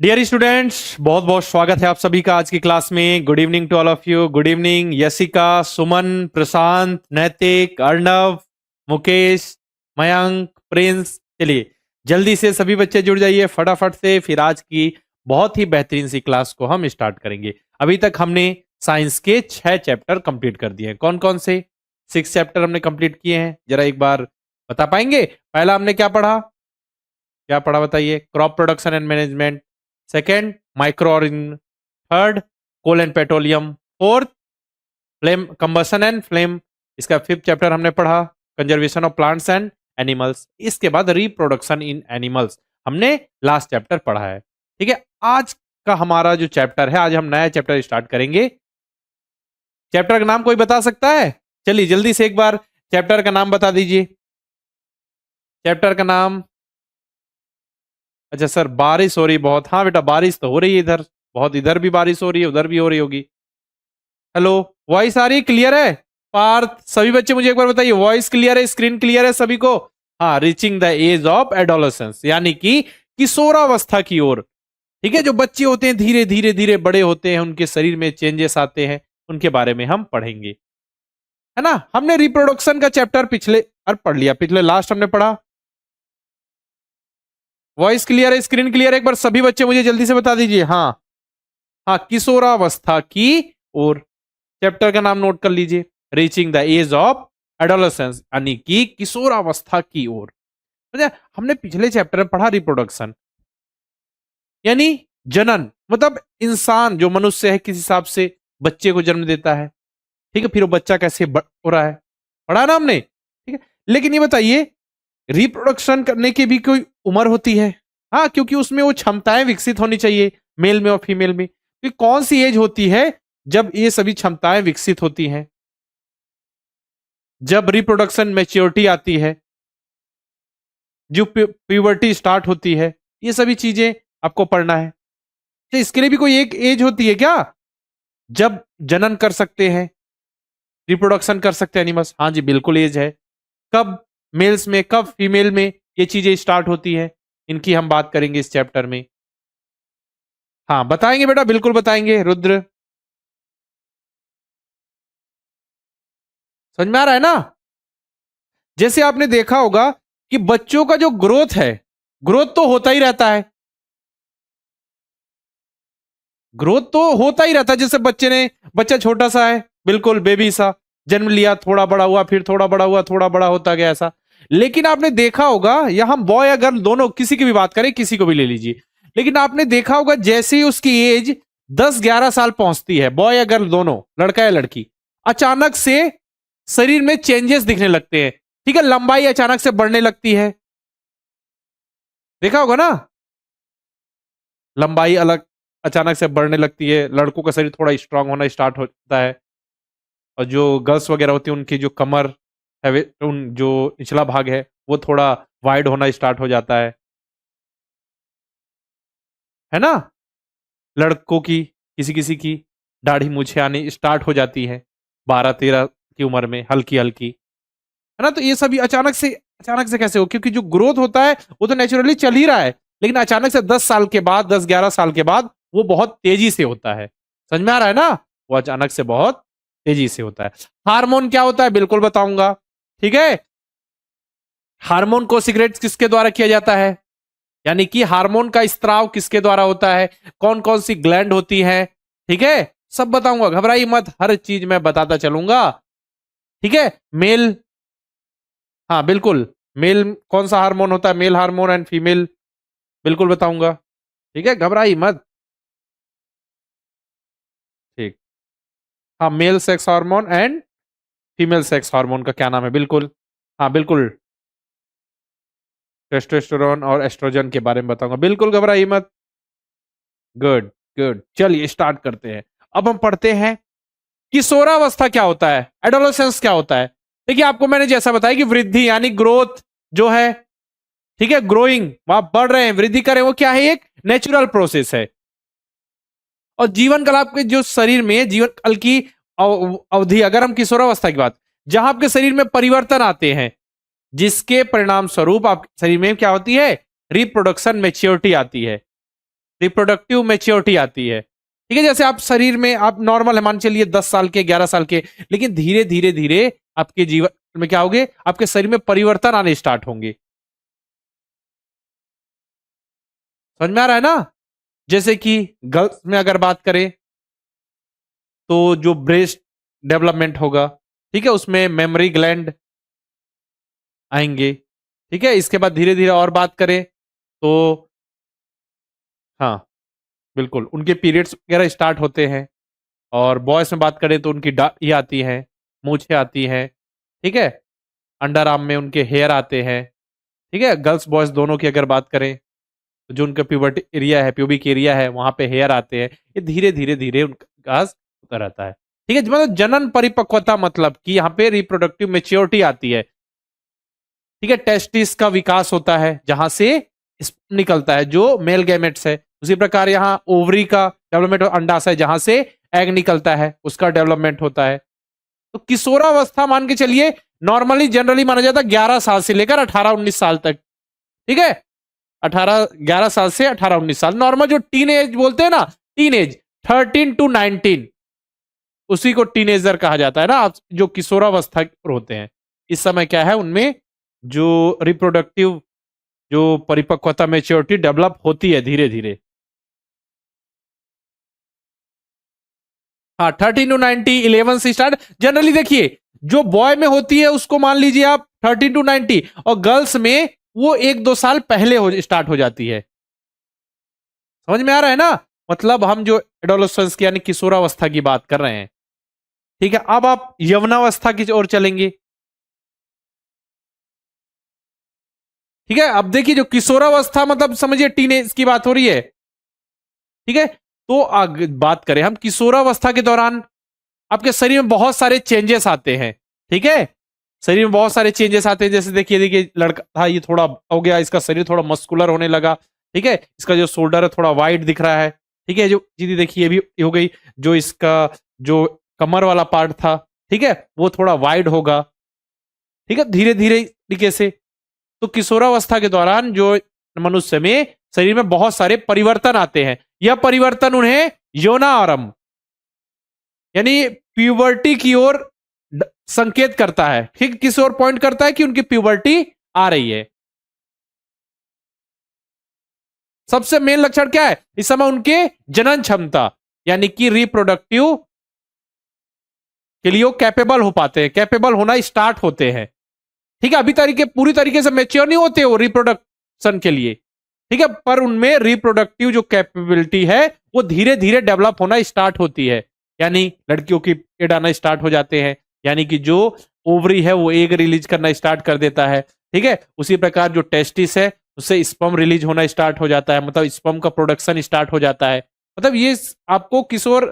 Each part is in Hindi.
डियर स्टूडेंट्स, बहुत बहुत स्वागत है आप सभी का आज की क्लास में। Good evening to all of you. Good evening Yashika, Suman, Prashant, Naitik, Arnav, Mukesh, Mayank, Prince. चलिए जल्दी से सभी बच्चे जुड़ जाइए फटाफट से, फिर आज की बहुत ही बेहतरीन सी क्लास को हम स्टार्ट करेंगे। अभी तक हमने साइंस के 6 चैप्टर कंप्लीट कर दिए हैं। कौन कौन से 6 चैप्टर हमने कंप्लीट किए हैं, जरा एक बार बता पाएंगे? पहला हमने क्या पढ़ा, क्या पढ़ा बताइए? Crop production and management. Second, micro organism. Third, coal and petroleum. Fourth, flame combustion and flame. इसका 5th चैप्टर हमने पढ़ा, conservation of plants and animals. इसके बाद रिप्रोडक्शन इन एनिमल्स हमने लास्ट चैप्टर पढ़ा है। ठीक है, आज का हमारा जो चैप्टर है, आज हम नया चैप्टर स्टार्ट करेंगे। चैप्टर का नाम कोई बता सकता है? चलिए जल्दी से एक बार चैप्टर का नाम बता दीजिए। चैप्टर का नाम, अच्छा सर बारिश हो रही बहुत। हाँ बेटा बारिश तो हो रही है इधर बहुत, इधर भी बारिश हो रही है, उधर भी हो रही होगी। हेलो, वॉइस आ रही है? क्लियर है? पार्थ, सभी बच्चे मुझे एक बार बताइए, वॉइस क्लियर है, स्क्रीन क्लियर है सभी को? हाँ, reaching the age of adolescence, यानी कि किशोरावस्था की ओर। ठीक है, जो बच्चे होते हैं धीरे धीरे धीरे बड़े होते हैं, उनके शरीर में चेंजेस आते हैं, उनके बारे में हम पढ़ेंगे, है ना। हमने रिप्रोडक्शन का चैप्टर पिछले पढ़ लिया, पिछले लास्ट हमने पढ़ा। वॉइस क्लियर है, स्क्रीन क्लियर है? एक बार सभी बच्चे मुझे जल्दी से बता दीजिए। हाँ हाँ, किशोरावस्था की ओर। चैप्टर का नाम नोट कर लीजिए, reaching the age of adolescence, यानी कि किशोरावस्था की ओर। हमने पिछले चैप्टर में पढ़ा रिप्रोडक्शन, यानी जनन, मतलब इंसान जो मनुष्य है किस हिसाब से बच्चे को जन्म देता है। ठीक है, फिर वो बच्चा कैसे हो रहा है, पढ़ा ना हमने। ठीक है, लेकिन ये बताइए रिप्रोडक्शन करने की भी कोई उम्र होती है? हाँ, क्योंकि उसमें वो क्षमताएं विकसित होनी चाहिए, मेल में और फीमेल में। तो कौन सी एज होती है जब ये सभी क्षमताएं विकसित होती हैं? जब रिप्रोडक्शन मैच्योरिटी आती है, जो प्यूबर्टी स्टार्ट होती है, ये सभी चीजें आपको पढ़ना है। तो इसके लिए भी कोई एक एज होती है क्या जब जनन कर सकते हैं, रिप्रोडक्शन कर सकते हैं एनिमल्स? हाँ जी बिल्कुल एज है। कब मेल्स में, कब फीमेल में ये चीजें स्टार्ट होती है, इनकी हम बात करेंगे इस चैप्टर में। हाँ बताएंगे बेटा, बिल्कुल बताएंगे। रुद्र, समझ में आ रहा है ना? जैसे आपने देखा होगा कि बच्चों का जो ग्रोथ है, ग्रोथ तो होता ही रहता है, ग्रोथ तो होता ही रहता है। जैसे बच्चा छोटा सा है, बिल्कुल बेबी सा, जन्म लिया, थोड़ा बड़ा हुआ, फिर थोड़ा बड़ा हुआ, थोड़ा बड़ा होता गया, ऐसा। लेकिन आपने देखा होगा, या हम बॉय या गर्ल दोनों किसी की भी बात करें, किसी को भी ले लीजिए, लेकिन आपने देखा होगा जैसे ही उसकी एज 10-11 साल पहुंचती है, बॉय या गर्ल दोनों, लड़का या लड़की, अचानक से शरीर में चेंजेस दिखने लगते हैं। ठीक है, लंबाई अचानक से बढ़ने लगती है, देखा होगा ना, लंबाई अलग अचानक से बढ़ने लगती है। लड़कों का शरीर थोड़ा स्ट्रांग होना स्टार्ट होता है, और जो गर्ल्स वगैरह होती है उनकी जो कमर है, उन जो निचला भाग है वो थोड़ा वाइड होना स्टार्ट हो जाता है ना। लड़कों की किसी किसी की दाढ़ी मूछें आनी स्टार्ट हो जाती है 12-13 की उम्र में, हल्की हल्की, है ना। तो ये सभी अचानक से कैसे हो? क्योंकि जो ग्रोथ होता है वो तो नेचुरली चल ही रहा है, लेकिन अचानक से 10 साल के बाद, 10-11 साल के बाद वो बहुत तेजी से होता है। समझ में आ रहा है ना? वो अचानक से बहुत तेजी से होता है। हार्मोन क्या होता है बिल्कुल बताऊंगा। ठीक है, हार्मोन को सिगरेट किसके द्वारा किया जाता है, यानी कि हार्मोन का स्त्राव किसके द्वारा होता है, कौन कौन सी ग्लैंड होती है, ठीक है, सब बताऊंगा, घबराइए मत, हर चीज मैं बताता चलूंगा। ठीक है, मेल, हाँ बिल्कुल, मेल कौन सा हार्मोन होता है, मेल हार्मोन एंड फीमेल, बिल्कुल बताऊंगा। ठीक है, घबराइए मत। ठीक, हाँ, male sex hormone and female sex hormone का क्या नाम है, बिल्कुल, हाँ बिल्कुल, टेस्टोस्टेरोन और एस्ट्रोजन के बारे में बताऊंगा, बिल्कुल घबराइए मत। गुड, गुड, चलिए स्टार्ट करते हैं। अब हम पढ़ते हैं किशोरावस्था क्या होता है, एडोलेसेंस क्या होता है। देखिए आपको मैंने जैसा बताया कि वृद्धि यानी ग्रोथ जो है, ठीक है, ग्रोइंग, आप बढ़ रहे हैं, वृद्धि कर रहे हैं, वो क्या है, एक नेचुरल प्रोसेस है। और जीवन काल, आपके जो शरीर में जीवन काल की अवधि, अगर हम किशोरावस्था की बात, जहां आपके शरीर में परिवर्तन आते हैं, जिसके परिणाम स्वरूप आपके शरीर में क्या होती है, रिप्रोडक्शन मैच्योरिटी आती है। रिप्रोडक्टिव मैच्योरिटी आती है। ठीक है, जैसे आप शरीर में आप नॉर्मल है मान चलिए 10 साल के 11 साल के, लेकिन धीरे धीरे धीरे आपके जीवन में क्या होगे, आपके शरीर में परिवर्तन आने स्टार्ट होंगे। समझ में आ रहा है ना? जैसे कि गर्ल्स में अगर बात करें तो जो ब्रेस्ट डेवलपमेंट होगा, ठीक है, उसमें मेमोरी ग्लैंड आएंगे। ठीक है, इसके बाद धीरे धीरे और बात करें तो हाँ बिल्कुल उनके पीरियड्स वगैरह स्टार्ट होते हैं। और बॉयज में बात करें तो उनकी ये आती है, मूछें आती हैं। ठीक है, अंडर आर्म में उनके हेयर आते हैं। ठीक है, गर्ल्स बॉयज दोनों की अगर बात करें तो जो उनका प्यूबर्टी एरिया है, प्यूबिक एरिया है, वहां पे हेयर आते हैं। ये धीरे धीरे धीरे उनका विकास होता रहता है। ठीक है, मतलब जनन परिपक्वता मतलब कि यहाँ पे रिप्रोडक्टिव मेच्योरिटी आती है। ठीक है, टेस्टिस का विकास होता है जहां से sperm निकलता है जो मेल गैमेट्स है। उसी प्रकार यहाँ ओवरी का डेवलपमेंट, अंडाशय जहां से एग निकलता है उसका डेवलपमेंट होता है। तो किशोरावस्था मान के चलिए नॉर्मली जनरली माना जाता है 11 साल से लेकर 18-19 साल तक। ठीक है, 11 साल से 18-19 साल नॉर्मल जो टीन एज बोलते हैं ना, टीन एज 13 to 19, उसी को टीनेजर कहा जाता है ना। आप जो किशोरावस्था पर होते हैं इस समय क्या है, उनमें जो रिप्रोडक्टिव जो परिपक्वता मेच्योरिटी डेवलप होती है धीरे धीरे। हाँ 13 to 90, 11 से स्टार्ट। जनरली देखिए जो बॉय में होती है उसको मान लीजिए आप 13 to 90, और गर्ल्स में वो 1-2 साल पहले स्टार्ट हो जाती है। समझ में आ रहा है ना? मतलब हम जो एडोलेसेंस की यानी किशोरावस्था की बात कर रहे हैं। ठीक है, अब आप यवनावस्था की ओर चलेंगे। ठीक है, अब देखिए जो किशोरावस्था मतलब समझिए टीनेज की बात हो रही है। ठीक है, तो बात करें हम किशोरावस्था के दौरान आपके शरीर में बहुत सारे चेंजेस आते हैं। ठीक है, शरीर में बहुत सारे चेंजेस आते हैं। जैसे देखिए देखिए लड़का था, ये थोड़ा हो गया, इसका शरीर थोड़ा मस्कुलर होने लगा। ठीक है, इसका जो शोल्डर है थोड़ा वाइड दिख रहा है। ठीक है, जो चीज देखिए ये भी हो गई, जो इसका जो कमर वाला पार्ट था, ठीक है, वो थोड़ा वाइड होगा। ठीक है, धीरे धीरे तरीके से। तो किशोरावस्था के दौरान जो मनुष्य में शरीर में बहुत सारे परिवर्तन आते हैं। यह परिवर्तन उन्हें यौनारंभ यानी प्यूबर्टी की ओर संकेत करता है। ठीक, किस ओर पॉइंट करता है कि उनकी प्यूबर्टी आ रही है। सबसे मेन लक्षण क्या है इस समय, उनके जनन क्षमता यानी कि रिप्रोडक्टिव के लिए वो कैपेबल हो पाते हैं, कैपेबल होना स्टार्ट होते हैं। ठीक है, अभी पूरी तरीके से मेच्योर नहीं होते वो रिप्रोडक्शन के लिए। ठीक है, पर उनमें रिप्रोडक्टिव जो कैपेबिलिटी है वो धीरे धीरे डेवलप होना स्टार्ट होती है। यानी लड़कियों की एड आना स्टार्ट हो जाते हैं, यानी कि जो ओवरी है वो एग रिलीज करना स्टार्ट कर देता है। ठीक है, उसी प्रकार जो टेस्टिस है उससे स्पर्म रिलीज होना स्टार्ट हो जाता है, मतलब स्पर्म का प्रोडक्शन स्टार्ट हो जाता है। मतलब ये आपको किशोर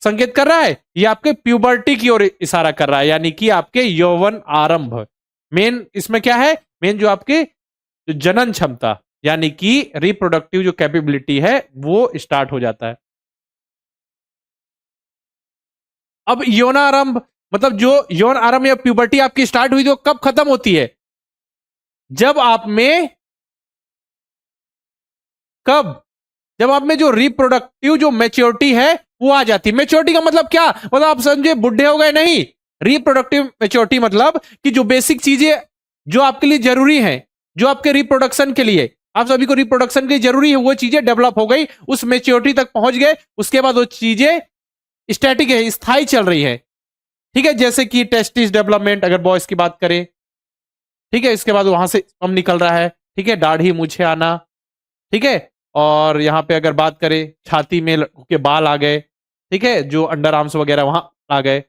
संकेत कर रहा है, ये आपके प्यूबर्टी की ओर इशारा कर रहा है, यानी कि आपके यौवन आरंभ। मेन इसमें क्या है, मेन जो आपके जो जनन क्षमता यानी कि रिप्रोडक्टिव जो कैपेबिलिटी है वो स्टार्ट हो जाता है। अब यौन आरंभ मतलब जो यौन आरंभ या प्यूबर्टी आपकी स्टार्ट हुई तो कब खत्म होती है, जब आप में कब जब आप में जो रिप्रोडक्टिव जो मेच्योरिटी है वो आ जाती है। मेच्योरिटी का मतलब क्या, मतलब आप समझे बुढ़े हो गए नहीं। रिप्रोडक्टिव मेच्योरिटी मतलब कि जो बेसिक चीजें जो आपके लिए जरूरी हैं, जो आपके रिप्रोडक्शन के लिए, आप सभी को रिप्रोडक्शन के लिए जरूरी है, वो चीजें डेवलप हो गई, उस मेच्योरिटी तक पहुंच गए। उसके बाद वो चीजें स्टैटिक है, स्थायी चल रही है। ठीक है, जैसे कि टेस्टिस डेवलपमेंट अगर बॉयज की बात करें, ठीक है, इसके बाद वहां से स्पर्म निकल रहा है। ठीक है, दाढ़ी मूछे आना। ठीक है, और यहाँ पे अगर बात करें छाती में के बाल आ गए। ठीक है, जो अंडर आर्म्स वगैरह वहां आ गए।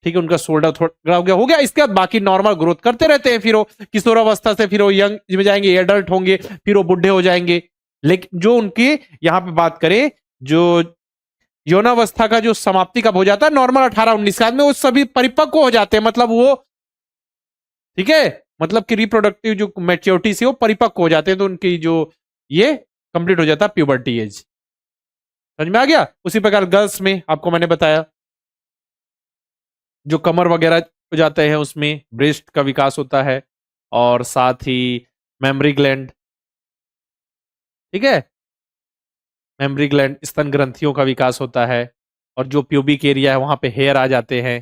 ठीक है, उनका शोल्डर थोड़ा हो गया। इसके बाद बाकी नॉर्मल ग्रोथ करते रहते हैं। फिर वो किशोरावस्था से फिर वो यंग में जाएंगे, एडल्ट होंगे, फिर वो बुढ़े हो जाएंगे। लेकिन जो उनकी यहाँ पे बात करें जो यौनावस्था का जो समाप्ति कब हो जाता है, नॉर्मल 18-19 साल में वो सभी परिपक्व हो जाते हैं। मतलब वो ठीक है, मतलब कि रिप्रोडक्टिव जो मैच्योरिटी से वो परिपक्व हो जाते हैं, तो उनकी जो ये कंप्लीट हो जाता है प्यूबर्टी एज। समझ में आ गया? उसी प्रकार गर्ल्स में आपको मैंने बताया जो कमर वगैरह हो जाते हैं उसमें ब्रेस्ट का विकास होता है, और साथ ही मेमरी ग्लैंड। ठीक है, मेमरी ग्लैंड, स्तन ग्रंथियों का विकास होता है, और जो प्यूबिक एरिया है वहां पे हेयर आ जाते हैं,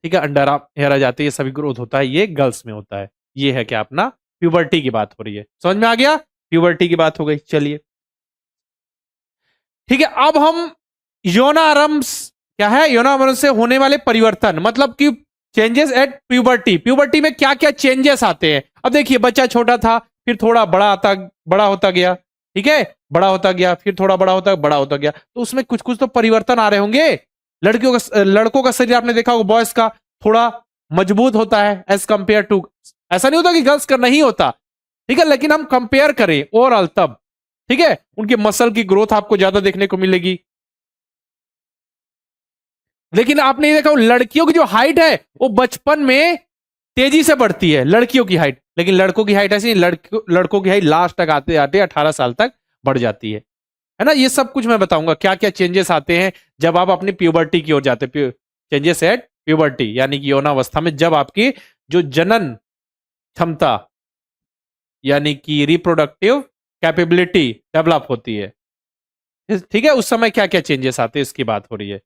ठीक है, अंडर आर्म हेयर आ जाती है, सभी ग्रोथ होता है, ये गर्ल्स में होता है। ये है क्या अपना प्यूबर्टी की बात हो रही है, समझ में आ गया? प्यूबर्टी की बात हो गई। चलिए ठीक है, अब हम यौनारंभ, क्या है, यौनारंभ से होने वाले परिवर्तन, मतलब कि चेंजेस एट प्यूबर्टी। प्यूबर्टी में क्या क्या चेंजेस आते हैं? अब देखिए, बच्चा छोटा था, फिर थोड़ा बड़ा होता गया, ठीक है, बड़ा होता गया, फिर थोड़ा बड़ा होता गया, तो उसमें कुछ कुछ तो परिवर्तन आ रहे होंगे। लड़कों का शरीर आपने देखा होगा, बॉयज का थोड़ा मजबूत होता है एज कंपेयर टू, ऐसा नहीं होता कि गर्ल्स का नहीं होता, ठीक है, लेकिन हम कंपेयर करें ओवरऑल तब, ठीक है, उनके मसल की ग्रोथ आपको ज्यादा देखने को मिलेगी। लेकिन आपने ये देखा, लड़कियों की जो हाइट है वो बचपन में तेजी से बढ़ती है, लड़कियों की हाइट, लेकिन लड़कों की हाइट ऐसी, लड़कों की हाइट लास्ट तक आते आते 18 साल तक बढ़ जाती है ना। ये सब कुछ मैं बताऊंगा क्या क्या चेंजेस आते हैं जब आप अपनी प्यूबर्टी की ओर जाते हैं। चेंजेस एट प्यूबर्टी यानी कि यौनावस्था में, जब आपकी जो जनन क्षमता यानी कि रिप्रोडक्टिव कैपेबिलिटी डेवलप होती है, ठीक है, उस समय क्या क्या चेंजेस आते हैं इसकी बात हो रही है।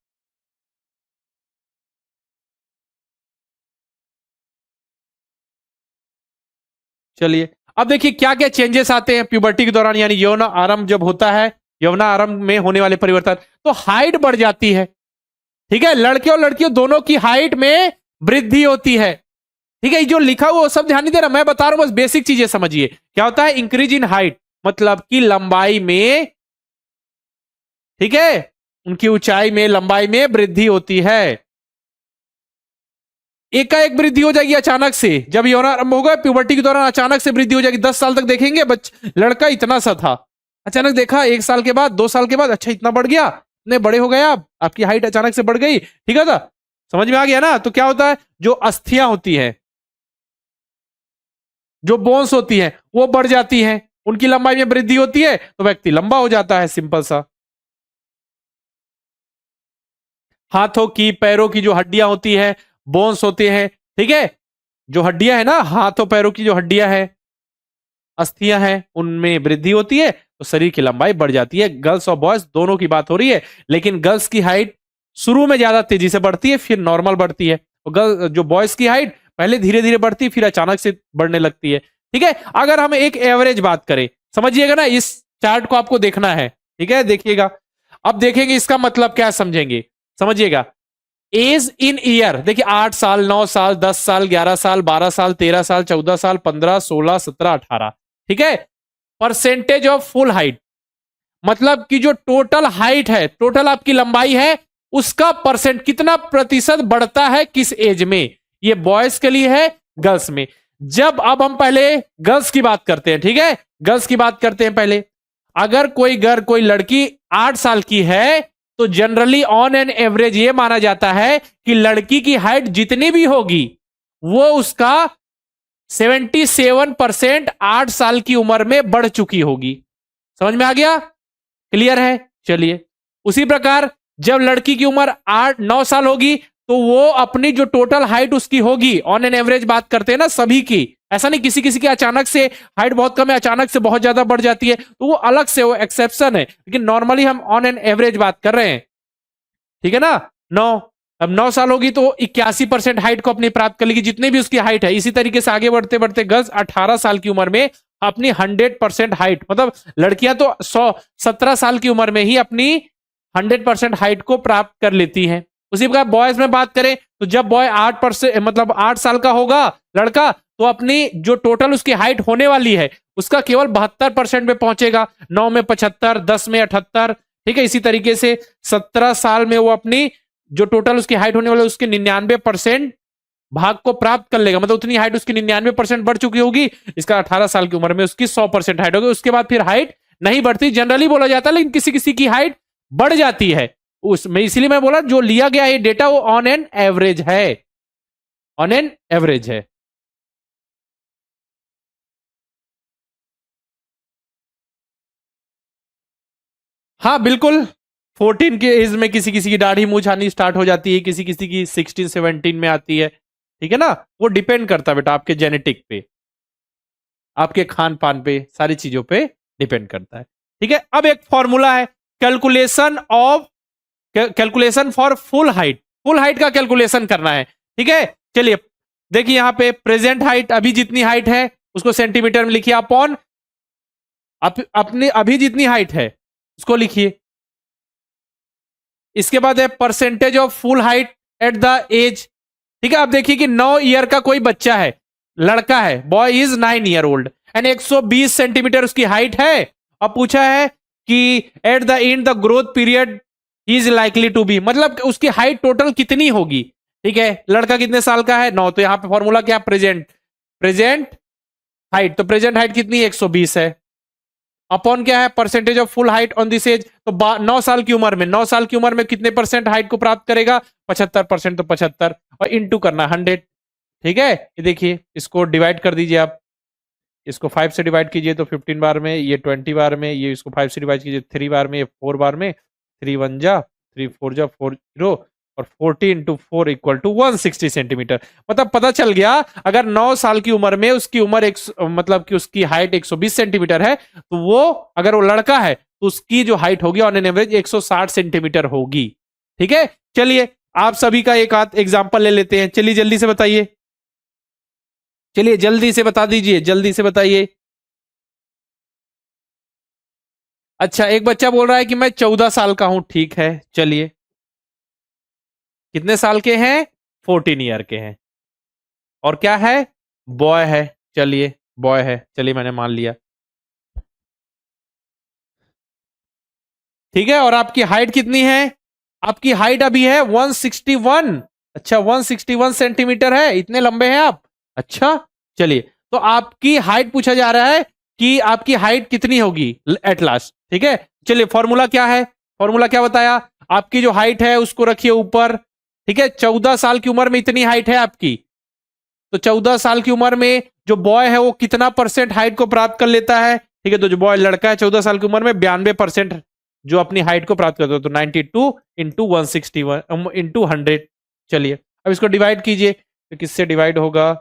चलिए, अब देखिए क्या क्या चेंजेस आते हैं प्यूबर्टी के दौरान, यानी यौन आरंभ जब होता है, यौन आरंभ में होने वाले परिवर्तन, तो हाइट बढ़ जाती है, ठीक है, लड़के और लड़कियों दोनों की हाइट में वृद्धि होती है, ठीक है, जो लिखा हुआ वो सब ध्यान नहीं दे रहा, मैं बता रहा हूं, बस बेसिक चीजें समझिए। क्या होता है इंक्रीज इन हाइट, मतलब कि लंबाई में, ठीक है, उनकी ऊंचाई में, लंबाई में वृद्धि होती है। एकाएक वृद्धि हो जाएगी अचानक से, जब यौनारंभ होगा प्यूबर्टी के दौरान अचानक से वृद्धि हो जाएगी। 10 साल तक देखेंगे लड़का इतना सा था, अचानक देखा 1 साल के बाद, 2 साल के बाद, अच्छा इतना बढ़ गया, इतने बड़े हो गए आप, आपकी हाइट अचानक से बढ़ गई, ठीक है था, समझ में आ गया ना। तो क्या होता है, जो अस्थियां होती हैं, जो बोन्स होती हैं, वो बढ़ जाती हैं, उनकी लंबाई में वृद्धि होती है, तो व्यक्ति लंबा हो जाता है, सिंपल सा। हाथों की, पैरों की जो हड्डियां होती है, बोन्स होते हैं, ठीक है, जो हड्डियां है ना, हाथों पैरों की जो हड्डियां हैं, अस्थियां हैं, उनमें वृद्धि होती है, तो शरीर की लंबाई बढ़ जाती है। गर्ल्स और बॉयज दोनों की बात हो रही है, लेकिन गर्ल्स की हाइट शुरू में ज्यादा तेजी से बढ़ती है, फिर नॉर्मल बढ़ती है, और गर्ल जो बॉयज की हाइट पहले धीरे धीरे बढ़ती है, फिर अचानक से बढ़ने लगती है, ठीक है। अगर हम एक एवरेज बात करें, समझिएगा ना, इस चार्ट को आपको देखना है, ठीक है, देखिएगा, अब देखेंगे इसका मतलब क्या समझेंगे, समझिएगा। एज इन ईयर, देखिए 8 साल, 9 साल, 10 साल, 11 साल, 12 साल, 13 साल, 14 साल, 15, 16, 17, 18, ठीक है। परसेंटेज ऑफ फुल हाइट, मतलब कि जो टोटल हाइट है, टोटल आपकी लंबाई है, उसका परसेंट कितना प्रतिशत बढ़ता है किस एज में, ये बॉयज के लिए है, गर्ल्स में। जब अब हम पहले गर्ल्स की बात करते हैं, ठीक है, गर्ल्स की बात करते हैं पहले। अगर कोई लड़की 8 साल की है, तो जनरली ऑन एन एवरेज ये माना जाता है कि लड़की की हाइट जितनी भी होगी, वो उसका 77% 8 साल की उम्र में बढ़ चुकी होगी। समझ में आ गया? क्लियर है? चलिए, उसी प्रकार जब लड़की की उम्र 8-9 साल होगी, तो वो अपनी जो टोटल हाइट उसकी होगी, ऑन एन एवरेज बात करते हैं ना सभी की, ऐसा नहीं किसी किसी की अचानक से हाइट बहुत कम है, अचानक से बहुत ज्यादा बढ़ जाती है, तो वो अलग से, वो एक्सेप्शन है, लेकिन नॉर्मली हम ऑन एन एवरेज बात कर रहे हैं, ठीक है ना। 9, अब 9 साल होगी तो 81% हाइट को अपनी प्राप्त कर लेगी, जितनी भी उसकी हाइट है। इसी तरीके से आगे बढ़ते बढ़ते गर्ल्स 18 साल की उम्र में अपनी 100% हाइट, मतलब लड़कियां तो 17 साल की उम्र में ही अपनी 100% हाइट को प्राप्त कर लेती हैं। उसी प्रकार बॉयज में बात करें, तो जब बॉय 8%, मतलब 8 साल का होगा लड़का, तो अपनी जो टोटल उसकी हाइट होने वाली है, उसका केवल 72% में पहुंचेगा, 9 में 75, 10 में 78, ठीक है। इसी तरीके से 17 साल में वो अपनी जो टोटल उसकी हाइट होने वाली है, उसके 99% भाग को प्राप्त कर लेगा, मतलब उतनी हाइट उसकी 99% बढ़ चुकी होगी। इसका 18 साल की उम्र में उसकी 100% हाइट होगी। उसके बाद फिर हाइट नहीं बढ़ती, जनरली बोला जाता है, लेकिन किसी किसी की हाइट बढ़ जाती है उसमें। इसीलिए मैं बोला जो लिया गया ये डेटा वो ऑन एन एवरेज है, ऑन एन एवरेज है। हाँ बिल्कुल, 14 के एज में किसी किसी की दाढ़ी मूछ आनी स्टार्ट हो जाती है, किसी किसी की 16-17 में आती है, ठीक है ना। वो डिपेंड करता है बेटा आपके जेनेटिक पे, आपके खान पान पे, सारी चीजों पे डिपेंड करता है, ठीक है, अब एक फॉर्मूला है कैलकुलेशन फॉर फुल हाइट का कैलकुलेशन करना है। ठीक है, चलिए देखिए यहां पे प्रेजेंट हाइट, अभी जितनी हाइट है उसको सेंटीमीटर में लिखिए, अपॉन अपने अभी जितनी हाइट है उसको लिखिए। इसके बाद है percentage of full height at the age. ठीक है, अब देखिए कि 9 ईयर का कोई बच्चा है, लड़का है, boy is 9 year old and 120 centimetre उसकी हाइट है। अब पूछा है कि at the end the growth period is likely to be, मतलब उसकी हाइट टोटल कितनी होगी। ठीक है, लड़का कितने साल का है, 9, तो यहां पे फॉर्मूला क्या, प्रेजेंट हाइट, तो प्रेजेंट हाइट कितनी है, 120 है, अपॉन क्या है, percentage of full height on this age, तो 9 साल की उम्र में, 9 साल की उम्र में कितने परसेंट हाइट को प्राप्त करेगा, 75%, तो 75 और इंटू करना 100। ठीक है, ये देखिए इसको डिवाइड कर दीजिए आप, इसको 5 से डिवाइड कीजिए तो 15 बार में, ये 20 बार में, ये इसको 5 से डिवाइड कीजिए 3 बार में, ये 4 बार में, 3 1 जा 3 4 जा 40 और 40 इंटू 4 इक्वल टू 160 सेंटीमीटर। मतलब पता चल गया अगर 9 साल की उम्र में उसकी उम्र मतलब कि उसकी हाइट 120 सेंटीमीटर है, तो वो अगर वो लड़का है तो उसकी जो हाइट होगी ऑन एन एवरेज 160 सेंटीमीटर होगी। ठीक है, चलिए आप सभी का एक आध एग्जाम्पल ले लेते हैं, चलिए जल्दी से बताइए, चलिए जल्दी से बता दीजिए, जल्दी से बताइए। अच्छा, एक बच्चा बोल रहा है कि मैं 14 साल का हूं, ठीक है, चलिए कितने साल के हैं, 14 ईयर के हैं, और क्या है, बॉय है, चलिए बॉय है, चलिए मैंने मान लिया। ठीक है, और आपकी हाइट कितनी है, आपकी हाइट अभी है 161। अच्छा, 161 सेंटीमीटर है, इतने लंबे हैं आप। अच्छा, चलिए तो आपकी हाइट पूछा जा रहा है कि आपकी हाइट कितनी होगी एट लास्ट। ठीक है, चलिए फॉर्मूला क्या है, फॉर्मूला क्या बताया, आपकी जो हाइट है उसको रखिए ऊपर। ठीक है, 14 साल की उम्र में इतनी हाइट है आपकी, तो 14 साल की उम्र में जो बॉय है वो कितना परसेंट हाइट को प्राप्त कर लेता है। ठीक है, तो जो बॉय लड़का है 14 साल की उम्र में 92% जो अपनी हाइट को प्राप्त करता है, तो 92 इंटू 161 इंटू 100। चलिए अब इसको डिवाइड कीजिए, तो किससे डिवाइड होगा,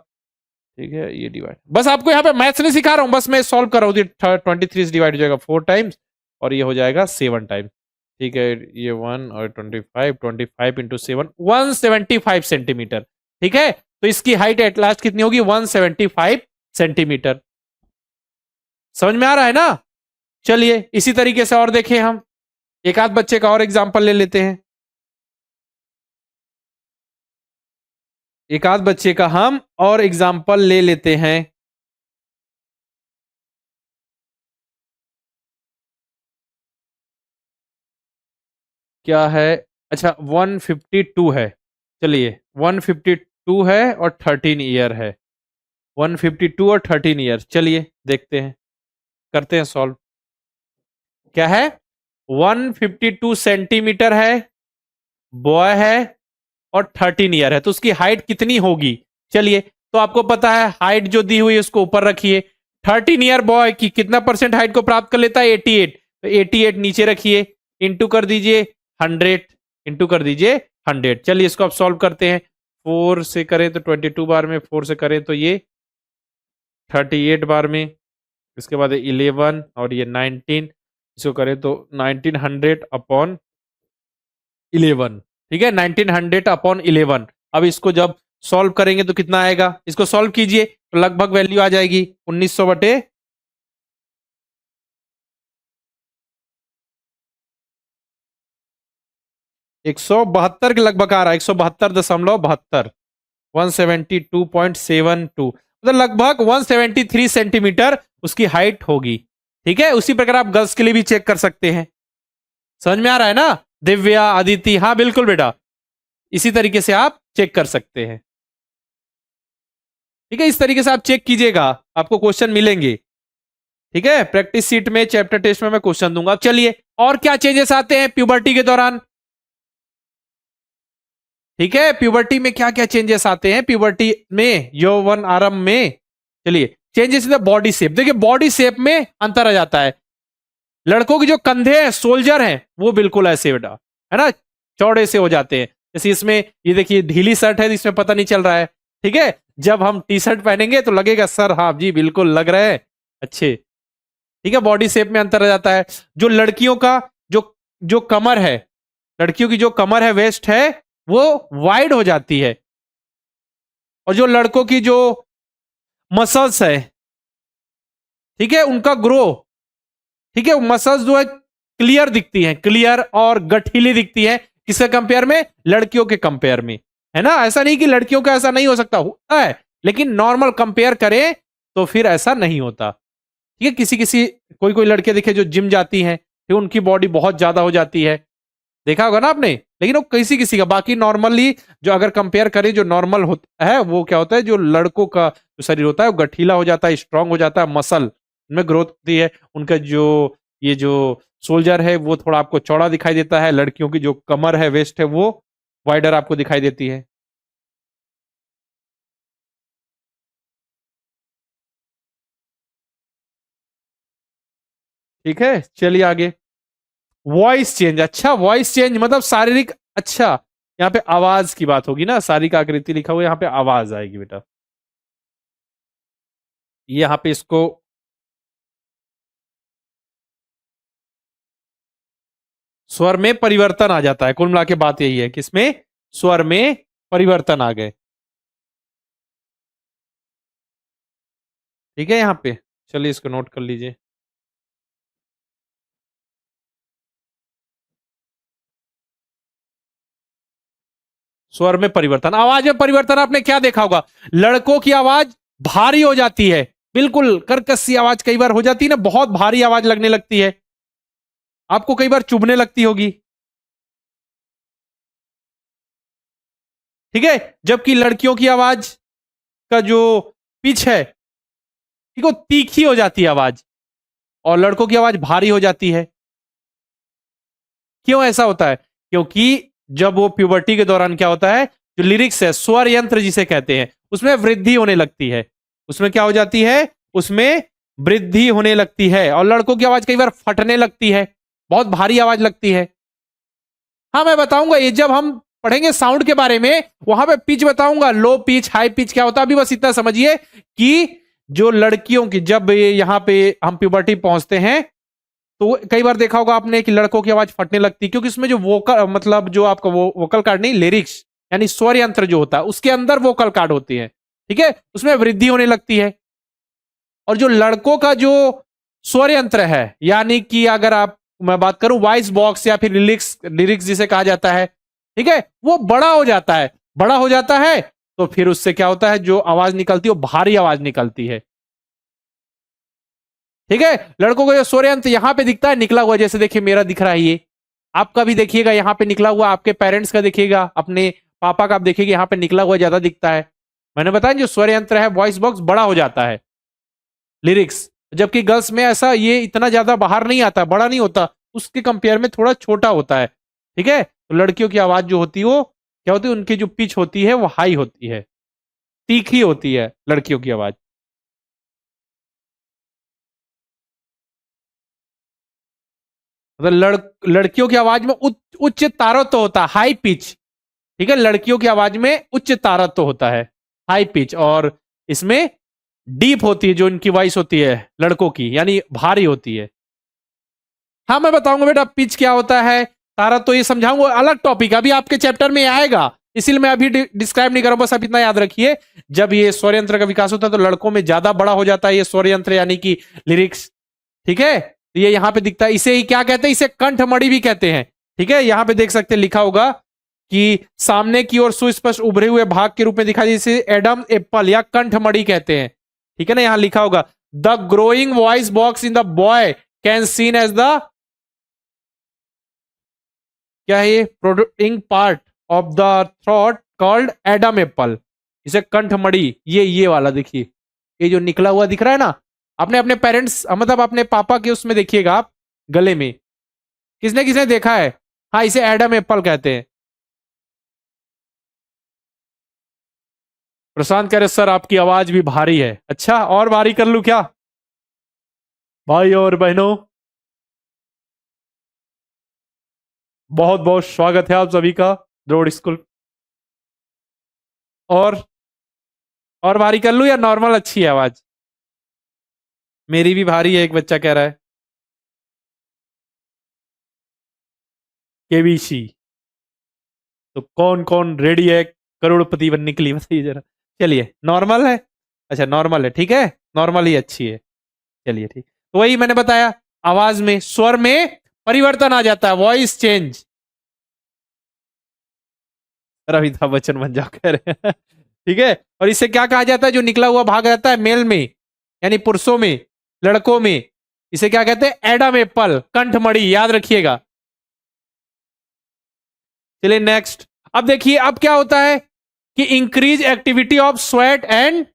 ठीक है ये डिवाइड, बस आपको यहाँ पे मैथ्स नहीं सिखा रहा हूँ, बस मैं सॉल्व कर रहा हूँ। 23 से डिवाइड हो जाएगा 4 टाइम्स और ये हो जाएगा 7 टाइम्स। ठीक है, ये 1 और 25 इंटू 7 175 सेंटीमीटर। ठीक है, तो इसकी हाइट एट लास्ट कितनी होगी, 175 सेंटीमीटर। समझ में आ रहा है ना। चलिए इसी तरीके से और देखें हम, एक आध बच्चे का और एग्जांपल ले लेते हैं, एक आध बच्चे का हम और एग्जांपल ले लेते हैं। क्या है, अच्छा 152 है, चलिए 152 है और 13 ईयर है, 152 और 13 ईयर, चलिए देखते हैं, करते हैं सॉल्व। क्या है, 152 सेंटीमीटर है, बॉय है और 13 ईयर है, तो उसकी हाइट कितनी होगी। चलिए तो आपको पता है हाइट जो दी हुई है उसको ऊपर रखिए, 13 ईयर बॉय की कितना परसेंट हाइट को प्राप्त कर लेता है, 88, तो 88 नीचे रखिए, इंटू कर दीजिए 100, इंटू कर दीजिए 100। चलिए इसको आप सॉल्व करते हैं, 4 से करें तो 22 बार में, 4 से करें तो ये 38 बार में, इसके बाद 11 और ये 19, इसको करें तो 1900 अपॉन 11। ठीक है, 1900 अपॉन 11। अब इसको जब सॉल्व करेंगे तो कितना आएगा, इसको सॉल्व कीजिए तो लगभग वैल्यू आ जाएगी 1900 बटे 172 के लगभग आ रहा है, 172.72, 172.72, मतलब लगभग 173 सेंटीमीटर उसकी हाइट होगी। ठीक है, उसी प्रकार आप गर्ल्स के लिए भी चेक कर सकते हैं। समझ में आ रहा है ना, दिव्या, अदिति, हाँ बिल्कुल बेटा, इसी तरीके से आप चेक कर सकते हैं। ठीक है, इस तरीके से आप चेक कीजिएगा, आपको क्वेश्चन मिलेंगे। ठीक है, प्रैक्टिस सीट में, चैप्टर टेस्ट में मैं क्वेश्चन दूंगा। चलिए और क्या चेंजेस आते हैं प्यूबर्टी के दौरान। ठीक है, प्यूबर्टी में क्या क्या चेंजेस आते हैं, प्यूबर्टी में, यौवन आरंभ में। चलिए changes in the body shape, देखिए बॉडी शेप में अंतर आ जाता है, लड़कों के जो कंधे हैं, सोल्जर हैं, वो बिल्कुल ऐसे बेटा, है ना, चौड़े से हो जाते हैं। जैसे इसमें ये देखिए ढीली शर्ट है, इसमें पता नहीं चल रहा है। ठीक है, जब हम टी शर्ट पहनेंगे तो लगेगा सर हाँ जी बिल्कुल लग रहे हैं अच्छे। ठीक है, बॉडी शेप में अंतर आ जाता है। जो लड़कियों का जो जो कमर है, लड़कियों की जो कमर है, वेस्ट है, वो वाइड हो जाती है। और जो लड़कों की जो मसल्स है, ठीक है, उनका ग्रो, ठीक है, मसल्स जो है क्लियर दिखती हैं, क्लियर और गठीली दिखती है। किसके कंपेयर में? लड़कियों के कंपेयर में, है ना। ऐसा नहीं कि लड़कियों का ऐसा नहीं हो सकता, होता है, लेकिन नॉर्मल कंपेयर करें तो फिर ऐसा नहीं होता। ठीक है, किसी किसी कोई कोई लड़के देखे जो जिम जाती हैं, फिर उनकी बॉडी बहुत ज्यादा हो जाती है, देखा होगा ना आपने। लेकिन वो किसी किसी का, बाकी नॉर्मली जो अगर कंपेयर करें, जो नॉर्मल होता है वो क्या होता है, जो लड़कों का जो शरीर होता है वो गठीला हो जाता है, स्ट्रांग हो जाता है, मसल में ग्रोथ होती है। उनका जो ये जो सोल्जर है वो थोड़ा आपको चौड़ा दिखाई देता है। लड़कियों की जो कमर है, वेस्ट है, वो वाइडर आपको दिखाई देती है। ठीक है, चलिए आगे। वॉइस चेंज, अच्छा वॉइस चेंज मतलब शारीरिक, अच्छा यहाँ पे आवाज की बात होगी ना, शारीरिक आकृति लिखा हुआ है, यहाँ पे आवाज आएगी बेटा। यहाँ पे इसको स्वर में परिवर्तन आ जाता है। कुल मिला के बात यही है, किसमें? स्वर में परिवर्तन आ गए। ठीक है, यहाँ पे चलिए इसको नोट कर लीजिए। स्वर में परिवर्तन, आवाज में परिवर्तन आपने क्या देखा होगा? लड़कों की आवाज भारी हो जाती है, बिल्कुल कर्कश सी आवाज कई बार हो जाती है ना, बहुत भारी आवाज लगने लगती है, आपको कई बार चुभने लगती होगी। ठीक है, जबकि लड़कियों की आवाज का जो पिच है, ठीक है, वो तीखी हो जाती है आवाज, और लड़कों की आवाज भारी हो जाती है। क्यों ऐसा होता है? क्योंकि जब वो प्यूबर्टी के दौरान क्या होता है, जो लिरिक्स है, स्वर यंत्र जिसे कहते हैं, उसमें वृद्धि होने लगती है। उसमें क्या हो जाती है? उसमें वृद्धि होने लगती है, और लड़कों की आवाज कई बार फटने लगती है, बहुत भारी आवाज लगती है। हाँ, मैं बताऊंगा ये जब हम पढ़ेंगे साउंड के बारे में, वहां पे पिच बताऊंगा, लो पिच हाई पिच क्या होता है। अभी बस इतना समझिए कि जो लड़कियों की, जब ये यहाँ पे हम प्यूबर्टी पहुंचते हैं, तो कई बार देखा होगा आपने कि लड़कों की आवाज फटने लगती है, क्योंकि इसमें जो वोकल मतलब जो आपका वो वोकल कार्ड नहीं, लिरिक्स यानी स्वर यंत्र जो होता है, उसके अंदर वोकल कार्ड होती है। ठीक है, उसमें वृद्धि होने लगती है। और जो लड़कों का जो स्वर यंत्र है, यानी कि अगर आप मैं बात करूं वॉइस बॉक्स या फिर लिरिक्स, लिरिक्स जिसे कहा जाता है, ठीक है, वो बड़ा हो जाता है। बड़ा हो जाता है तो फिर उससे क्या होता है, जो आवाज निकलती है वो भारी आवाज निकलती है। ठीक है, लड़कों का जो स्वर यंत्र यहां पे दिखता है निकला हुआ, जैसे देखिए मेरा दिख रहा है ये, आपका भी देखिएगा यहाँ पे निकला हुआ, आपके पेरेंट्स का देखिएगा, अपने पापा का आप देखिएगा यहाँ पे निकला हुआ ज्यादा दिखता है। मैंने बताया जो स्वर यंत्र है, वॉइस बॉक्स बड़ा हो जाता है, लिरिक्स, जबकि गर्ल्स में ऐसा ये इतना ज्यादा बाहर नहीं आता, बड़ा नहीं होता, उसके कंपेयर में थोड़ा छोटा होता है। ठीक है, तो लड़कियों की आवाज जो होती है वो क्या होती है, उनकी जो पिच होती है वो हाई होती है, तीखी होती है लड़कियों की आवाज। मतलब लड़कियों की आवाज में उच्च तारत्व होता है, हाई पिच। ठीक है, लड़कियों की आवाज में उच्च तारत्व होता है, हाई पिच, और इसमें डीप होती है जो इनकी वॉइस होती है लड़कों की, यानी भारी होती है। हाँ, मैं बताऊंगा बेटा पिच क्या होता है, तारा तो ये समझाऊंगा, अलग टॉपिक अभी आपके चैप्टर में आएगा, इसीलिए मैं अभी डिस्क्राइब नहीं कर रहा हूं। बस आप इतना याद रखिए, जब ये स्वर यंत्र का विकास होता है तो लड़कों में ज्यादा बड़ा हो जाता है ये स्वर यंत्र, यानी कि लिरिक्स। ठीक है, तो ये यहाँ पे दिखता है, इसे ही क्या कहते हैं, इसे कंठमणि भी कहते हैं। ठीक है, यहाँ पे देख सकते हैं लिखा होगा कि सामने की ओर सुस्पष्ट उभरे हुए भाग के रूप में दिखाई, जिसे एडम एप्पल या कंठमणि कहते हैं। ठीक है ना, यहाँ लिखा होगा the growing voice box in the boy can seen as the, क्या है ये, protruding part of the throat called Adam apple, इसे कंठमणि, ये वाला देखिए, ये जो निकला हुआ दिख रहा है ना, आपने अपने पेरेंट्स मतलब अपने पापा के उसमें देखिएगा आप, गले में, किसने किसने देखा है? हाँ, इसे एडम एप्पल कहते हैं। प्रशांत कह रहे सर आपकी आवाज भी भारी है। अच्छा, और भारी कर लूं क्या? भाई और बहनों, बहुत बहुत स्वागत है आप सभी का रोड स्कूल। और और भारी कर लूं या नॉर्मल अच्छी है आवाज? मेरी भी भारी है, एक बच्चा कह रहा है। केबीसी। तो कौन कौन रेडी है करोड़पति बनने के लिए, बताइए जरा। चलिए, नॉर्मल है। अच्छा, नॉर्मल है, ठीक है। नॉर्मल ही अच्छी है। चलिए, ठीक। तो वही मैंने बताया, आवाज में, स्वर में परिवर्तन आ जाता है, वॉइस चेंज। अमिताभ बच्चन बन जाओ, कह रहे हैं। ठीक है। और इससे क्या कहा जाता है, जो निकला हुआ भाग रहता है मेल में, यानी पुरुषों में, लड़कों में, इसे क्या कहते हैं, एडम एप्पल, कंठमणि, याद रखिएगा। चलिए नेक्स्ट। अब देखिए, अब क्या होता है कि increase activity of sweat and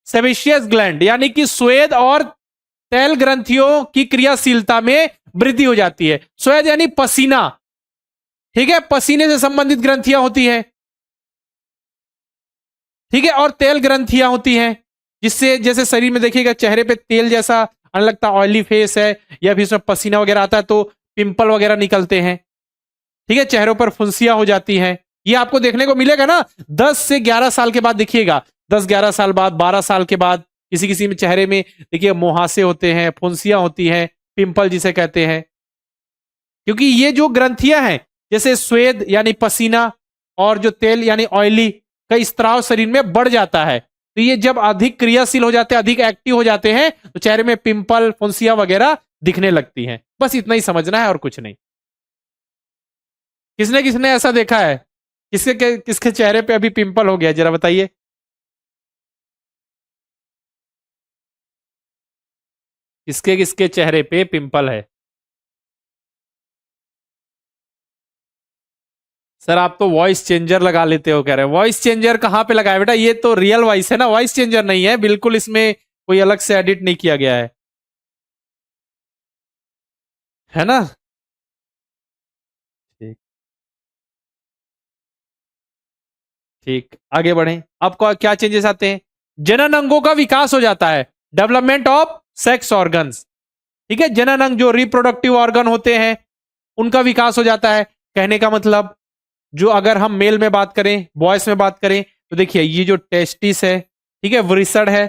sebaceous gland, यानी कि स्वेद और तेल ग्रंथियों की क्रियाशीलता में वृद्धि हो जाती है। स्वेद यानी पसीना, ठीक है, पसीने से संबंधित ग्रंथियां होती हैं, ठीक है। और तेल ग्रंथियां होती हैं, जिससे जैसे शरीर में देखिएगा चेहरे पे तेल जैसा आने लगता, ऑयली फेस है, या फिर उसमें पसीना वगैरह आता है तो पिंपल वगैरह निकलते हैं, ठीक है। चेहरों पर फुंसियां हो जाती हैं, ये आपको देखने को मिलेगा ना 10 से 11 साल के बाद। देखिएगा 10-11 साल बाद, 12 साल के बाद किसी किसी में चेहरे में देखिए मुहासे होते हैं, फुंसियां होती हैं, पिंपल जिसे कहते हैं। क्योंकि ये जो ग्रंथियां हैं, जैसे स्वेद यानी पसीना, और जो तेल यानी ऑयली का स्त्राव शरीर में बढ़ जाता है, तो ये जब अधिक क्रियाशील हो जाते हैं, अधिक एक्टिव हो जाते हैं, तो चेहरे में पिंपल, फुंसियां वगैरह दिखने लगती हैं। बस इतना ही समझना है और कुछ नहीं। किसने किसने ऐसा देखा है, किसके किसके चेहरे पे अभी पिंपल हो गया, जरा बताइए। किसके किसके चेहरे पे पिंपल है। सर आप तो वॉइस चेंजर लगा लेते हो, कह रहे हैं वॉइस चेंजर कहाँ पे लगाया बेटा, ये तो रियल वॉइस है ना, वॉइस चेंजर नहीं है बिल्कुल, इसमें कोई अलग से एडिट नहीं किया गया है ना। ठीक। ठीक, आगे बढ़ें। अब क्या चेंजेस आते हैं, जनन अंगों का विकास हो जाता है, डेवलपमेंट ऑफ सेक्स ऑर्गन्स, ठीक है। जनन अंग जो रिप्रोडक्टिव ऑर्गन होते हैं, उनका विकास हो जाता है। कहने का मतलब, जो अगर हम मेल में बात करें, बॉयस में बात करें, तो देखिए ये जो टेस्टिस है, ठीक है, वृषण है,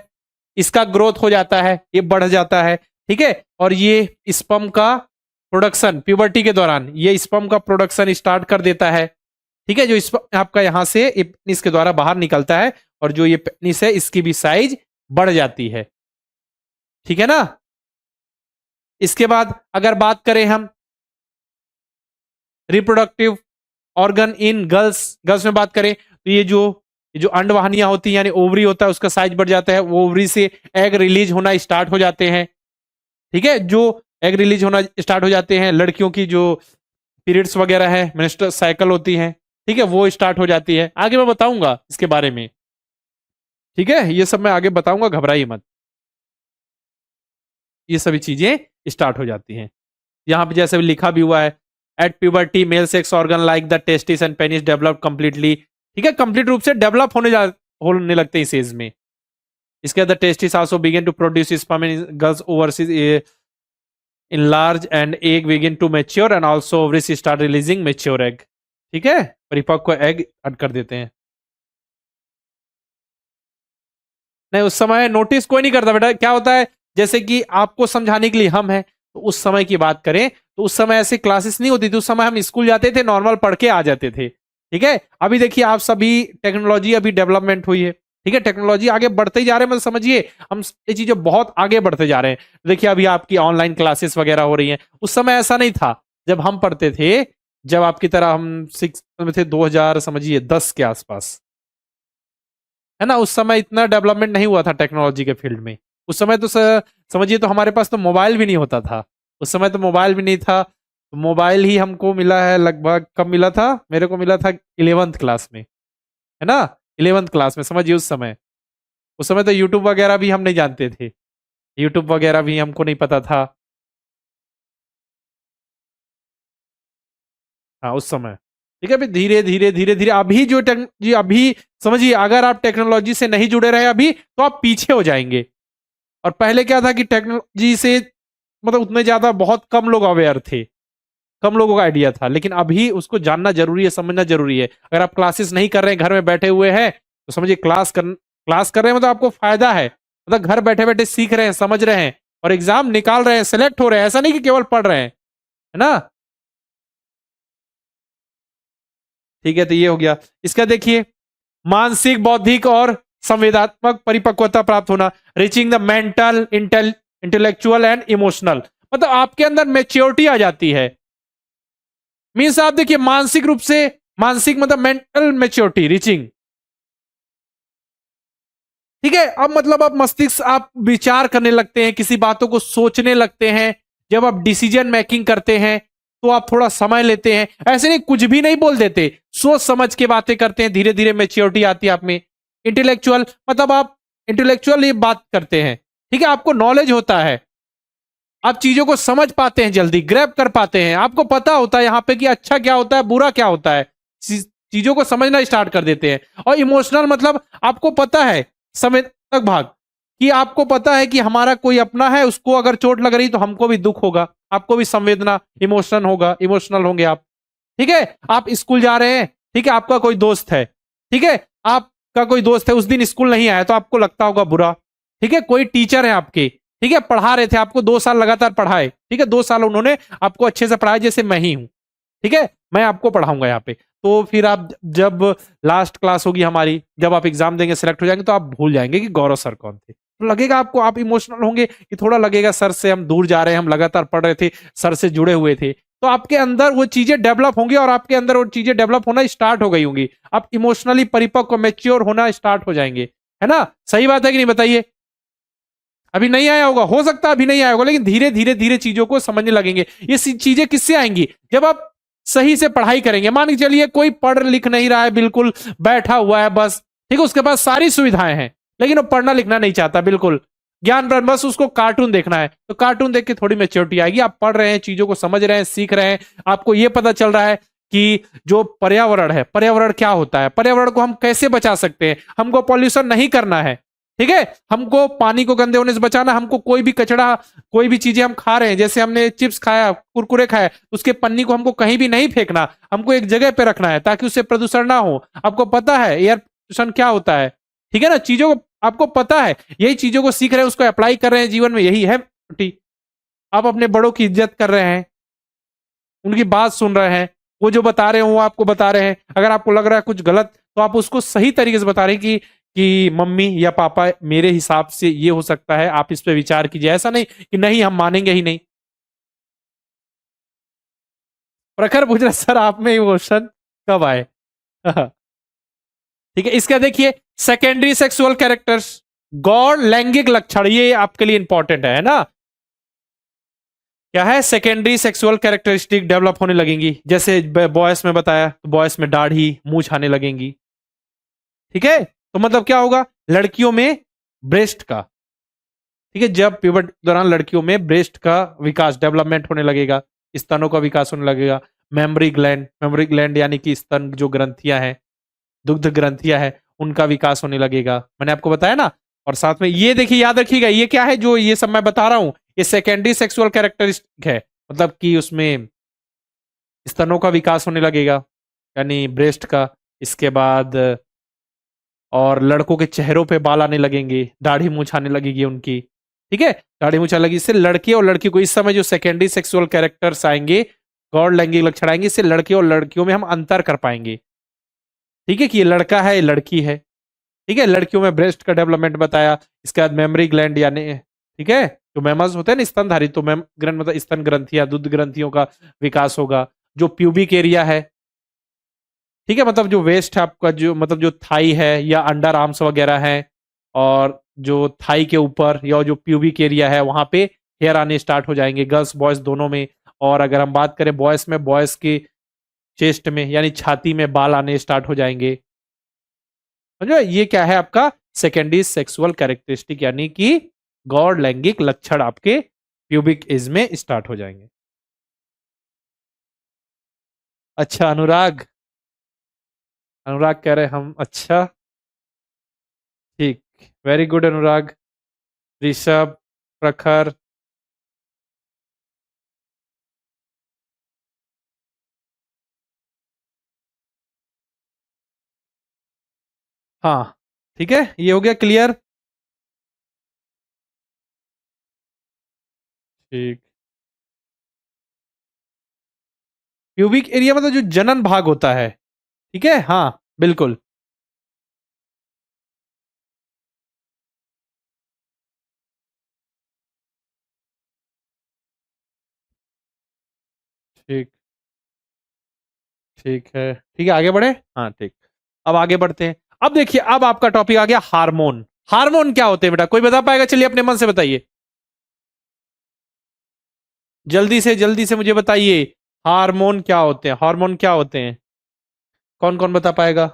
इसका ग्रोथ हो जाता है, ये बढ़ जाता है, ठीक है। और ये स्पर्म का प्रोडक्शन प्यूबर्टी के दौरान, ये स्पर्म का प्रोडक्शन स्टार्ट कर देता है, ठीक है। जो आपका यहां से पेनिस के द्वारा बाहर निकलता है, और जो ये पेनिस है इसकी भी साइज बढ़ जाती है, ठीक है ना। इसके बाद अगर बात करें हम reproductive organ in girls, girls में बात करें, तो ये जो अंडवाहिनियां होती हैं, यानी ओवरी होता है, उसका साइज बढ़ जाता है, वो ओवरी से एग रिलीज होना स्टार्ट हो जाते हैं, ठीक है। जो एग रिलीज होना स्टार्ट हो जाते हैं, लड़कियों की जो पीरियड्स वगैरह है, मेंस्ट्रुअल साइकिल होती है, ठीक है, वो स्टार्ट हो जाती है। आगे मैं बताऊंगा इसके बारे में, ठीक है, ये सब मैं आगे बताऊंगा, घबराइए मत। ये सभी चीजें स्टार्ट हो जाती हैं। यहाँ पे जैसे भी लिखा भी हुआ है, at puberty male sex organ like the testis and penis develop completely, ठीक है, कंप्लीट रूप से डेवलप होने लगते हैं इस एज में। इसके बाद the testis also begin to produce sperm in girls ovaries in large and egg begin to mature and also ovaries start releasing mature egg, ठीक है, परिपक्व एग ऐड कर देते हैं। नहीं, उस समय नोटिस कोई नहीं करता बेटा, क्या होता है, जैसे कि आपको समझाने के लिए हम हैं, तो उस समय की बात करें तो उस समय ऐसी क्लासेस नहीं होती थी, उस समय हम स्कूल जाते थे, नॉर्मल पढ़ के आ जाते थे, ठीक है। अभी देखिए आप सभी, टेक्नोलॉजी अभी डेवलपमेंट हुई है, ठीक है, टेक्नोलॉजी आगे बढ़ते ही जा रहे हैं, मतलब समझिए हम ये चीजें बहुत आगे बढ़ते जा रहे हैं। देखिए अभी आपकी ऑनलाइन क्लासेस वगैरह हो रही हैं, उस समय ऐसा नहीं था जब हम पढ़ते थे, जब आपकी तरह हम 6 में थे, 2000 समझिए 10 के आसपास, है ना। उस समय इतना डेवलपमेंट नहीं हुआ था टेक्नोलॉजी के फील्ड में। उस समय तो समझिए, तो हमारे पास तो मोबाइल भी नहीं होता था, उस समय तो मोबाइल भी नहीं था। तो मोबाइल ही हमको मिला है लगभग, कब मिला था, मेरे को मिला था 11th क्लास में, है ना, 11th क्लास में, समझिए उस समय तो यूट्यूब वगैरह भी हम नहीं जानते थे, यूट्यूब वगैरह भी हमको नहीं पता था। हाँ उस समय, ठीक है। फिर धीरे धीरे धीरे धीरे अभी जो जी अभी समझिए, अगर आप टेक्नोलॉजी से नहीं जुड़े रहे अभी, तो आप पीछे हो जाएंगे। और पहले क्या था कि टेक्नोलॉजी से मतलब उतने ज्यादा बहुत कम लोग अवेयर थे, कम लोगों का आइडिया था, लेकिन अभी उसको जानना जरूरी है, समझना जरूरी है। अगर आप क्लासेस नहीं कर रहे हैं, घर में बैठे हुए हैं, तो समझिए क्लास कर रहे हैं मतलब आपको फायदा है, मतलब घर बैठे बैठे सीख रहे हैं, समझ रहे हैं, और एग्जाम निकाल रहे हैं, सेलेक्ट हो रहे हैं, ऐसा नहीं कि केवल पढ़ रहे हैं, है ना। ठीक है, तो ये हो गया। इसका देखिए, मानसिक, बौद्धिक और संवेदनात्मक परिपक्वता प्राप्त होना, reaching the mental, intellectual and emotional, मतलब आपके अंदर मेच्योरिटी आ जाती है। मीन्स आप देखिए, मानसिक रूप से, मानसिक मतलब मेंटल मेच्योरिटी रीचिंग, ठीक है। अब मतलब आप मस्तिष्क, आप विचार करने लगते हैं, किसी बातों को सोचने लगते हैं। जब आप डिसीजन मेकिंग करते हैं तो आप थोड़ा समय लेते हैं, ऐसे नहीं कुछ भी नहीं बोल देते, सोच समझ के बातें करते हैं, धीरे धीरे मेच्योरिटी आती है आप में। इंटेलेक्चुअल मतलब आप इंटेलेक्चुअल बात करते हैं, ठीक है, आपको नॉलेज होता है, आप चीजों को समझ पाते हैं, जल्दी ग्रैब कर पाते हैं, आपको पता होता है यहाँ पे कि अच्छा क्या होता है, बुरा क्या होता है, चीजों को समझना स्टार्ट कर देते हैं। और इमोशनल मतलब आपको पता है, संवेदनात्मक भाग, कि आपको पता है कि हमारा कोई अपना है, उसको अगर चोट लग रही तो हमको भी दुख होगा, आपको भी संवेदना, इमोशन होगा, इमोशनल होंगे आप, ठीक है। आप स्कूल जा रहे हैं, ठीक है, आपका कोई दोस्त है, ठीक है, आपका कोई दोस्त है, उस दिन स्कूल नहीं आया तो आपको लगता होगा बुरा, ठीक है। कोई टीचर है आपके, ठीक है, पढ़ा रहे थे आपको, 2 साल लगातार पढ़ाए, ठीक है, 2 साल उन्होंने आपको अच्छे से पढ़ाया, जैसे मैं ही हूं, ठीक है, मैं आपको पढ़ाऊंगा यहाँ पे। तो फिर आप जब लास्ट क्लास होगी हमारी, जब आप एग्जाम देंगे, सिलेक्ट हो जाएंगे, तो आप भूल जाएंगे कि गौरव सर कौन थे, तो लगेगा आपको, आप इमोशनल होंगे कि थोड़ा लगेगा सर से हम दूर जा रहे हैं, हम लगातार पढ़ रहे थे, सर से जुड़े हुए थे, तो आपके अंदर वो चीजें डेवलप होंगी, और आपके अंदर वो चीजें डेवलप होना स्टार्ट हो गई होंगी, आप इमोशनली परिपक्व, मेच्योर होना स्टार्ट हो जाएंगे, है ना। सही बात है कि नहीं, बताइए। अभी नहीं आया होगा, हो सकता है अभी नहीं आया होगा, लेकिन धीरे धीरे धीरे चीजों को समझने लगेंगे। ये चीजें किससे आएंगी, जब आप सही से पढ़ाई करेंगे। मान के चलिए कोई पढ़ लिख नहीं रहा है, बिल्कुल बैठा हुआ है बस, ठीक है, उसके पास सारी सुविधाएं हैं, लेकिन वो पढ़ना लिखना नहीं चाहता, बिल्कुल ज्ञान, बस उसको कार्टून देखना है, तो कार्टून देख के थोड़ी मेच्योरिटी आएगी। आप पढ़ रहे हैं, चीजों को समझ रहे हैं, सीख रहे हैं, आपको ये पता चल रहा है कि जो पर्यावरण है, पर्यावरण क्या होता है, पर्यावरण को हम कैसे बचा सकते हैं, हमको पॉल्यूशन नहीं करना है, ठीक है, हमको पानी को गंदे होने से बचाना, हमको कोई भी कचड़ा, कोई भी चीजें हम खा रहे हैं, जैसे हमने चिप्स खाया, कुरकुरे खाए, उसके पन्नी को हमको कहीं भी नहीं फेंकना, हमको एक जगह पे रखना है ताकि उससे प्रदूषण ना हो। आपको पता है एयर पोल्यूशन क्या होता है, ठीक है ना, चीजों को आपको पता है, यही चीजों को सीख रहे हैं, उसको अप्लाई कर रहे हैं जीवन में, यही है ठीक। आप अपने बड़ों की इज्जत कर रहे हैं, उनकी बात सुन रहे हैं, वो जो बता रहे हैं वो आपको बता रहे हैं, अगर आपको लग रहा है कुछ गलत, तो आप उसको सही तरीके से बता रहे हैं कि मम्मी या पापा, मेरे हिसाब से ये हो सकता है, आप इस पे विचार कीजिए, ऐसा नहीं कि नहीं हम मानेंगे ही नहीं। प्रखर पूछ रहा सर, आप में इमोशन कब आए? ठीक है, इसका देखिए, सेकेंडरी सेक्सुअल कैरेक्टर्स, गौर लैंगिक लक्षण, ये आपके लिए इंपॉर्टेंट है ना। क्या है, सेकेंडरी सेक्सुअल कैरेक्टरिस्टिक डेवलप होने लगेंगी, जैसे बॉयस में बताया, तो बॉयस में दाढ़ी मूछ आने लगेंगी, ठीक है, तो मतलब क्या होगा, लड़कियों में ब्रेस्ट का, ठीक है, जब पीरियड दौरान लड़कियों में ब्रेस्ट का विकास, डेवलपमेंट होने लगेगा, स्तनों का विकास होने लगेगा, मेमोरी ग्लैंड यानी कि स्तन जो ग्रंथियां हैं, दुग्ध ग्रंथियां हैं, उनका विकास होने लगेगा, मैंने आपको बताया ना। और साथ में ये देखिए, याद रखिएगा, ये क्या है जो ये सब मैं बता रहा हूं, ये सेकेंडरी सेक्सुअल कैरेक्टरिस्टिक है, मतलब कि उसमें स्तनों का विकास होने लगेगा, यानी ब्रेस्ट का, इसके बाद और लड़कों के चेहरों पे बाल आने लगेंगे, दाढ़ी मूछ आने लगेगी उनकी, ठीक है, दाढ़ी मूछ आने लगेगी, इससे लड़के और लड़की को, इस समय जो सेकेंडरी सेक्सुअल कैरेक्टर्स आएंगे, गौर लैंगिक लक्षण आएंगे, इससे लड़के और लड़कियों में हम अंतर कर पाएंगे, ठीक है, कि ये लड़का है, ये लड़की है, ठीक है, लड़कियों में ब्रेस्ट का डेवलपमेंट बताया, इसके बाद मेमोरी ग्लैंड यानी, ठीक है, जो मेमस होते हैं ना स्तनधारी, तो मेम ग्रंथ मतलब स्तन ग्रंथियां, दुग्ध ग्रंथियों का विकास होगा, जो प्यूबिक एरिया है, ठीक है, मतलब जो वेस्ट है आपका, जो मतलब जो थाई है या अंडर आर्म्स वगैरह है, और जो थाई के ऊपर या जो प्यूबिक एरिया है, वहां पे हेयर आने स्टार्ट हो जाएंगे, गर्ल्स बॉयज दोनों में। और अगर हम बात करें बॉयज में, बॉयज के चेस्ट में यानी छाती में बाल आने स्टार्ट हो जाएंगे, समझो, ये क्या है आपका सेकेंडरी सेक्सुअल कैरेक्टरिस्टिक, यानी कि गौर लैंगिक लक्षण आपके प्यूबिक एज में स्टार्ट हो जाएंगे। अच्छा, अनुराग, अनुराग कह रहे हम, अच्छा, ठीक, वेरी गुड अनुराग। ऋषभ, प्रखर, हाँ, ठीक है, ये हो गया क्लियर। ठीक। प्यूबिक एरिया मतलब जो जनन भाग होता है, ठीक है, हाँ, बिल्कुल। ठीक, ठीक है। ठीक है, आगे बढ़े? हाँ, ठीक। अब आगे बढ़ते हैं। अब देखिए, अब आपका टॉपिक आ गया हार्मोन। हार्मोन क्या होते हैं बेटा? कोई बता पाएगा? चलिए अपने मन से बताइए। जल्दी से मुझे बताइए। हार्मोन क्या होते हैं? हार्मोन क्या होते हैं? कौन कौन बता पाएगा?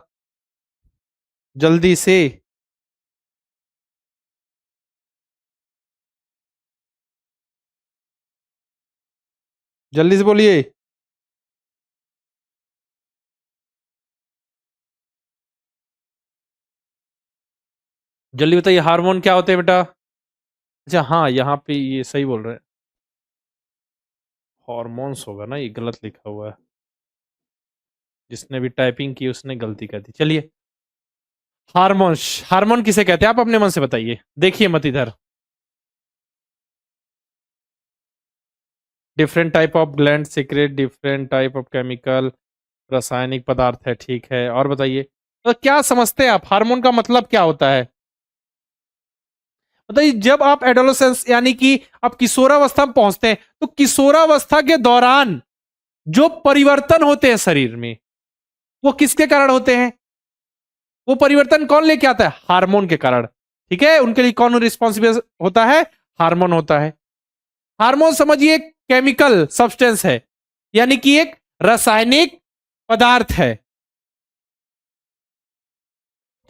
जल्दी से। जल्दी से बोलिए। जल्दी बताइए, हार्मोन क्या होते हैं बेटा? अच्छा, हाँ, यहाँ पे ये सही बोल रहे हैं। हॉर्मोन्स होगा ना, ये गलत लिखा हुआ है। जिसने भी टाइपिंग की उसने गलती कर दी। चलिए, हार्मोन्स, हार्मोन किसे कहते हैं? आप अपने मन से बताइए। देखिए मत इधर। Different type of gland secret different type of chemical, रासायनिक पदार्थ है, ठीक है, और बताइए। तो क्या समझते हैं आप? हार्मोन का मतलब क्या होता है? बताइए। जब आप एडोलेसेंस यानी कि आप किशोरावस्था में पहुंचते हैं, तो किशोरावस्था के दौरान जो परिवर्तन होते हैं शरीर में, वो किसके कारण होते हैं? वो परिवर्तन कौन लेके आता है? हार्मोन के कारण। ठीक है, उनके लिए कौन रिस्पॉन्सिबल होता है? हार्मोन होता है। हार्मोन समझिए एक केमिकल सब्सटेंस है, यानी कि एक रासायनिक पदार्थ है।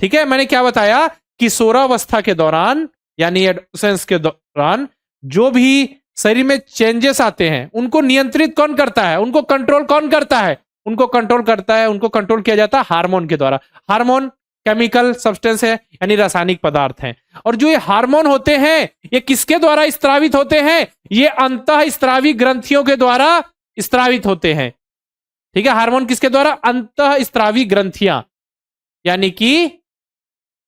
ठीक है, मैंने क्या बताया? किशोरावस्था के दौरान यानी एडोलेसेंस के दौरान जो भी शरीर में चेंजेस आते हैं, उनको नियंत्रित कौन करता है? उनको कंट्रोल कौन करता है? उनको कंट्रोल करता है, उनको कंट्रोल किया जाता है हार्मोन के द्वारा। हार्मोन केमिकल सब्सटेंस है, यानी रासायनिक पदार्थ हैं। और जो ये हार्मोन होते हैं, ये किसके द्वारा स्त्रावित होते हैं? ये अंतः स्त्रावी ग्रंथियों के द्वारा स्त्रावित होते हैं। ठीक है, हार्मोन किसके द्वारा? अंतः स्त्रावी ग्रंथियां, यानी कि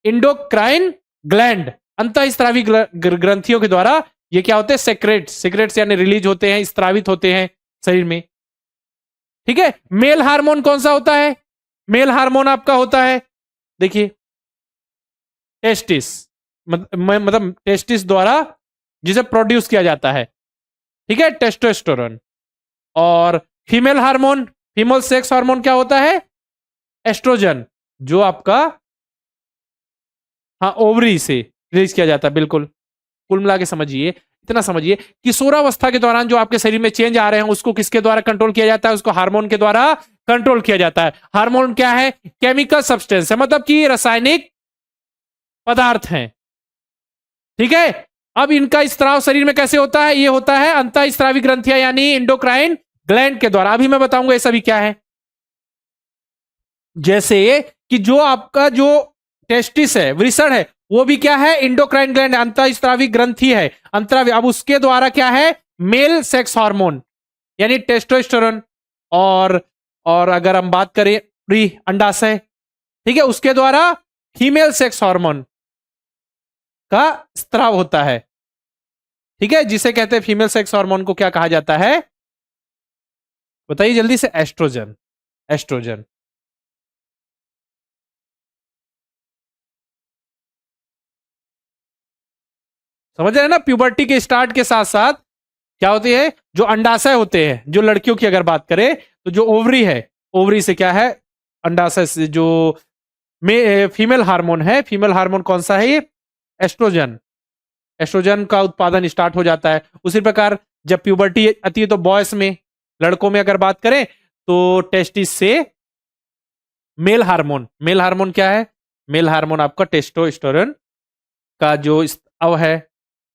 इंडोक्राइन ग्लैंड, अंतःस्रावी ग्रंथियों के द्वारा ये क्या होते हैं? सेक्रेट्स, सेक्रेट्स यानी रिलीज होते हैं, स्त्रावित होते हैं शरीर में। ठीक है, मेल हार्मोन कौन सा होता है? मेल हार्मोन आपका होता है, देखिए, टेस्टिस, मतलब टेस्टिस द्वारा जिसे प्रोड्यूस किया जाता है। ठीक है, टेस्टोस्टेरोन। और female hormone, female sex hormone क्या होता है? एस्ट्रोजन, जो आपका, हाँ, ओवरी से रिलीज किया जाता है, बिल्कुल। कुल मिला के समझिए, इतना समझिए, किशोरावस्था के दौरान जो आपके शरीर में चेंज आ रहे हैं, उसको किसके द्वारा कंट्रोल किया जाता है? उसको हार्मोन के द्वारा कंट्रोल किया जाता है। हार्मोन क्या है? केमिकल सब्सटेंस है, मतलब कि रासायनिक पदार्थ हैं। ठीक है, अब इनका स्त्राव शरीर में कैसे होता है? ये होता है अंतःस्रावी ग्रंथियां यानी इंडोक्राइन ग्लैंड के द्वारा। अभी मैं बताऊंगा ये सभी क्या है। जैसे कि जो आपका जो टेस्टिस है, वृषण है, वो भी क्या है? इंडोक्राइन ग्लैंड, अंतःस्रावी ग्रंथि है, अंतरावी। अब उसके द्वारा क्या है? मेल सेक्स हार्मोन यानी टेस्टोस्टेरोन। और और अगर हम बात करें प्री अंडाशय, ठीक है, उसके द्वारा फीमेल सेक्स हार्मोन का स्त्राव होता है। ठीक है, जिसे कहते हैं फीमेल सेक्स हार्मोन को क्या कहा जाता है? बताइए जल्दी से। Estrogen, estrogen. समझ रहे हैं ना? प्यूबर्टी के स्टार्ट के साथ साथ क्या होती है? जो अंडाशय होते हैं, जो लड़कियों की अगर बात करें, तो जो ओवरी है, ओवरी से क्या है? अंडाशय से जो फीमेल हार्मोन है, फीमेल हार्मोन कौन सा है? ये एस्ट्रोजन। एस्ट्रोजन का उत्पादन स्टार्ट हो जाता है। उसी प्रकार जब प्यूबर्टी आती है, तो बॉयज में, लड़कों में अगर बात करें, तो टेस्टिस से मेल हार्मोन, मेल हार्मोन क्या है? मेल हार्मोन आपका टेस्टोस्टेरोन का जो अव है,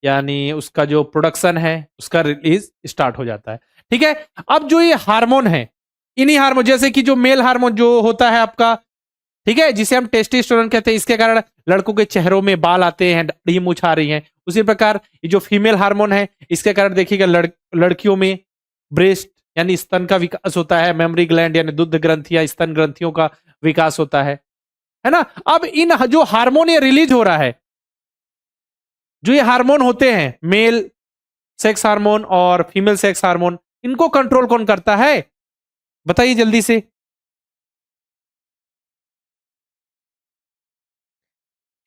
यानी उसका जो प्रोडक्शन है, उसका रिलीज स्टार्ट हो जाता है। ठीक है, अब जो ये हार्मोन है, इन्हीं हार्मोन, जैसे कि जो मेल हार्मोन जो होता है आपका, ठीक है, जिसे हम टेस्टोस्टेरोन कहते हैं, इसके कारण लड़कों के चेहरों में बाल आते हैं, दाढ़ी मूछ आ रही है। उसी प्रकार ये जो फीमेल हार्मोन है, इसके कारण देखिएगा लड़कियों में ब्रेस्ट यानी स्तन का विकास होता है, मेमोरी ग्लैंड यानी दुग्ध ग्रंथियां, स्तन ग्रंथियों का विकास होता है ना? अब इन जो हार्मोन ये रिलीज हो रहा है, जो ये हार्मोन होते हैं मेल सेक्स हार्मोन और फीमेल सेक्स हार्मोन, इनको कंट्रोल कौन करता है? बताइए जल्दी से।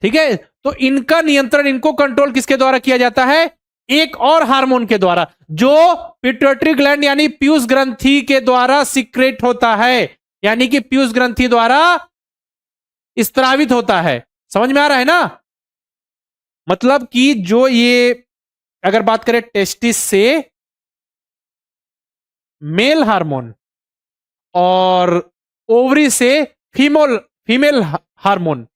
ठीक है, तो इनका नियंत्रण, इनको कंट्रोल किसके द्वारा किया जाता है? एक और हार्मोन के द्वारा, जो पिट्यूटरी ग्लैंड यानी पीयूष ग्रंथि के द्वारा सीक्रेट होता है, यानी कि पीयूष ग्रंथि द्वारा स्त्रावित होता है। समझ में आ रहा है ना? मतलब कि जो ये, अगर बात करें टेस्टिस से मेल हार्मोन और ओवरी से फीमेल हार्मोन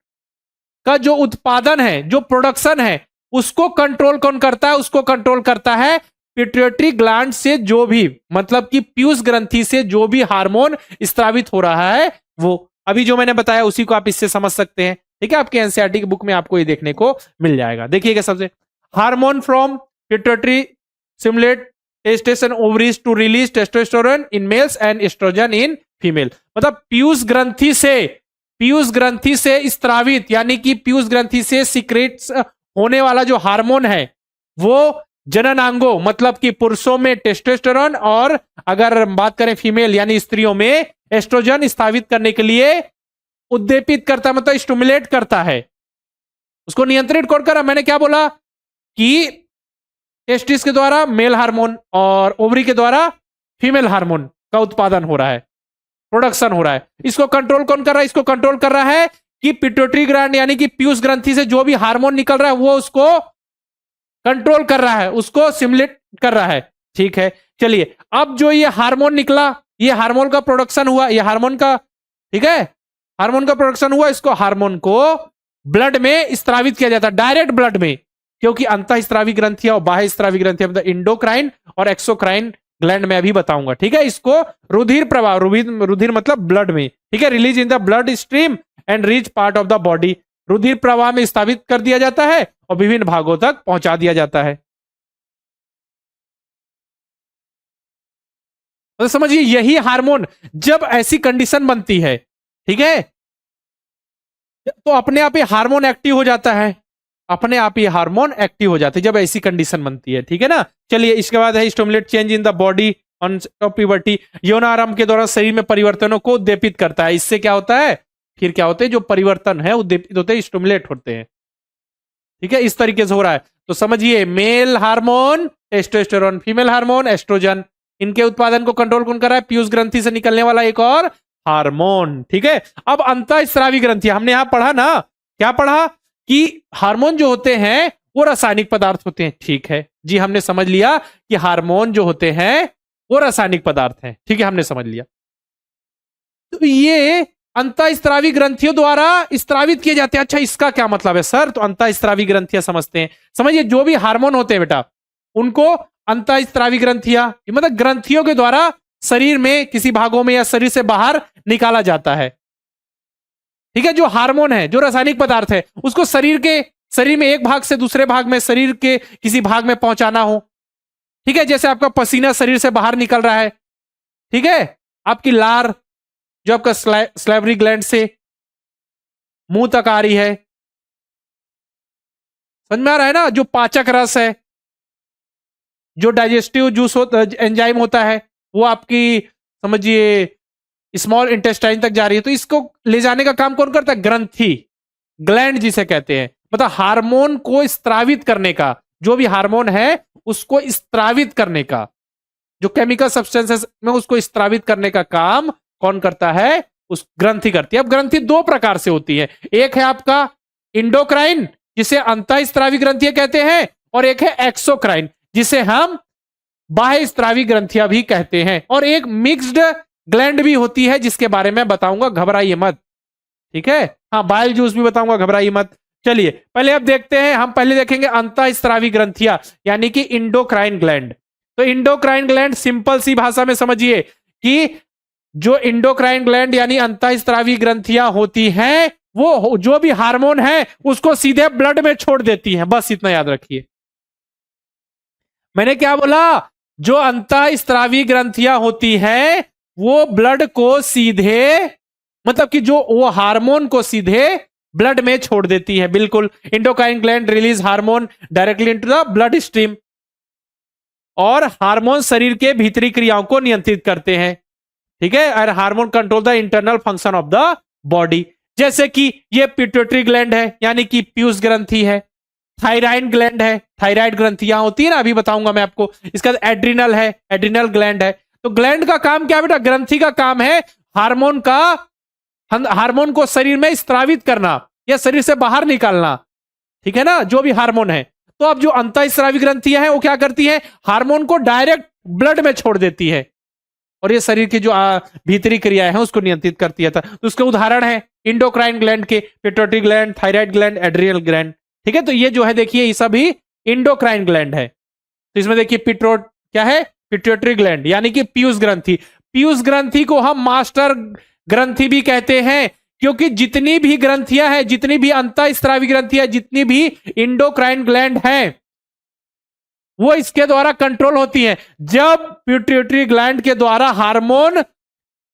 का जो उत्पादन है, जो प्रोडक्शन है, उसको कंट्रोल कौन करता है? उसको कंट्रोल करता है पिट्यूटरी ग्लैंड से जो भी, मतलब कि पीयूष ग्रंथि से जो भी हार्मोन स्त्रावित हो रहा है, वो अभी जो मैंने बताया उसी को आप इससे समझ सकते हैं। ठीक है, आपके एनसीईआरटी की बुक में आपको ये देखने को मिल जाएगा। देखिएगा, सबसे hormone from pituitary stimulate testation ovaries to release testosterone in males and estrogen in female. मतलब पीयूष ग्रंथि से स्त्रावित, यानी कि पीयूष ग्रंथि से सीक्रेट्स होने वाला जो हार्मोन है, वो जननांगों, मतलब कि पुरुषों में टेस्टोस्टेरोन और अगर बात करें फीमेल यानी स्त्रियों में एस्ट्रोजन स्थापित करने के लिए उद्दीपित करता है, मतलब स्टिमुलेट करता है। उसको नियंत्रित कौन कर रहा? मैंने क्या बोला कि टेस्टिस के द्वारा मेल हार्मोन और ओवरी के द्वारा फीमेल हार्मोन का उत्पादन हो रहा है, प्रोडक्शन हो रहा है। इसको कंट्रोल कौन कर रहा है? इसको कंट्रोल कर रहा है कि पिट्यूटरी ग्लैंड यानी कि पीयूष ग्रंथि से जो भी हार्मोन निकल रहा है, वो उसको कंट्रोल कर रहा है, उसको सिमुलेट कर रहा है। ठीक है, चलिए, अब जो ये हार्मोन निकला, ये हार्मोन का प्रोडक्शन हुआ, ये हार्मोन का, ठीक है, हार्मोन का प्रोडक्शन हुआ, इसको हार्मोन को ब्लड में स्त्रावित किया जाता है, डायरेक्ट ब्लड में, क्योंकि अंतःस्रावी ग्रंथियां और बाह्य स्रावी ग्रंथियां, मतलब इंडोक्राइन और एक्सोक्राइन ग्लैंड में अभी बताऊंगा। ठीक है, इसको रुधिर प्रवाह, रुधिर मतलब ब्लड में, ठीक है, release in the blood stream and reach part of the body, रुधिर प्रवाह में स्थापित कर दिया जाता है और विभिन्न भागों तक पहुंचा दिया जाता है। तो समझिए, यही हार्मोन जब ऐसी कंडीशन बनती है, ठीक है, तो अपने आप ही हार्मोन एक्टिव हो जाता है, अपने आप ही हार्मोन एक्टिव हो जाते हैं जब ऐसी कंडीशन बनती है। ठीक है ना? चलिए, इसके बाद है stimulate change in the body on puberty, यौनारंभ के दौरान शरीर में परिवर्तनों को उद्दीपित करता है। इससे क्या होता है? फिर क्या होते हैं? जो परिवर्तन है उद्दीपित होते हैं, स्टिमुलेट होते हैं। ठीक है, इस तरीके से हो रहा है। तो समझिए, male hormone testosterone, female hormone estrogen, इनके उत्पादन को कंट्रोल कौन कर रहा है? पीयूष ग्रंथि से निकलने वाला एक और हार्मोन। ठीक है, अब अंतःस्रावी ग्रंथि, हमने यहां पढ़ा ना, क्या पढ़ा? कि हार्मोन जो होते हैं वो रासायनिक पदार्थ होते हैं। ठीक है जी, हमने समझ लिया कि हार्मोन जो होते हैं वो रासायनिक पदार्थ हैं। ठीक है, हमने समझ लिया। तो ये अंतःस्रावी ग्रंथियों द्वारा स्त्रावित किए जाते हैं। अच्छा, इसका क्या मतलब है सर? तो अंतःस्रावी ग्रंथियां समझते हैं। समझिए, जो भी हार्मोन होते हैं बेटा, उनको अंतःस्रावी ग्रंथियां, मतलब ग्रंथियों के द्वारा शरीर में किसी भागों में या शरीर से बाहर निकाला जाता है। ठीक है, जो हार्मोन है, जो रासायनिक पदार्थ है, उसको शरीर में एक भाग से दूसरे भाग में, शरीर के किसी भाग में पहुंचाना हो। ठीक है, जैसे आपका पसीना शरीर से बाहर निकल रहा है, ठीक है, आपकी लार जो आपका स्लाइवरी ग्लैंड से मुंह तक आ रही है, समझ में आ रहा है ना? जो पाचक रस है, जो डाइजेस्टिव जूस एंजाइम होता है, वो आपकी समझिए स्मॉल इंटेस्टाइन तक जा रही है। तो इसको ले जाने का काम कौन करता है? ग्रंथि, ग्लैंड जिसे कहते हैं। मतलब हार्मोन को स्त्रावित करने का, जो भी हार्मोन है उसको स्त्रावित करने का, जो केमिकल सब्सटेंसेस में उसको स्त्रावित करने का काम कौन करता है? उस ग्रंथि करती है। अब ग्रंथि दो प्रकार से होती है, एक है आपका इंडोक्राइन जिसे अंतःस्रावी ग्रंथियां कहते हैं, और एक है एक्सोक्राइन जिसे हम बाह्य स्त्रावी ग्रंथियां भी कहते हैं, और एक मिक्स्ड ग्लैंड भी होती है जिसके बारे में बताऊंगा, घबराइए मत। ठीक है, हाँ, बाइल जूस भी बताऊंगा, घबराइए मत। चलिए, पहले अब देखते हैं, हम पहले देखेंगे अंतःस्रावी ग्रंथियां यानी कि इंडोक्राइन ग्लैंड। तो इंडोक्राइन ग्लैंड, सिंपल सी भाषा में समझिए कि जो इंडोक्राइन ग्लैंड यानी अंतःस्रावी ग्रंथियां होती हैं, वो जो भी हार्मोन है उसको सीधे ब्लड में छोड़ देती हैं। बस इतना याद रखिए। मैंने क्या बोला? जो अंतःस्रावी ग्रंथियां होती हैं वो ब्लड को सीधे, मतलब कि जो वो हार्मोन को सीधे ब्लड में छोड़ देती है। बिल्कुल, endocrine gland release hormone directly into the blood stream. और हार्मोन शरीर के भीतरी क्रियाओं को नियंत्रित करते हैं, ठीक है। और hormone control the internal function of the body, जैसे कि ये पिट्यूटरी ग्लैंड है यानी कि पीयूष ग्रंथि है, थायराइड ग्लैंड है, थायराइड ग्रंथि यहां होती है ना, अभी बताऊंगा मैं आपको। इसका एड्रिनल है, एड्रिनल ग्लैंड है। तो ग्लैंड का काम क्या है बेटा? ग्रंथि का काम है हार्मोन को शरीर में स्त्रावित करना या शरीर से बाहर निकालना, ठीक है ना, जो भी हार्मोन है। तो अब जो अंतःस्रावी ग्रंथियां हैं वो क्या करती हैं? हार्मोन को डायरेक्ट ब्लड में छोड़ देती है और ये शरीर की जो भीतरी क्रियाएं हैं उसको नियंत्रित करती है। तो उसके उदाहरण है इंडोक्राइन ग्लैंड के, pituitary gland, thyroid gland, adrenal gland, ठीक है। तो ये जो है देखिए ये सभी इंडोक्राइन ग्लैंड है। तो इसमें देखिए क्या है? पिट्यूटरी ग्लैंड यानी कि पीयूष ग्रंथि। पीयूष ग्रंथि को हम मास्टर ग्रंथि भी कहते हैं, क्योंकि जितनी भी ग्रंथियां हैं, जितनी भी अंतःस्रावी ग्रंथियां, जितनी भी इंडोक्राइन ग्लैंड हैं, वो इसके द्वारा कंट्रोल होती हैं। जब पिट्यूटरी ग्लैंड के द्वारा हार्मोन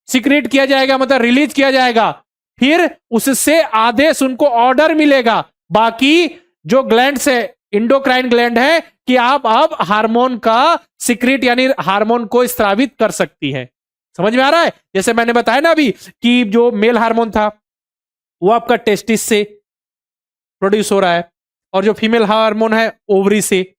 सिक्रेट किया जाएगा, मतलब रिलीज किया जाएगा, फिर उससे आदेश, उनको ऑर्डर मिलेगा बाकी जो ग्लैंड से इंडोक्राइन ग्लैंड है कि आप अब हार्मोन का सिक्रेट यानी हार्मोन को स्रावित कर सकती है। समझ में आ रहा है? जैसे मैंने बताया ना अभी कि जो मेल हार्मोन था वो आपका टेस्टिस से प्रोड्यूस हो रहा है, और जो फीमेल हार्मोन है ओवरी से,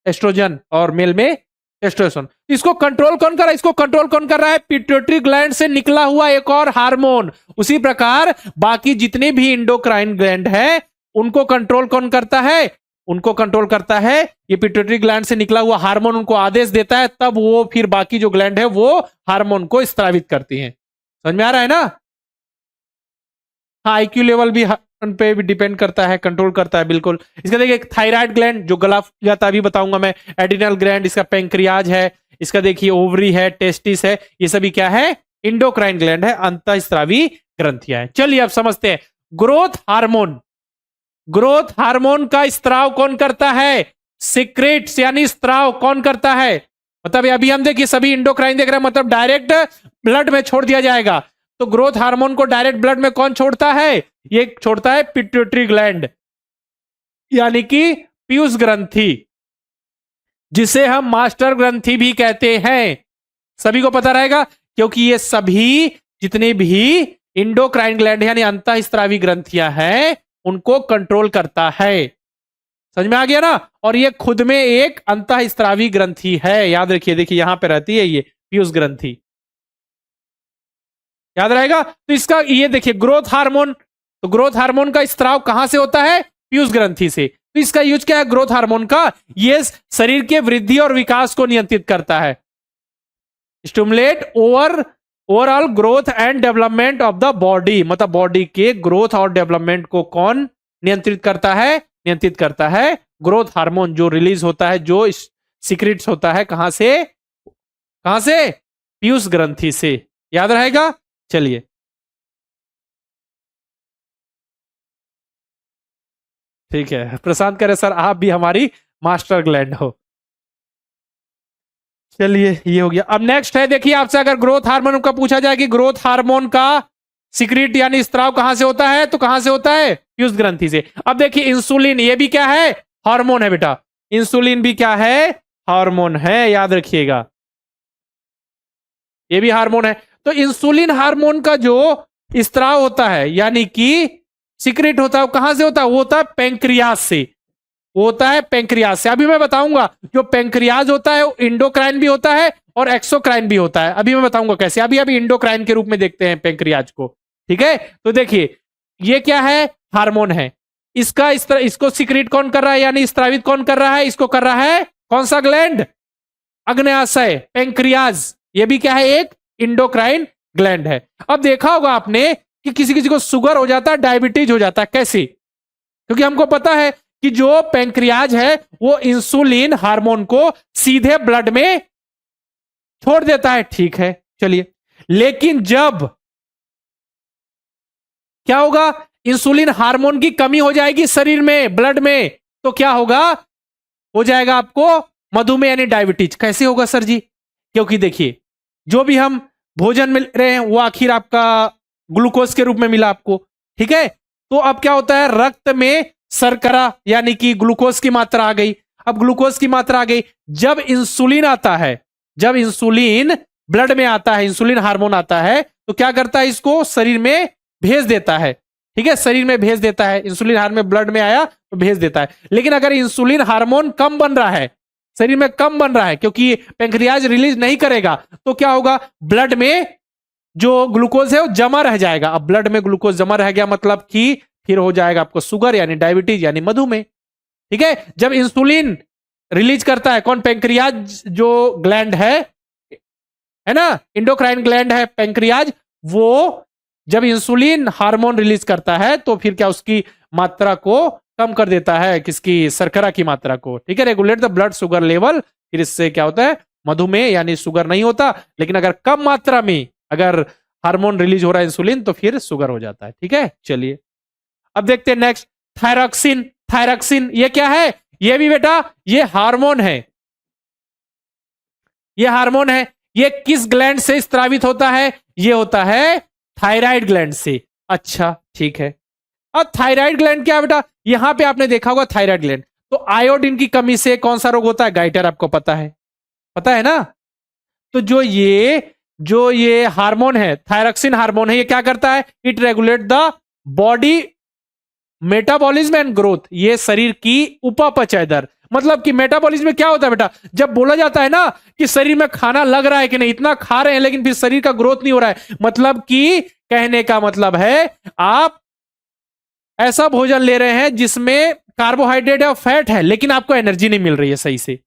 एस्ट्रोजन, और मेल में टेस्टोस्टेरोन। इसको कंट्रोल कौन कर रहा है? इसको कंट्रोल कौन कर रहा है? पिट्यूटरी ग्लैंड से निकला हुआ एक और हार्मोन। उसी प्रकार बाकी जितने भी इंडोक्राइन ग्लैंड है उनको कंट्रोल कौन करता है? उनको कंट्रोल करता है ये पिट्यूटरी ग्लैंड से निकला हुआ हार्मोन, उनको आदेश देता है, तब वो फिर बाकी जो ग्लैंड है वो हार्मोन को स्रावित करती हैं। समझ में आ रहा है ना? हाँ, आईक्यू लेवल भी उन पे भी डिपेंड करता है, कंट्रोल करता है, बिल्कुल। इसका देखिए थायराइड ग्लैंड जो गला जाता अभी बताऊंगा मैं, एड्रिनल ग्लैंड, इसका पैंक्रियाज है, इसका देखिए ओवरी है, टेस्टिस है, ये सभी क्या है? इंडोक्राइन ग्लैंड है, अंतःस्रावी ग्रंथियां हैं। चलिए अब समझते हैं ग्रोथ हार्मोन। ग्रोथ हार्मोन का स्त्राव कौन करता है? सिक्रेट्स यानी स्त्राव कौन करता है? मतलब अभी हम देखिए सभी इंडोक्राइन देख रहे हैं, मतलब डायरेक्ट ब्लड में छोड़ दिया जाएगा। तो ग्रोथ हार्मोन को डायरेक्ट ब्लड में कौन छोड़ता है? ये छोड़ता है पिट्यूटरी ग्लैंड यानी कि पीयूष ग्रंथि, जिसे हम मास्टर ग्रंथि भी कहते हैं। सभी को पता रहेगा, क्योंकि ये सभी जितने भी इंडोक्राइन ग्लैंड यानी अंतःस्रावी ग्रंथियां हैं उनको कंट्रोल करता है। समझ में आ गया ना? और ये खुद में एक अंतःस्रावी ग्रंथि है, याद रखिए। देखिए यहां पे रहती है ये पीयूष ग्रंथि, याद रहेगा। तो इसका ये देखिए ग्रोथ हार्मोन, तो ग्रोथ हार्मोन का स्त्राव कहां से होता है? पीयूष ग्रंथि से। तो इसका यूज क्या है ग्रोथ हार्मोन का? ये शरीर के वृद्धि और विकास को नियंत्रित करता है। Stimulate overall growth and development of the body, मतलब बॉडी के ग्रोथ और डेवलपमेंट को कौन नियंत्रित करता है? नियंत्रित करता है ग्रोथ हार्मोन, जो रिलीज होता है, जो सीक्रेट्स होता है कहां से? कहां से? पीयूष ग्रंथि से। याद रहेगा? चलिए ठीक है, प्रशांत करे सर आप भी हमारी मास्टर ग्लैंड हो। चलिए ये हो गया। अब नेक्स्ट है, देखिए आपसे अगर ग्रोथ हार्मोन का पूछा जाए कि ग्रोथ हार्मोन का सिक्रेट यानी स्त्राव कहां से होता है, तो कहां से होता है? पीयूष ग्रंथि से। अब देखिए इंसुलिन, ये भी क्या है? हार्मोन है बेटा। इंसुलिन भी क्या है? हार्मोन है, याद रखिएगा, ये भी हार्मोन है। तो इंसुलिन हार्मोन का जो स्त्राव होता है यानी कि सीक्रेट होता है, वो कहां से होता है? वो होता है पैंक्रियाज से। वो होता है पैंक्रियाज से। अभी मैं बताऊंगा जो पैंक्रियाज होता है वो इंडोक्राइन भी होता है और एक्सोक्राइन भी होता है। अभी मैं बताऊंगा कैसे। अभी इंडोक्राइन के रूप में देखते हैं पैंक्रियाज को, ठीक है। तो देखिए ये क्या है? हार्मोन है। इसका इसको सीक्रेट कौन कर रहा है यानी स्त्रावित कौन कर रहा है? इसको कर रहा है कौन सा ग्लैंड? अग्न्याशय, पैंक्रियाज। ये भी क्या है? एक इंडोक्राइन ग्लैंड है। अब देखा होगा आपने कि किसी किसी को शुगर हो जाता है, डायबिटीज हो जाता है, कैसे? क्योंकि हमको पता है कि जो पैंक्रियाज है वो इंसुलिन हार्मोन को सीधे ब्लड में छोड़ देता है, ठीक है। चलिए, लेकिन जब क्या होगा? इंसुलिन हार्मोन की कमी हो जाएगी शरीर में, ब्लड में, तो क्या होगा? हो जाएगा आपको मधुमेह यानी डायबिटीज। कैसे होगा सर जी? क्योंकि देखिए जो भी हम भोजन मिल रहे हैं वो आखिर आपका ग्लूकोज के रूप में मिला आपको, ठीक है। तो अब क्या होता है? रक्त में शर्करा यानी कि ग्लूकोज की मात्रा आ गई। अब ग्लूकोज की मात्रा आ गई। जब इंसुलिन आता है, जब इंसुलिन ब्लड में आता है, इंसुलिन हार्मोन आता है, तो क्या करता है, इसको शरीर में भेज देता है। ठीक है, शरीर में भेज देता है। इंसुलिन हार्मोन ब्लड में आया तो भेज देता है। लेकिन अगर इंसुलिन हार्मोन कम बन रहा है, शरीर में कम बन रहा है, क्योंकि पैंक्रियाज रिलीज नहीं करेगा, तो क्या होगा, ब्लड में जो ग्लूकोज है वो जमा रह जाएगा। अब ब्लड में ग्लूकोज जमा रह गया मतलब कि फिर हो जाएगा आपको शुगर यानी डायबिटीज यानी मधुमेह। ठीक है, जब इंसुलिन रिलीज करता है कौन, पैंक्रियाज जो ग्लैंड है ना, इंडोक्राइन ग्लैंड है पैंक्रियाज, वो जब इंसुलिन हार्मोन रिलीज करता है तो फिर क्या उसकी मात्रा को कम कर देता है, किसकी, शर्करा की मात्रा को। ठीक है, regulate the blood sugar level. फिर इससे क्या होता है, मधुमेह यानी शुगर नहीं होता। लेकिन अगर कम मात्रा में अगर हार्मोन रिलीज हो रहा है इंसुलिन, तो फिर शुगर हो जाता है। ठीक है, चलिए अब देखते हैं नेक्स्ट, थायरॉक्सिन। थायरॉक्सिन ये क्या है, ये भी बेटा ये हार्मोन है, ये हार्मोन है। ये किस ग्लैंड से स्त्रावित होता है, ये होता है थायराइड ग्लैंड से। अच्छा ठीक है, अब थायराइड ग्लैंड क्या है बेटा, यहां पे आपने देखा होगा थायराइड ग्लैंड, तो आयोडीन की कमी से कौन सा रोग होता है, गाइटर, आपको पता है ना। तो जो ये हार्मोन है, थायरॉक्सिन हार्मोन है, ये क्या करता है, it regulate the body metabolism and growth. ये शरीर की उपापचय दर, मतलब कि मेटाबॉलिज्म में क्या होता है बेटा, जब बोला जाता है ना कि शरीर में खाना लग रहा है कि नहीं, इतना खा रहे हैं लेकिन फिर शरीर का ग्रोथ नहीं हो रहा है, मतलब कि कहने का मतलब है आप ऐसा भोजन ले रहे हैं जिसमें कार्बोहाइड्रेट या फैट है लेकिन आपको एनर्जी नहीं मिल रही है सही से।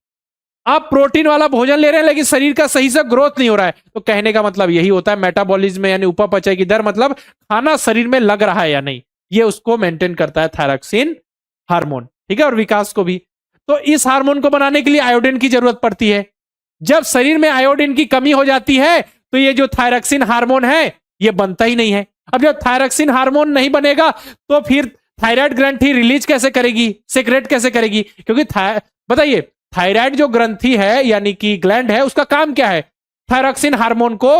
आप प्रोटीन वाला भोजन ले रहे हैं लेकिन शरीर का सही से ग्रोथ नहीं हो रहा है, तो कहने का मतलब यही होता है मेटाबॉलिज्म यानी उपापचय की दर, मतलब खाना शरीर में लग रहा है या नहीं, ये उसको मेंटेन करता है थायरॉक्सिन हार्मोन। ठीक है, और विकास को भी। तो इस हार्मोन को बनाने के लिए आयोडीन की जरूरत पड़ती है। जब शरीर में आयोडीन की कमी हो जाती है तो ये जो थायरॉक्सिन हार्मोन है ये बनता ही नहीं है। अब जब थायरॉक्सिन हार्मोन नहीं बनेगा तो फिर थायराइड ग्रंथि रिलीज कैसे करेगी, सेक्रेट कैसे करेगी, क्योंकि बताइए थायराइड जो ग्रंथि है यानी कि ग्लैंड है, उसका काम क्या है, थायरॉक्सिन हार्मोन को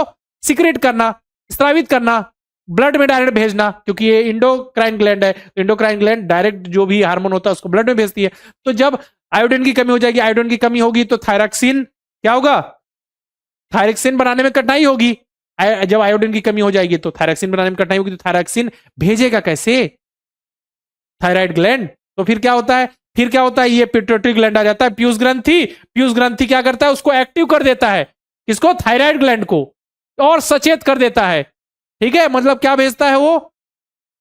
सिक्रेट करना, स्रावित करना, ब्लड में डायरेक्ट भेजना, क्योंकि ये इंडोक्राइन ग्लैंड है, तो इंडोक्राइन ग्लैंड डायरेक्ट जो भी हार्मोन होता है उसको ब्लड में भेजती है। तो जब आयोडीन की कमी हो जाएगी, आयोडीन की कमी होगी तो थायरॉक्सिन क्या होगा, थायरॉक्सिन बनाने में कठिनाई होगी। जब आयोडीन की कमी हो जाएगी तो थायरॉक्सिन बनाने में कठिनाई होगी, तो थायरॉक्सिन भेजेगा कैसे, थायराइड ग्लैंड। तो फिर क्या होता है, ये पिट्यूटरी ग्लैंड आ जाता है, पीयूष ग्रंथि। पीयूष ग्रंथि क्या करता है, उसको एक्टिव कर देता है, किसको, थायराइड ग्लैंड को, और सचेत कर देता है। ठीक है, मतलब क्या भेजता है वो,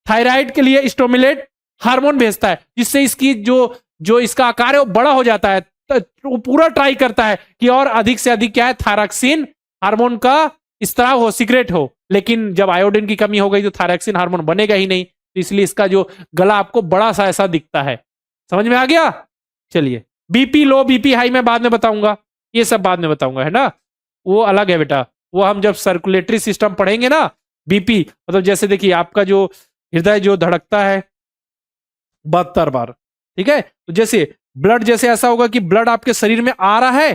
थायराइड के लिए स्टिमुलेट हार्मोन भेजता है, जिससे इसकी जो इसका आकार है वो बड़ा हो जाता है। तो वो पूरा ट्राई करता है कि और अधिक से अधिक क्या है, थायरॉक्सिन हार्मोन का स्त्राव हो, सीक्रेट हो। लेकिन जब आयोडीन की कमी हो गई तो थायरॉक्सिन हार्मोन बनेगा ही नहीं, तो इसलिए इसका जो गला आपको बड़ा सा ऐसा दिखता है। समझ में आ गया। चलिए, बीपी लो बीपी हाई मैं बाद में बताऊंगा, ये सब बाद में बताऊंगा, है ना, वो अलग है बेटा, वो हम जब सर्कुलेटरी सिस्टम पढ़ेंगे ना। बीपी मतलब जैसे देखिए आपका जो हृदय जो धड़कता है 72 बार, ठीक है, तो जैसे ब्लड जैसे ऐसा होगा कि ब्लड आपके शरीर में आ रहा है,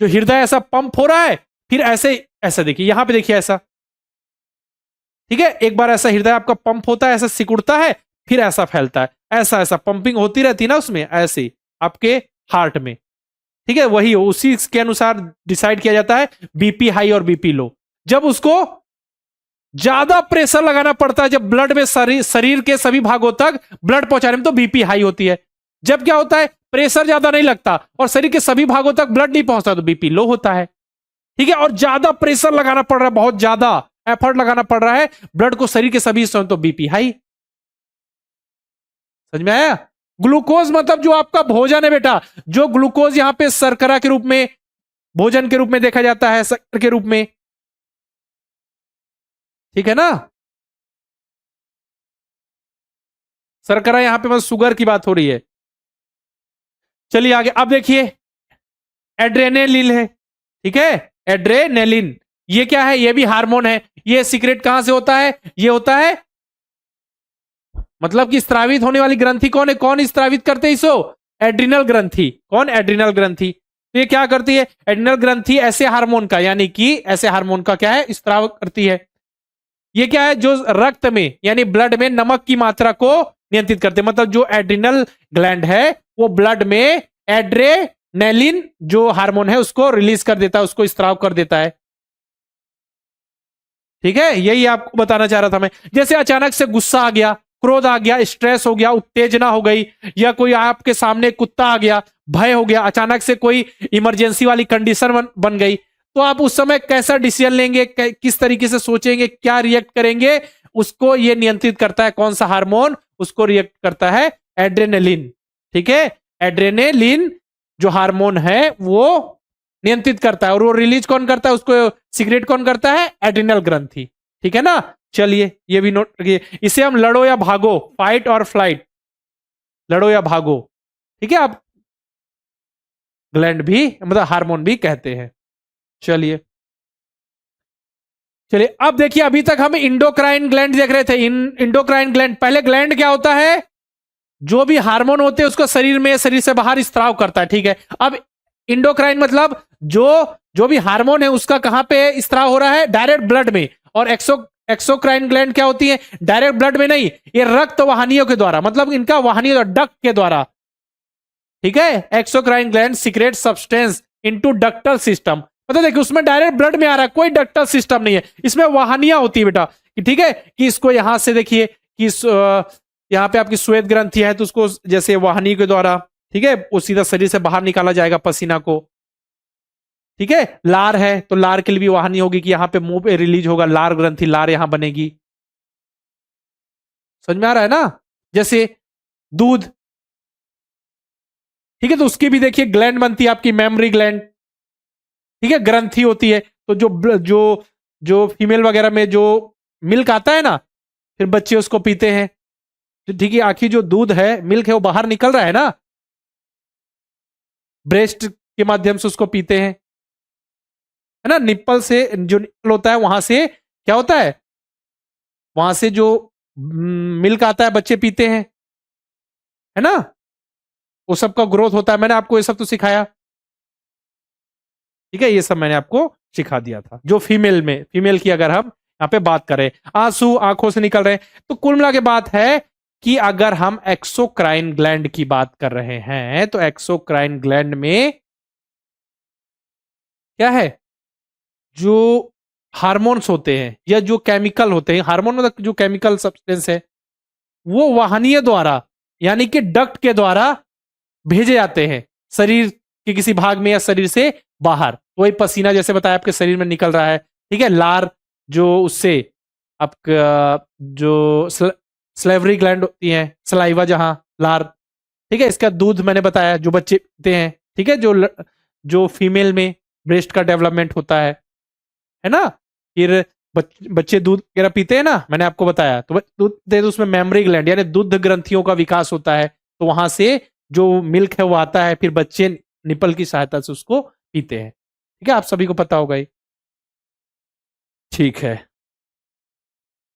जो हृदय ऐसा पंप हो रहा है, फिर ऐसे ऐसा देखिए, यहां पे देखिए ऐसा, ठीक है, एक बार ऐसा हृदय आपका पंप होता है, ऐसा सिकुड़ता है, फिर ऐसा फैलता है, ऐसा ऐसा पंपिंग होती रहती है ना उसमें, ऐसे आपके हार्ट में। ठीक है, वही उसी के अनुसार डिसाइड किया जाता है बीपी हाई और बीपी लो। जब उसको ज्यादा प्रेशर लगाना पड़ता है, जब ब्लड में शरीर के सभी भागों तक ब्लड पहुंचाने में, तो बीपी हाई होती है। जब क्या होता है, प्रेशर ज्यादा नहीं लगता और शरीर के सभी भागों तक ब्लड नहीं पहुंचता, तो बीपी लो होता है। ठीक है, और ज्यादा प्रेशर लगाना पड़ रहा है, बहुत ज्यादा एफर्ट लगाना पड़ रहा है ब्लड को शरीर के सभी हिस्सों में, तो बीपी हाई। समझ में आया। ग्लूकोज मतलब जो आपका भोजन है बेटा, जो ग्लूकोज यहां पे शर्करा के रूप में, भोजन के रूप में देखा जाता है, शक्कर के रूप में, ठीक है ना। शर्करा यहां पे बस शुगर की बात हो रही है। चलिए आगे, अब देखिए एड्रेनेलिन है, ठीक है, एड्रेनेलिन, ये क्या है, ये भी हार्मोन है। ये सीक्रेट कहां से होता है, ये होता है मतलब कि स्त्रावित होने वाली ग्रंथि कौन है, कौन स्त्रावित करते हैं इसको, एड्रिनल ग्रंथि। कौन, एड्रिनल ग्रंथि। तो ये क्या करती है, एड्रिनल ग्रंथि ऐसे हार्मोन का, यानी कि ऐसे हार्मोन का क्या है, स्त्राव करती है। ये क्या है, जो रक्त में यानी ब्लड में नमक की मात्रा को नियंत्रित करते हैं। मतलब जो एड्रिनल ग्लैंड है वो ब्लड में एड्रेनेलिन जो हार्मोन है उसको रिलीज कर देता है, उसको स्त्राव कर देता है। ठीक है, यही आपको बताना चाह रहा था मैं। जैसे अचानक से गुस्सा आ गया, क्रोध आ गया, स्ट्रेस हो गया, उत्तेजना हो गई, या कोई आपके सामने कुत्ता आ गया, भय हो गया, अचानक से कोई इमरजेंसी वाली कंडीशन बन गई, तो आप उस समय कैसा डिसीजन लेंगे, किस तरीके से सोचेंगे, क्या रिएक्ट करेंगे, उसको ये नियंत्रित करता है कौन सा हार्मोन, उसको रिएक्ट करता है एड्रेनलिन। ठीक है, एड्रेनलिन जो हार्मोन है वो नियंत्रित करता है, और वो रिलीज कौन करता है, उसको सीक्रेट कौन करता है, एड्रिनल ग्रंथि। ठीक है ना, चलिए ये भी नोट रखिए। इसे हम लड़ो या भागो, फाइट और फ्लाइट, लड़ो या भागो, ठीक है, आप ग्लैंड भी मतलब हार्मोन भी कहते हैं। चलिए चलिए, अब देखिए, अभी तक हम इंडोक्राइन ग्लैंड देख रहे थे। इंडोक्राइन ग्लैंड, पहले ग्लैंड क्या होता है, जो भी हार्मोन होते हैं उसको शरीर में, शरीर से बाहर स्त्राव करता है। ठीक है, अब इंडोक्राइन मतलब जो जो भी हार्मोन है उसका कहां पे स्त्राव हो रहा है, डायरेक्ट ब्लड में। और एक्सोक्राइन ग्लैंड क्या होती है, डायरेक्ट ब्लड में नहीं, ये रक्त वाहिनियों के द्वारा, मतलब इनका वाहिनी डक्ट के द्वारा। ठीक है, exocrine gland secret substance into ductal system, मतलब देखिए उसमें डायरेक्ट ब्लड में आ रहा है, कोई डक्टल सिस्टम नहीं है, इसमें वाहिनियां होती है बेटा। ठीक है, कि इसको यहां से देखिए कि यहाँ पे आपकी श्वेत ग्रंथि है, तो उसको जैसे वाहिनी के द्वारा, ठीक है, वो सीधा शरीर से बाहर निकाला जाएगा पसीना को। ठीक है, लार है तो लार के लिए भी वाहिनी होगी कि यहाँ पे मुंह पे रिलीज होगा, लार ग्रंथि, लार यहां बनेगी। समझ में आ रहा है ना, जैसे दूध, ठीक है, तो उसकी भी देखिए ग्लैंड बनती है आपकी, मेमरी ग्लैंड। ठीक है, ग्रंथि होती है, तो जो जो फीमेल वगैरह में जो मिल्क आता है ना, फिर बच्चे उसको पीते हैं, तो ठीक है, आखिर जो दूध है, मिल्क है, वो बाहर निकल रहा है ना, ब्रेस्ट के माध्यम से उसको पीते हैं, है ना, निप्पल से जो निप्पल होता है वहां से क्या होता है, वहां से जो मिल्क आता है बच्चे पीते हैं, है ना, वो सब का ग्रोथ होता है। मैंने आपको ये सब तो सिखाया। ठीक है, ये सब मैंने आपको सिखा दिया था। जो फीमेल की अगर हम यहाँ पे बात करें, आंसू आंखों से निकल रहे हैं, तो कुल मिला के बात है कि अगर हम एक्सोक्राइन ग्लैंड की बात कर रहे हैं, तो एक्सोक्राइन ग्लैंड में क्या है, जो हार्मोन्स होते हैं या जो केमिकल होते हैं, हार्मोन मतलब जो केमिकल सब्सटेंस है, वो वाहनीय द्वारा यानी कि डक्ट के द्वारा भेजे जाते हैं शरीर के किसी भाग में या शरीर से बाहर। वही पसीना जैसे बताया आपके शरीर में निकल रहा है। ठीक है, लार जो उससे आपका जो स्लेवरी ग्लैंड होती है, सलाइवा जहां लार। ठीक है, इसका दूध मैंने बताया जो बच्चे पीते हैं। ठीक है, जो फीमेल में ब्रेस्ट का डेवलपमेंट होता है ना, फिर बच्चे दूध वगैरह पीते हैं ना, मैंने आपको बताया, तो दूध दे तो उसमें मेमरी ग्लैंड यानी दुग्ध ग्रंथियों का विकास होता है, तो वहां से जो मिल्क है वो आता है, फिर बच्चे निपल की सहायता से उसको पीते हैं। ठीक है, आप सभी को पता होगा ही। ठीक है,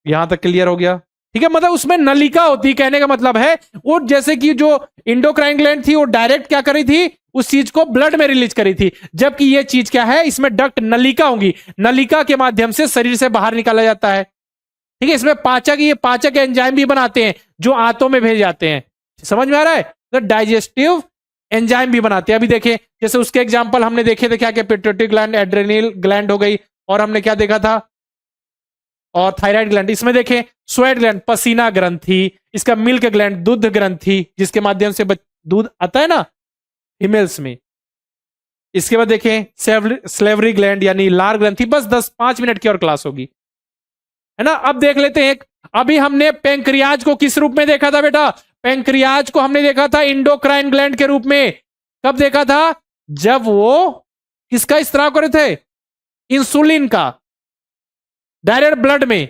यहां तक क्लियर हो गया। ठीक है, मतलब उसमें नलिका होती है, कहने का मतलब है वो जैसे कि जो इंडोक्राइन ग्लैंड थी वो डायरेक्ट क्या करी थी, उस चीज को ब्लड में रिलीज करी थी, जबकि ये चीज क्या है, इसमें डक्ट नलिका होगी, नलिका के माध्यम से शरीर से बाहर निकाला जाता है। ठीक है, इसमें पाचक, ये पाचक एंजाइम भी बनाते हैं जो आंतों में भेज जाते हैं। समझ में आ रहा है, तो डाइजेस्टिव एंजाइम भी बनाते हैं। अभी देखें, जैसे उसके एग्जांपल हमने देखे थे, क्या क्या, पिट्यूटरी ग्लैंड, एड्रेनल ग्लैंड हो गई, और हमने क्या देखा था, और थायराइड ग्लैंड। इसमें देखें स्वेट ग्लैंड, पसीना ग्रंथि, इसका मिल्क ग्लैंड, दूध ग्रंथि जिसके माध्यम से दूध आता है ना फीमेल्स में। इसके बाद देखें स्लेवरी ग्लैंड यानी लार ग्रंथि। बस 10-5 मिनट की और क्लास होगी, है ना। अब देख लेते हैं, अभी हमने पेंक्रियाज को किस रूप में देखा था बेटा, पेंक्रियाज को हमने देखा था इंडोक्राइन ग्लैंड के रूप में। कब देखा था, जब वो किसका स्त्राव करे थे, इंसुलिन का, डायरेक्ट ब्लड में,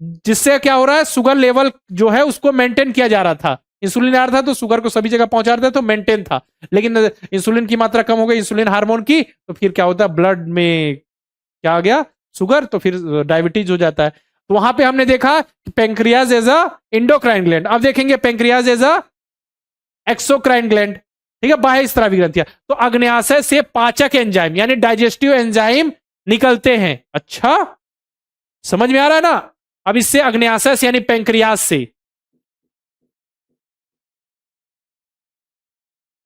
जिससे क्या हो रहा है, शुगर लेवल जो है उसको मेंटेन किया जा रहा था। इंसुलिन आ रहा था तो शुगर को सभी जगह पहुंचा रहा था, तो मेंटेन था। लेकिन इंसुलिन की मात्रा कम हो गई, इंसुलिन हार्मोन की, तो फिर क्या होता है, ब्लड में क्या आ गया, शुगर, तो फिर डायबिटीज हो जाता है। तो वहां पे हमने देखा pancreas as a endocrine gland. अब देखेंगे pancreas as a exocrine gland. ठीक है, बाह्य स्रावी ग्रंथियां। तो अग्न्याशय से पाचक एंजाइम यानी डाइजेस्टिव एंजाइम निकलते हैं। अच्छा, समझ में आ रहा है ना। अब इससे अग्न्याशय से यानी पेंक्रियाज से,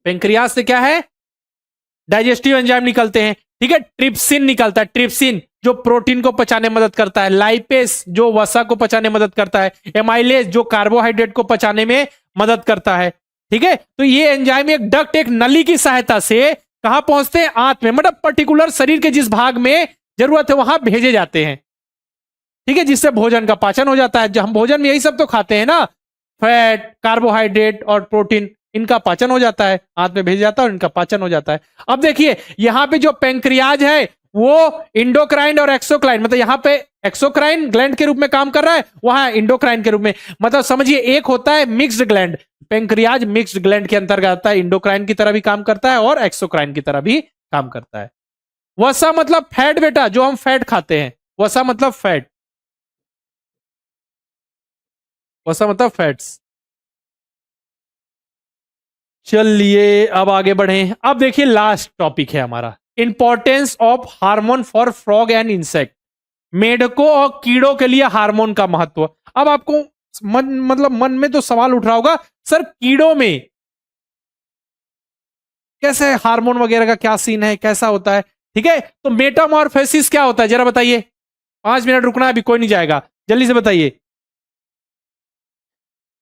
पेंक्रियाज से क्या है, डाइजेस्टिव एंजाइम निकलते हैं, ठीक है। ट्रिप्सिन निकलता है, ट्रिप्सिन जो प्रोटीन को पचाने में मदद करता है, लाइपेस जो वसा को पचाने में मदद करता है, एमाइलेज जो कार्बोहाइड्रेट को पचाने में मदद करता है, ठीक है। तो ये एंजाइम एक डक्ट, एक नली की सहायता से कहां पहुंचते हैं, आंत में, मतलब पर्टिकुलर शरीर के जिस भाग में जरूरत है वहां भेजे जाते हैं, ठीक है, जिससे भोजन का पाचन हो जाता है। जब हम भोजन में यही सब तो खाते हैं ना, फैट, कार्बोहाइड्रेट और प्रोटीन, इनका पाचन हो जाता है, आंत में भेज जाता है और इनका पाचन हो जाता है। अब देखिए यहां पे जो पेंक्रियाज है वो इंडोक्राइन और एक्सोक्राइन, मतलब यहां पे एक्सोक्राइन ग्लैंड के रूप में काम कर रहा है, वहां इंडोक्राइन के रूप में, मतलब समझिए एक होता है mixed gland, pancreas mixed gland के अंतर्गत आता है, इंडोक्राइन की तरह भी काम करता है और एक्सोक्राइन की तरह भी काम करता है। वसा मतलब फैट बेटा, जो हम फैट खाते हैं, वसा मतलब फैट, वसा मतलब फैट्स। चलिए अब आगे बढ़े। अब देखिए लास्ट टॉपिक है हमारा, importance of hormone for frog and insect, मेढकों और कीड़ों के लिए हार्मोन का महत्व। अब आपको मन में तो सवाल उठ रहा होगा, सर कीड़ों में कैसे हार्मोन वगैरह का क्या सीन है, कैसा होता है, ठीक है। तो मेटामॉर्फोसिस क्या होता है जरा बताइए, 5 मिनट रुकना है, अभी कोई नहीं जाएगा, जल्दी से बताइए,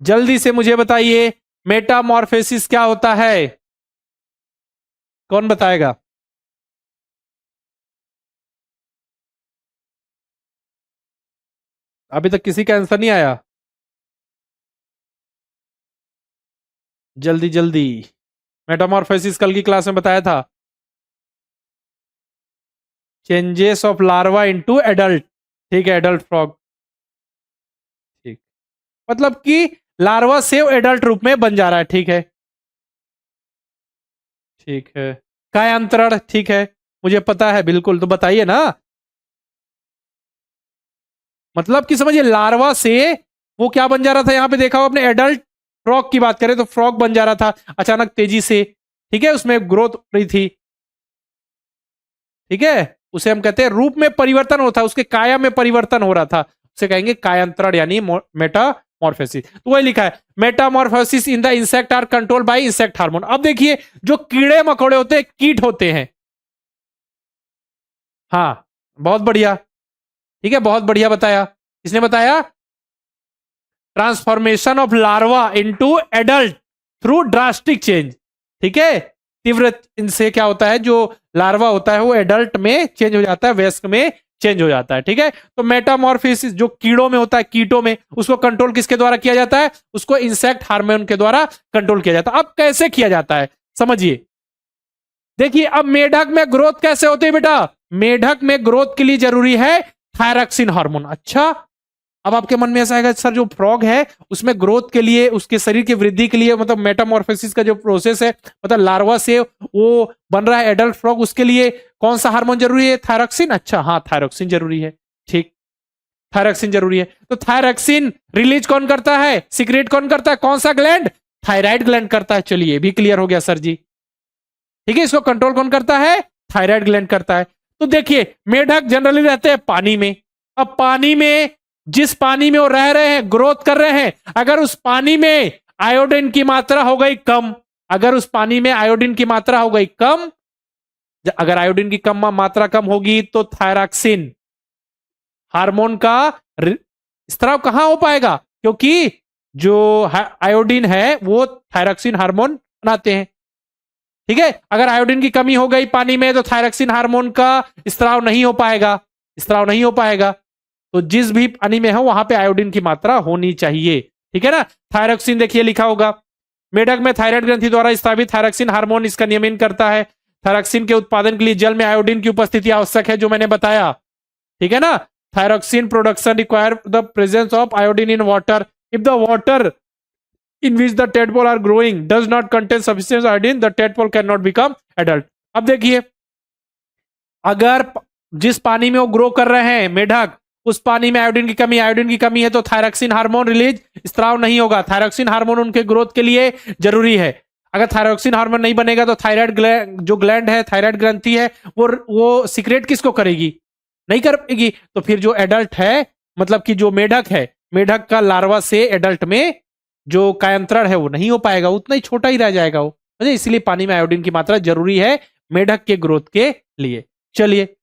जल्दी से मुझे बताइए मेटामॉर्फोसिस क्या होता है, कौन बताएगा। अभी तक किसी का आंसर नहीं आया, जल्दी जल्दी। मेटामॉर्फोसिस कल की क्लास में बताया था, changes of larva into adult, ठीक है, एडल्ट फ्रॉग, ठीक, मतलब कि लार्वा से एडल्ट रूप में बन जा रहा है, ठीक है, ठीक है। कायांतरण, ठीक है, मुझे पता है बिल्कुल, तो बताइए ना, मतलब कि समझिए लार्वा से वो क्या बन जा रहा था, यहां पे देखा हो अपने, एडल्ट फ्रॉग की बात करें तो फ्रॉग बन जा रहा था अचानक तेजी से, ठीक है, उसमें ग्रोथ हो रही थी, ठीक है, उसे हम कहते हैं रूप में परिवर्तन होता है, उसके काया में परिवर्तन हो रहा था, उसे कहेंगे कायांतरण यानी मेटामॉर्फोसिस। तो वही लिखा है, metamorphosis in the insect are control by insect hormone. अब देखिए जो कीड़े मकोड़े होते हैं, कीट होते हैं, हाँ बहुत बढ़िया, ठीक है, बहुत बढ़िया बताया, किसने बताया, transformation of larva into adult through drastic change, ठीक है, तीव्र इनसे क्या होता है, जो लार्वा होता है वो एडल्ट में चेंज हो जाता है, वयस्क में चेंज हो जाता है, ठीक है। तो मेटामॉर्फोसिस जो कीड़ों में होता है, कीटों में, उसको कंट्रोल किसके द्वारा किया जाता है, उसको इंसेक्ट हार्मोन के द्वारा कंट्रोल किया जाता है। अब कैसे किया जाता है समझिए, देखिए अब मेढक में ग्रोथ कैसे होती है बेटा, मेढक में ग्रोथ के लिए जरूरी है थायरॉक्सिन हार्मोन। अच्छा, अब आपके मन में ऐसा आएगा सर जो फ्रॉग है उसमें ग्रोथ के लिए, उसके शरीर की वृद्धि के लिए, मतलब मेटामॉर्फोसिस का जो प्रोसेस है, मतलब लार्वा से वो बन रहा है एडल्ट फ्रॉग, उसके लिए कौन सा हार्मोन जरूरी है, थायरॉक्सिन। अच्छा हाँ, थायरॉक्सिन जरूरी है, ठीक, थायरॉक्सिन जरूरी है। तो थायरॉक्सिन रिलीज कौन करता है, सीक्रेट कौन करता है, कौन सा ग्लैंड, थायराइड ग्लैंड करता है। चलिए भी क्लियर हो गया सर जी, ठीक है, इसको कंट्रोल कौन करता है, थायराइड ग्लैंड करता है। तो देखिए मेढक जनरली रहते हैं पानी में, अब पानी में जिस पानी में वो रह रहे हैं, ग्रोथ कर रहे हैं, अगर उस पानी में आयोडीन की मात्रा हो गई कम, अगर उस पानी में आयोडीन की मात्रा हो गई कम, अगर आयोडीन की कम मात्रा कम होगी तो थायरॉक्सिन हार्मोन का स्त्राव कहां हो पाएगा, क्योंकि जो आयोडीन है वो थायरॉक्सिन हार्मोन बनाते हैं, ठीक है। अगर आयोडीन की कमी हो गई पानी में तो थायरॉक्सिन हार्मोन का स्त्राव नहीं हो पाएगा, स्त्राव नहीं हो पाएगा। तो जिस भी पानी में हो वहां पे आयोडीन की मात्रा होनी चाहिए, ठीक है ना। थायरॉक्सिन देखिए लिखा होगा, मेढक में थायराइड ग्रंथि द्वारा स्थापित थायरॉक्सिन हार्मोन इसका नियमन करता है। थायरॉक्सिन के उत्पादन के लिए जल में आयोडीन की उपस्थिति आवश्यक है, जो मैंने बताया, ठीक है ना। Thyroxine production require the presence of iodine in water, if the water in which the tadpole are growing does not contain sufficient iodine, the tadpole cannot become adult। अब देखिए अगर जिस पानी में वो ग्रो कर रहे हैं मेढक, उस पानी में आयोडीन की कमी है तो थायरॉक्सिन हार्मोन रिलीज, स्त्राव नहीं होगा। थायरॉक्सिन हार्मोन उनके ग्रोथ के लिए जरूरी है। अगर थायरॉक्सिन हार्मोन नहीं बनेगा तो थायराइड जो ग्लैंड है, थायराइड ग्रंथि है, वो सीक्रेट किसको करेगी, नहीं कर पाएगी। तो फिर जो एडल्ट है, मतलब कि जो मेढक है, मेढक का लार्वा से एडल्ट में जो कायांतरण है वो नहीं हो पाएगा, उतना ही छोटा ही रह जाएगा वो, समझे, इसलिए पानी में आयोडीन की मात्रा जरूरी है मेढक के ग्रोथ के लिए। चलिए,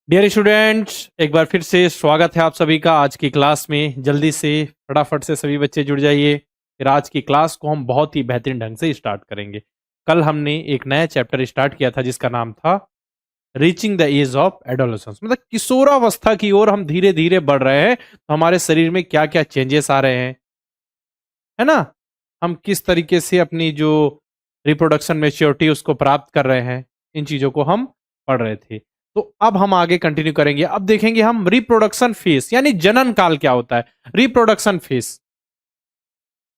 डियर स्टूडेंट्स, एक बार फिर से स्वागत है आप सभी का आज की क्लास में। जल्दी से फटाफट से सभी बच्चे जुड़ जाइए, फिर आज की क्लास को हम बहुत ही बेहतरीन ढंग से स्टार्ट करेंगे। कल हमने एक नया चैप्टर स्टार्ट किया था जिसका नाम था reaching the age of adolescence, मतलब किशोरावस्था की ओर हम धीरे धीरे बढ़ रहे हैं। तो हमारे शरीर में क्या क्या चेंजेस आ रहे हैं, है ना, हम किस तरीके से अपनी जो रिप्रोडक्शन मेच्योरिटी उसको प्राप्त कर रहे हैं, इन चीजों को हम पढ़ रहे थे। तो अब हम आगे कंटिन्यू करेंगे। अब देखेंगे हम रिप्रोडक्शन फेस यानी जनन काल क्या होता है, रिप्रोडक्शन फेस।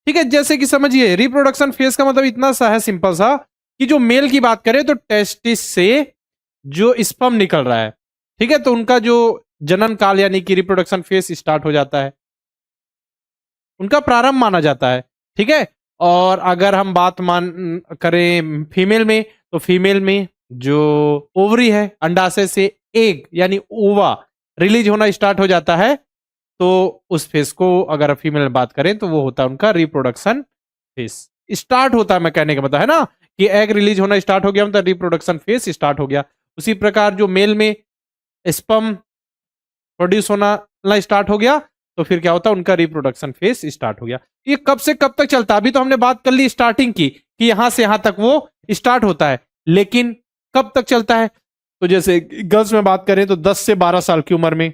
ठीक है, जैसे कि समझिए रिप्रोडक्शन फेस का मतलब इतना सा है, सिंपल सा, कि जो मेल की बात करें तो टेस्टिस से जो स्पर्म निकल रहा है, ठीक है, तो उनका जो जनन काल यानी कि रिप्रोडक्शन फेस स्टार्ट हो जाता है, उनका प्रारंभ माना जाता है। ठीक है, और अगर हम बात मान करें फीमेल में, तो फीमेल में जो ओवरी है, अंडाशय से एग यानी ओवा रिलीज होना स्टार्ट हो जाता है। तो उस फेस को अगर फीमेल में बात करें तो वो होता है उनका रिप्रोडक्शन फेस। स्टार्ट होता है, मैं कहने का मतलब है ना कि एग रिलीज होना स्टार्ट हो गया मतलब रिप्रोडक्शन फेस स्टार्ट हो गया। उसी प्रकार जो मेल में स्पर्म प्रोड्यूस होना स्टार्ट हो गया तो फिर क्या होता है, उनका रिप्रोडक्शन फेस स्टार्ट हो गया। ये कब से कब तक चलता है, अभी तो हमने बात कर ली स्टार्टिंग की कि यहां से यहां तक वो स्टार्ट होता है, लेकिन कब तक चलता है, तो जैसे गर्ल्स में बात करें तो 10 से 12 साल की उम्र में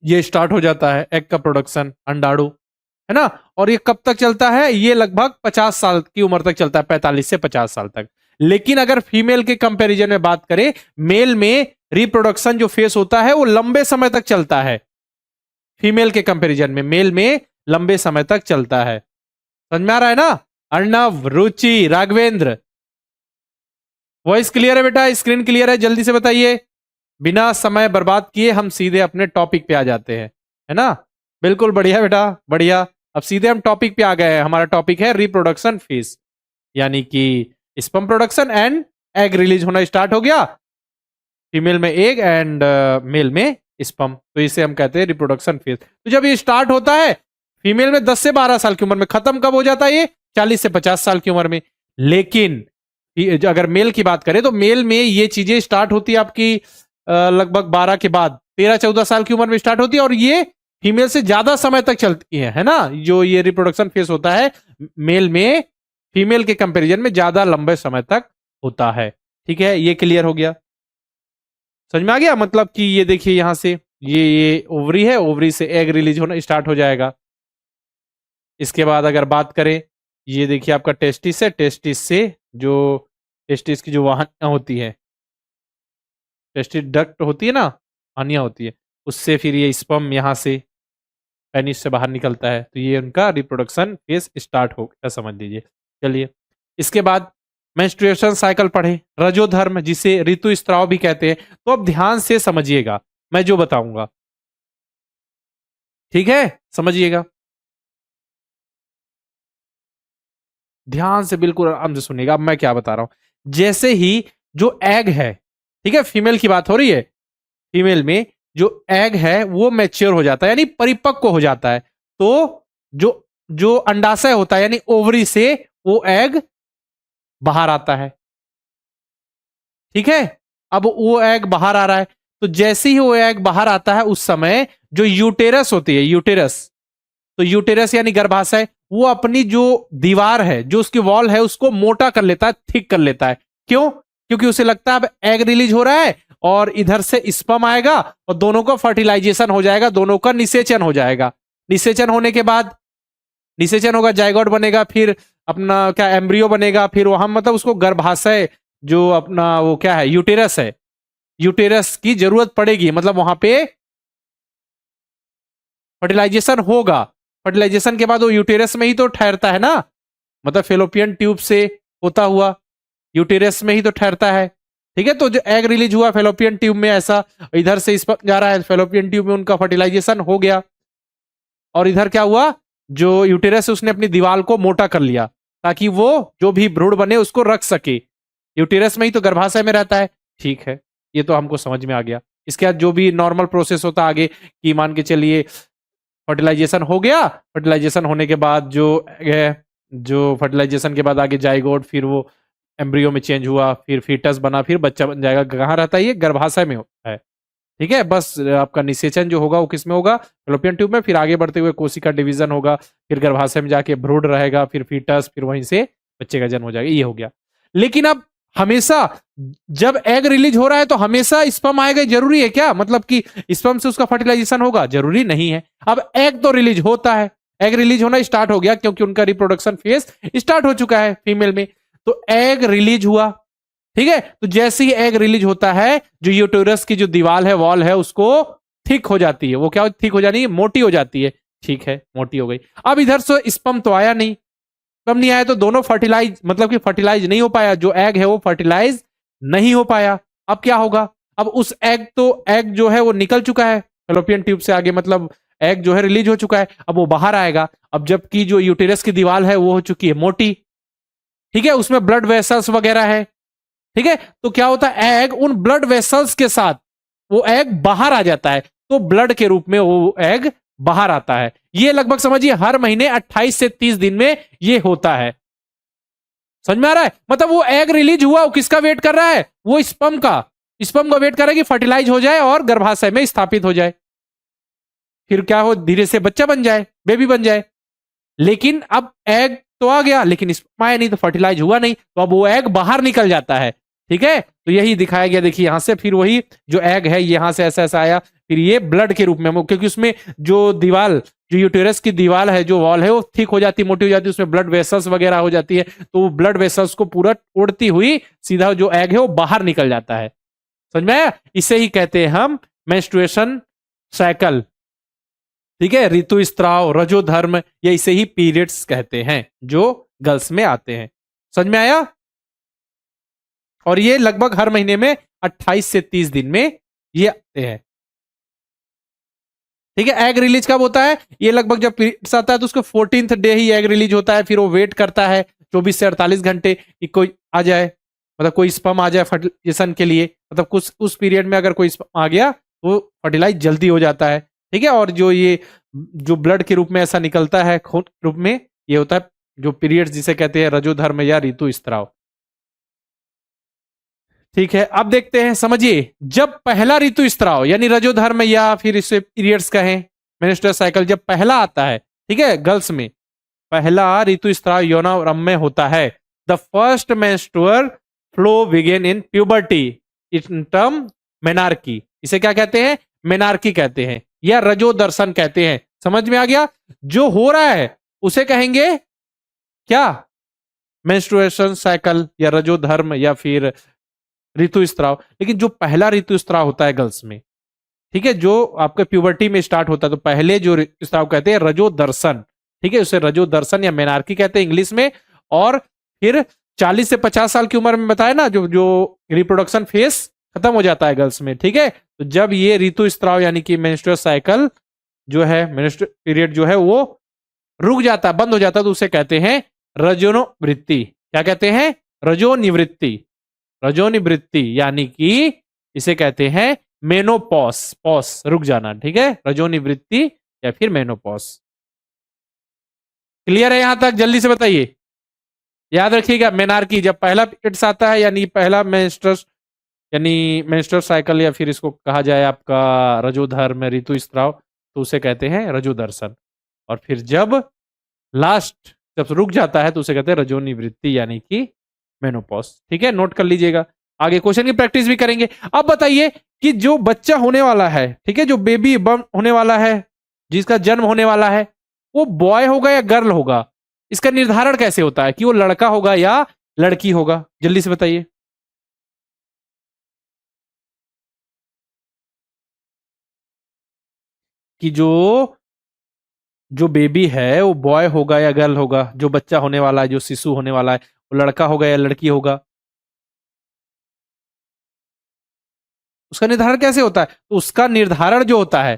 ये स्टार्ट हो जाता है एग का प्रोडक्शन, अंडाणु, है ना। और ये कब तक चलता है, ये लगभग 50 साल की उम्र तक चलता है, 45 से 50 साल तक। लेकिन अगर फीमेल के कंपैरिजन में बात करें, मेल में रिप्रोडक्शन जो फेस होता है वो लंबे समय तक चलता है। फीमेल के कंपैरिजन में मेल में लंबे समय तक चलता है। समझ में आ रहा है ना। अर्णव, रुचि, राघवेंद्र, वॉइस क्लियर है बेटा, स्क्रीन क्लियर है, जल्दी से बताइए। बिना समय बर्बाद किए हम सीधे अपने टॉपिक पे आ जाते हैं, है ना। बिल्कुल बढ़िया बेटा, बढ़िया। अब सीधे हम टॉपिक पे आ गए हैं। हमारा टॉपिक है रिप्रोडक्शन फेज, यानी कि sperm production and egg release होना स्टार्ट हो गया, फीमेल में एग एंड मेल में स्पर्म, तो इसे हम कहते हैं रिप्रोडक्शन फेज। तो जब ये स्टार्ट होता है फीमेल में 10 से 12 साल की उम्र में, खत्म कब हो जाता है, ये 40 से 50 साल की उम्र में। लेकिन अगर मेल की बात करें तो मेल में ये चीजें स्टार्ट होती है आपकी लगभग 12 के बाद, 13-14 साल की उम्र में स्टार्ट होती है, और ये फीमेल से ज्यादा समय तक चलती है ना। जो ये रिप्रोडक्शन फेज होता है मेल में फीमेल के कंपैरिजन में ज्यादा लंबे समय तक होता है। ठीक है, ये क्लियर हो गया, समझ में आ गया। मतलब कि ये देखिए यहां से ये ओवरी है, ओवरी से एग रिलीज होना स्टार्ट हो जाएगा। इसके बाद अगर बात करें, ये देखिए आपका टेस्टिस है, टेस्टिस से जो टेस्टिस की जो वाहिनियां होती है, टेस्टिस डक्ट होती है ना, वाहिनियां होती है, उससे फिर ये स्पर्म यहाँ से पेनिस से बाहर निकलता है, तो ये उनका रिप्रोडक्शन फेज स्टार्ट हो गया, समझ लीजिए। चलिए, इसके बाद मेंस्ट्रुएशन साइकिल पढ़े, रजोधर्म जिसे ऋतु स्त्राव भी कहते हैं। तो अब ध्यान से समझिएगा मैं जो बताऊंगा, ठीक है, समझिएगा ध्यान से, बिल्कुल आराम से सुनिएगा। अब मैं क्या बता रहा हूं, जैसे ही जो एग है, ठीक है, फीमेल की बात हो रही है, फीमेल में जो एग है वो मैच्योर हो जाता है यानी परिपक्व हो जाता है, तो जो जो अंडाशय होता है यानी ओवरी से वो एग बाहर आता है। ठीक है, अब वो एग बाहर आ रहा है, तो जैसे ही वो एग बाहर आता है उस समय जो यूटेरस होती है, यूटेरस, तो यूटेरस यानी गर्भाशय, वो अपनी जो दीवार है, जो उसकी वॉल है, उसको मोटा कर लेता है, थिक कर लेता है। क्यों? क्योंकि उसे लगता है अब एग रिलीज हो रहा है और इधर से स्पर्म आएगा और दोनों का फर्टिलाइजेशन हो जाएगा, दोनों का निषेचन हो जाएगा। निषेचन होने के बाद निषेचन होगा, जाइगोट बनेगा, फिर अपना क्या एम्ब्रियो बनेगा, फिर वहां मतलब उसको गर्भाशय जो अपना वो क्या है यूटेरस है, यूटेरस की जरूरत पड़ेगी, मतलब वहां पे फर्टिलाइजेशन होगा। फर्टिलाइजेशन के बाद वो यूटेरस में ही तो ठहरता है ना, मतलब फेलोपियन ट्यूब से होता हुआ यूटेरस में ही तो ठहरता है। ठीक है, तो जो एग रिलीज हुआ फेलोपियन ट्यूब में, ऐसा इधर से इस पर जा रहा है, फेलोपियन ट्यूब में उनका फर्टिलाइजेशन हो गया, और इधर क्या हुआ, जो यूटेरस है उसने अपनी दीवार को मोटा कर लिया ताकि वो जो भी भ्रूण बने उसको रख सके, यूटेरस में ही तो गर्भाशय में रहता है। ठीक है, ये तो हमको समझ में आ गया। इसके बाद जो भी नॉर्मल प्रोसेस होता है आगे कि मान के चलिए फर्टिलाइजेशन हो गया, फर्टिलाइजेशन होने के बाद जो फर्टिलाइजेशन के बाद आगे जाइगोट, फिर वो एम्ब्रियो में चेंज हुआ, फिर फीटस बना, फिर बच्चा बन जाएगा। कहाँ रहता है ये? गर्भाशय में होता है। ठीक है, बस आपका निषेचन जो होगा वो किसमें होगा? फैलोपियन ट्यूब में। फिर आगे बढ़ते हुए कोशिका डिवीजन होगा, फिर गर्भाशय में जाके भ्रूण रहेगा, फिर फीटस, फिर वहीं से बच्चे का जन्म हो जाएगा। ये हो गया। लेकिन अब हमेशा जब एग रिलीज हो रहा है तो हमेशा स्पर्म आएगा, जरूरी है क्या? मतलब कि स्पर्म से उसका फर्टिलाइजेशन होगा? जरूरी नहीं है। अब एग तो रिलीज होता है, एग रिलीज होना स्टार्ट हो गया क्योंकि उनका रिप्रोडक्शन फेज स्टार्ट हो चुका है फीमेल में। तो एग रिलीज हुआ, ठीक है। तो जैसे ही एग रिलीज होता है, जो यूटेरस की जो दीवार है, वॉल है, उसको थिक हो जाती है। वो क्या थिक हो जाती है? मोटी हो जाती है। ठीक है, मोटी हो गई। अब इधर से स्पर्म तो आया नहीं, स्पर्म नहीं आया तो दोनों फर्टिलाइज, मतलब कि फर्टिलाइज नहीं हो पाया। जो एग है वो फर्टिलाइज नहीं हो पाया। अब क्या होगा? अब उस एग जो है वो निकल चुका है फैलोपियन ट्यूब से आगे, मतलब एग जो है रिलीज हो चुका है। अब वो बाहर आएगा। अब जबकि जो यूटेरस की दीवार है वो हो चुकी है मोटी, ठीक है, उसमें ब्लड वेसल्स वगैरह है। ठीक है, तो क्या होता है? एग उन ब्लड वेसल्स के साथ वो एग बाहर आ जाता है। तो ब्लड के रूप में वो एग बाहर आता है। ये लगभग समझिए हर महीने 28 से 30 दिन में ये होता है। समझ में आ रहा है? मतलब वो एग रिलीज हुआ, वो किसका वेट कर रहा है? वो स्पर्म का। स्पर्म का वेट कर रहा है कि फर्टिलाइज हो जाए और गर्भाशय में स्थापित हो जाए, फिर क्या हो, धीरे से बच्चा बन जाए, बेबी बन जाए। लेकिन अब एग तो आ गया, लेकिन स्पर्म आया नहीं, तो फर्टिलाइज हुआ नहीं, तो अब वो एग बाहर निकल जाता है। ठीक है, तो यही दिखाया गया। देखिए यहां से फिर वही जो एग है यहां से ऐसा ऐसा आया, फिर ये ब्लड के रूप में, क्योंकि उसमें जो दीवार, जो यूटेरस की दीवार है, जो वॉल है, वो थिक हो जाती, मोटी हो जाती है, उसमें ब्लड वेसल्स वगैरह हो जाती है। तो वो ब्लड वेसल्स को पूरा उड़ती हुई सीधा जो एग है वो बाहर निकल जाता है। समझ में आया? इसे ही कहते हैं हम मेंस्ट्रुएशन साइकिल। ठीक है, ऋतु स्त्राव, रजोधर्म, या इसे ही पीरियड्स कहते हैं जो गर्ल्स में आते हैं। समझ में आया? और ये लगभग हर महीने में 28 से 30 दिन में ये आते हैं। ठीक है, एग रिलीज कब होता है? ये लगभग जब पीरियड्स आता है तो उसको 14th डे ही एग रिलीज होता है। फिर वो वेट करता है 24 से 48 घंटे कि कोई आ जाए, मतलब कोई स्पर्म आ जाए फर्टिलाइजेशन के लिए। मतलब कुछ उस पीरियड में अगर कोई स्पर्म आ गया तो फर्टिलाइज जल्दी हो जाता है। ठीक है, और जो ब्लड के रूप में ऐसा निकलता है, खून के रूप में, ये होता है जो पीरियड्स जिसे कहते हैं रजोधर्म या ऋतु स्त्राव। ठीक है, अब देखते हैं, समझिए, जब पहला ऋतु स्त्राव यानी रजोधर्म या फिर इसे पीरियड्स कहें, मेंस्ट्रुअल साइकिल, जब पहला आता है, ठीक है, गर्ल्स में पहला ऋतु स्त्राव यौनारंभ में होता है। The first menstrual flow begin in puberty, in term menarche. इसे क्या कहते हैं? मेनार्की कहते हैं या रजो दर्शन कहते हैं। समझ में आ गया? जो हो रहा है उसे कहेंगे क्या? मेंस्ट्रुएशन साइकिल या रजोधर्म या फिर ऋतु स्त्राव। लेकिन जो पहला ऋतु स्त्राव होता है गर्ल्स में, ठीक है, जो आपके प्यूबर्टी में स्टार्ट होता है, तो पहले जो ऋतु स्त्राव कहते हैं रजो दर्शन। ठीक है, उसे रजो दर्शन या मेनार्की कहते हैं इंग्लिश में। और फिर 40 से 50 साल की उम्र में बताया ना, जो जो रिप्रोडक्शन फेज खत्म हो जाता है गर्ल्स में। ठीक है, तो जब ये ऋतु स्त्राव यानी कि मेंस्ट्रुअल साइकिल जो है, मेंस्ट्रुअल पीरियड जो है वो रुक जाता है, बंद हो जाता है, तो उसे कहते हैं रजोनिवृत्ति। क्या कहते हैं? रजोनिवृत्ति। रजोनिवृत्ति यानी कि इसे कहते हैं मेनोपॉस। पॉस, रुक जाना। ठीक है, रजोनिवृत्ति या फिर मेनोपॉस। क्लियर है यहां तक? जल्दी से बताइए। याद रखिएगा, मेनार्की जब पहला पीरियड्स आता है यानी पहला मेंस्ट्रुअल साइकिल, या फिर इसको कहा जाए आपका रजोधर्म, ऋतु स्त्राव, तो उसे कहते हैं रजोदर्शन। और फिर जब लास्ट जब रुक जाता है तो उसे कहते हैं रजोनिवृत्ति यानी कि मेनोपॉज। ठीक है, नोट कर लीजिएगा। आगे क्वेश्चन की प्रैक्टिस भी करेंगे। अब बताइए कि जो बच्चा होने वाला है, ठीक है, जो बेबी बम होने वाला है, जिसका जन्म होने वाला है, वो बॉय होगा या गर्ल होगा? इसका निर्धारण कैसे होता है कि वो लड़का होगा या लड़की होगा? जल्दी से बताइए। कि जो बेबी है वो बॉय होगा या गर्ल होगा? जो बच्चा होने वाला है, जो शिशु होने वाला है, वो लड़का होगा या लड़की होगा? उसका निर्धारण कैसे होता है? तो उसका निर्धारण जो होता है,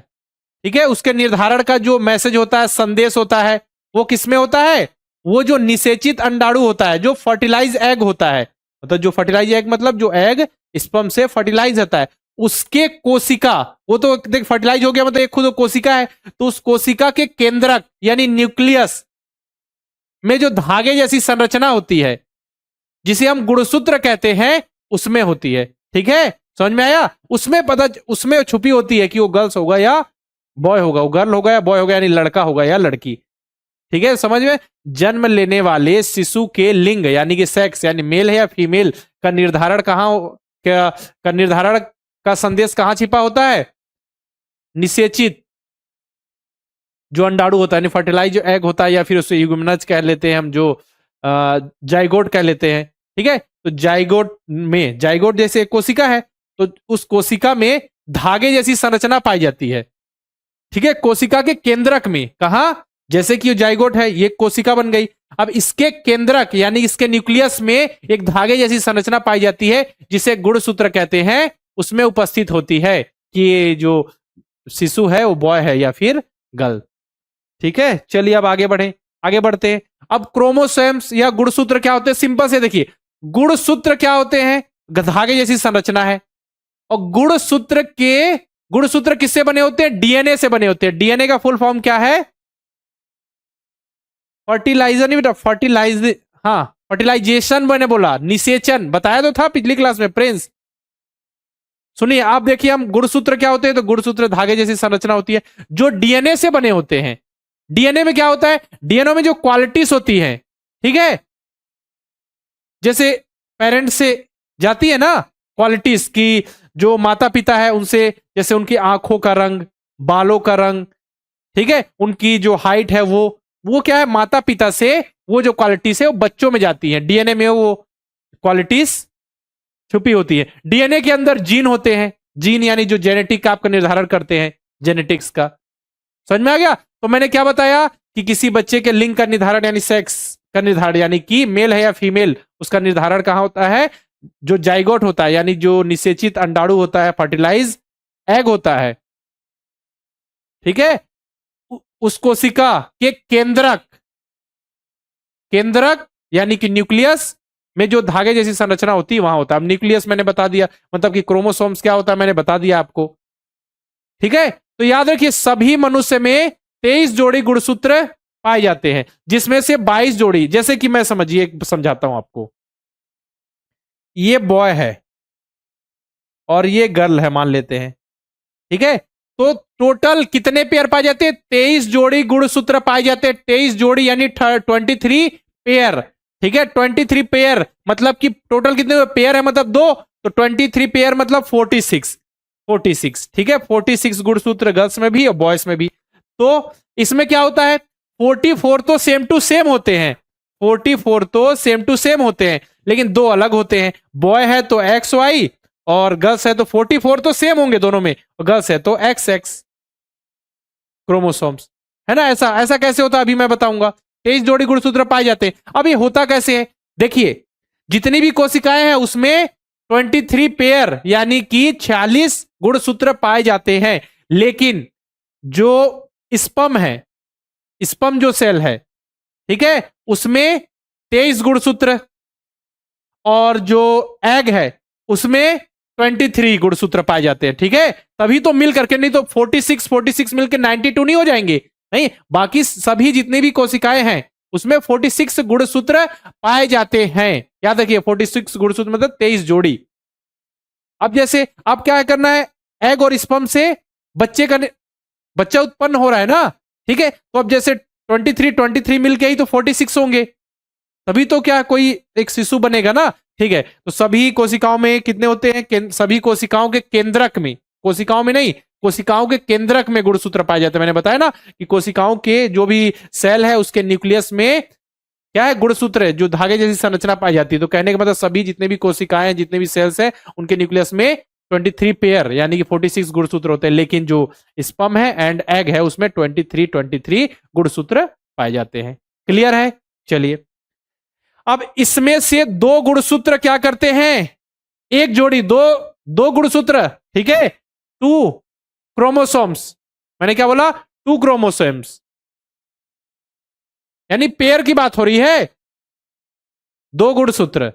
ठीक है, उसके निर्धारण का जो मैसेज होता है, संदेश होता है, वो किसमें होता है? वो जो निषेचित अंडाणु होता है, जो फर्टिलाइज एग होता है, मतलब जो फर्टिलाइज एग मतलब जो एग स्पर्म से फर्टिलाइज होता है उसके कोशिका, वो तो देख फर्टिलाइज हो गया मतलब एक खुद कोशिका है, तो उस कोशिका के केंद्रक यानी न्यूक्लियस में जो धागे जैसी संरचना होती है जिसे हम गुणसूत्र कहते हैं उसमें होती है। ठीक है, समझ में आया? उसमें छुपी होती है कि वो गर्ल्स होगा या बॉय होगा, वो गर्ल होगा या बॉय होगा, यानी लड़का होगा या लड़की। ठीक है, समझ में? जन्म लेने वाले शिशु के लिंग यानी कि सेक्स यानी मेल है या फीमेल का निर्धारण का निर्धारण का संदेश कहां छिपा होता है? निषेचित जो अंडाणु होता है, फर्टिलाइज एग होता है, या फिर उसे यूगुमनज कह लेते हैं हम, जो जाइगोट कह लेते हैं। ठीक है, तो जाइगोट जैसे एक कोशिका है, तो उस कोशिका में धागे जैसी संरचना पाई जाती है। ठीक है, कोशिका के केंद्रक में, कहा? जैसे कि जाइगोट है, ये कोशिका बन गई। अब इसके केंद्रक यानी इसके न्यूक्लियस में एक धागे जैसी संरचना पाई जाती है जिसे गुणसूत्र कहते हैं, उसमें उपस्थित होती है कि ये जो शिशु है वो बॉय है या फिर गर्ल। ठीक है, चलिए अब आगे बढ़ते हैं। अब क्रोमोसोम्स या गुणसूत्र क्या होते हैं? सिंपल से देखिए, गुणसूत्र क्या होते हैं? धागे जैसी संरचना है। और गुणसूत्र किससे बने होते हैं? डीएनए से बने होते हैं। डीएनए का फुल फॉर्म क्या है? फर्टिलाइजर नहीं बेटा, फर्टिलाइजेशन मैंने बोला, निषेचन बताया तो था पिछली क्लास में प्रिंस। सुनिए, आप देखिए, हम गुणसूत्र क्या होते हैं? तो गुणसूत्र धागे जैसी संरचना होती है जो डीएनए से बने होते हैं। डीएनए में क्या होता है? डीएनए में जो क्वालिटीज होती हैं, ठीक है, जैसे पेरेंट्स से जाती है ना क्वालिटीज की, जो माता पिता है उनसे, जैसे उनकी आंखों का रंग, बालों का रंग, ठीक है, उनकी जो हाइट है, वो क्या है? माता पिता से वो जो क्वालिटीज है वो बच्चों में जाती है। डीएनए में वो क्वालिटीज छुपी होती है। डीएनए के अंदर जीन होते हैं, जीन यानी जो जेनेटिक आपका निर्धारण करते हैं, जेनेटिक्स का। समझ में आ गया? तो मैंने क्या बताया कि किसी बच्चे के लिंग का निर्धारण यानी सेक्स का निर्धारण, यानी कि मेल है या फीमेल, उसका निर्धारण कहां होता है? जो जाइगोट होता है यानी जो निषेचित अंडाणु होता है, फर्टिलाइज एग होता है। ठीक है, उस कोशिका के केंद्रक यानी कि न्यूक्लियस में जो धागे जैसी संरचना होती है वहां होता है। अब न्यूक्लियस मैंने बता दिया, मतलब कि क्रोमोसोम्स क्या होता है मैंने बता दिया आपको। ठीक है, तो याद रखिए सभी मनुष्य में 23 जोड़ी गुणसूत्र पाए जाते हैं, जिसमें से 22 जोड़ी, जैसे कि मैं समझाता हूं आपको। ये बॉय है और ये गर्ल है मान लेते हैं। ठीक है, तो टोटल कितने पेयर पाए जाते हैं? 23 जोड़ी गुणसूत्र पाए जाते हैं। 23 जोड़ी यानी 23 पेयर। ठीक है, 23 पेयर मतलब कि टोटल कितने पेयर है? मतलब 2, तो 23 पेयर मतलब 46। ठीक है, 46 गुणसूत्र गर्ल्स में भी और बॉयज में भी। तो इसमें क्या होता है? 44 तो सेम टू सेम होते हैं, 44 तो सेम टू सेम होते हैं, लेकिन दो अलग होते हैं। बॉय है तो XY और गर्ल्स है तो 44 तो सेम होंगे दोनों में, और गर्ल्स है तो XX क्रोमोसोम्स, है ना? ऐसा कैसे होता है अभी मैं बताऊंगा। 23 जोड़ी गुणसूत्र पाए जाते हैं। अब ये होता कैसे है? देखिए, जितनी भी कोशिकाएं हैं उसमें 23 पेयर यानी कि 46 गुणसूत्र पाए जाते हैं, लेकिन जो स्पर्म है, स्पर्म जो सेल है, ठीक है, उसमें 23 गुणसूत्र, और जो एग है उसमें 23 गुणसूत्र पाए जाते हैं। ठीक है, तभी तो मिल करके, नहीं तो 46 मिलकर 92 नहीं हो जाएंगे। नहीं, बाकी सभी जितनी भी कोशिकाएं हैं उसमें 46 गुणसूत्र पाए जाते हैं। याद रखिए 46 गुणसूत्र मतलब 23 जोड़ी। अब जैसे अब क्या करना है? एग और स्पर्म से बच्चा उत्पन्न हो रहा है ना, ठीक है, तो अब जैसे 23 मिलके ही तो 46 होंगे, तभी तो क्या कोई एक शिशु बनेगा ना। ठीक है, तो सभी कोशिकाओं में कितने होते हैं? सभी कोशिकाओं के केंद्रक में, कोशिकाओं में नहीं, कोशिकाओं के केंद्रक में गुणसूत्र पाए जाते हैं। मैंने बताया ना कि कोशिकाओं के जो भी सेल है उसके न्यूक्लियस में क्या है? गुणसूत्र है, जो धागे जैसी संरचना पाई जाती है। तो कहने का मतलब सभी जितने भी कोशिकाएं हैं, जितने भी सेल्स हैं, उनके न्यूक्लियस में 23 पेयर यानी कि 46 गुणसूत्र होते हैं, लेकिन जो स्पर्म है एंड एग है उसमें 23 गुणसूत्र पाए जाते हैं। क्लियर है? चलिए, अब इसमें से 2 गुणसूत्र क्या करते हैं? एक जोड़ी, दो गुणसूत्र, ठीक है, 2 क्रोमोसोम्स, मैंने क्या बोला? 2 क्रोमोसोम्स, यानी पेयर की बात हो रही है, 2 गुणसूत्र।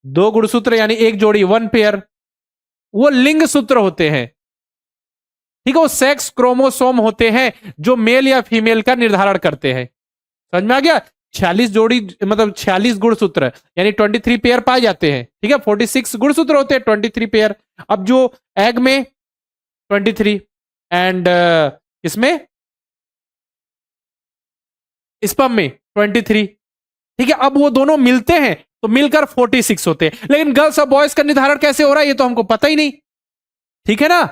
दो गुणसूत्र यानी एक जोड़ी, वन पेयर, वो लिंग सूत्र होते हैं। ठीक है, वो सेक्स क्रोमोसोम होते हैं जो मेल या फीमेल का निर्धारण करते हैं। समझ में आ गया? 46 जोड़ी मतलब 46 गुणसूत्र यानी 23 पेयर पाए जाते हैं। ठीक है, 46 गुणसूत्र होते हैं, 23 पेयर। अब जो एग में 23 एंड इसमें स्पर्म में 23। ठीक है, अब वो दोनों मिलते हैं तो मिलकर 46 होते हैं। लेकिन गर्ल्स और बॉयज का निर्धारण कैसे हो रहा है ये तो हमको पता ही नहीं। ठीक है ना?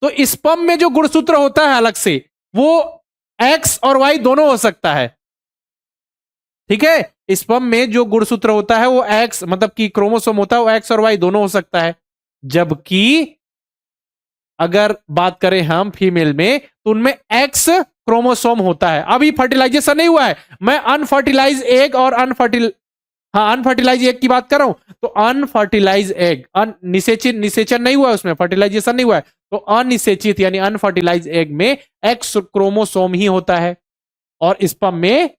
तो स्पर्म में जो गुणसूत्र होता है अलग से, वो एक्स और वाई दोनों हो सकता है। ठीक है, स्पर्म में जो गुणसूत्र होता है वो एक्स मतलब कि क्रोमोसोम होता है वो एक्स और वाई दोनों हो सकता है। जबकि अगर बात करें हम फीमेल में तो उनमें एक्स क्रोमोसोम होता है। अभी फर्टिलाइजेशन नहीं हुआ है, मैं अनफर्टिलाइज एग और अनफर्टिलाइज एग की बात कर रहा हूं। तो अनफर्टिलाइज एग, निषेचन नहीं हुआ है, उसमें फर्टिलाइजेशन नहीं हुआ है, तो अनिषेचित यानी अनफर्टिलाइज एग में एक्स क्रोमोसोम ही होता है और स्पर्म में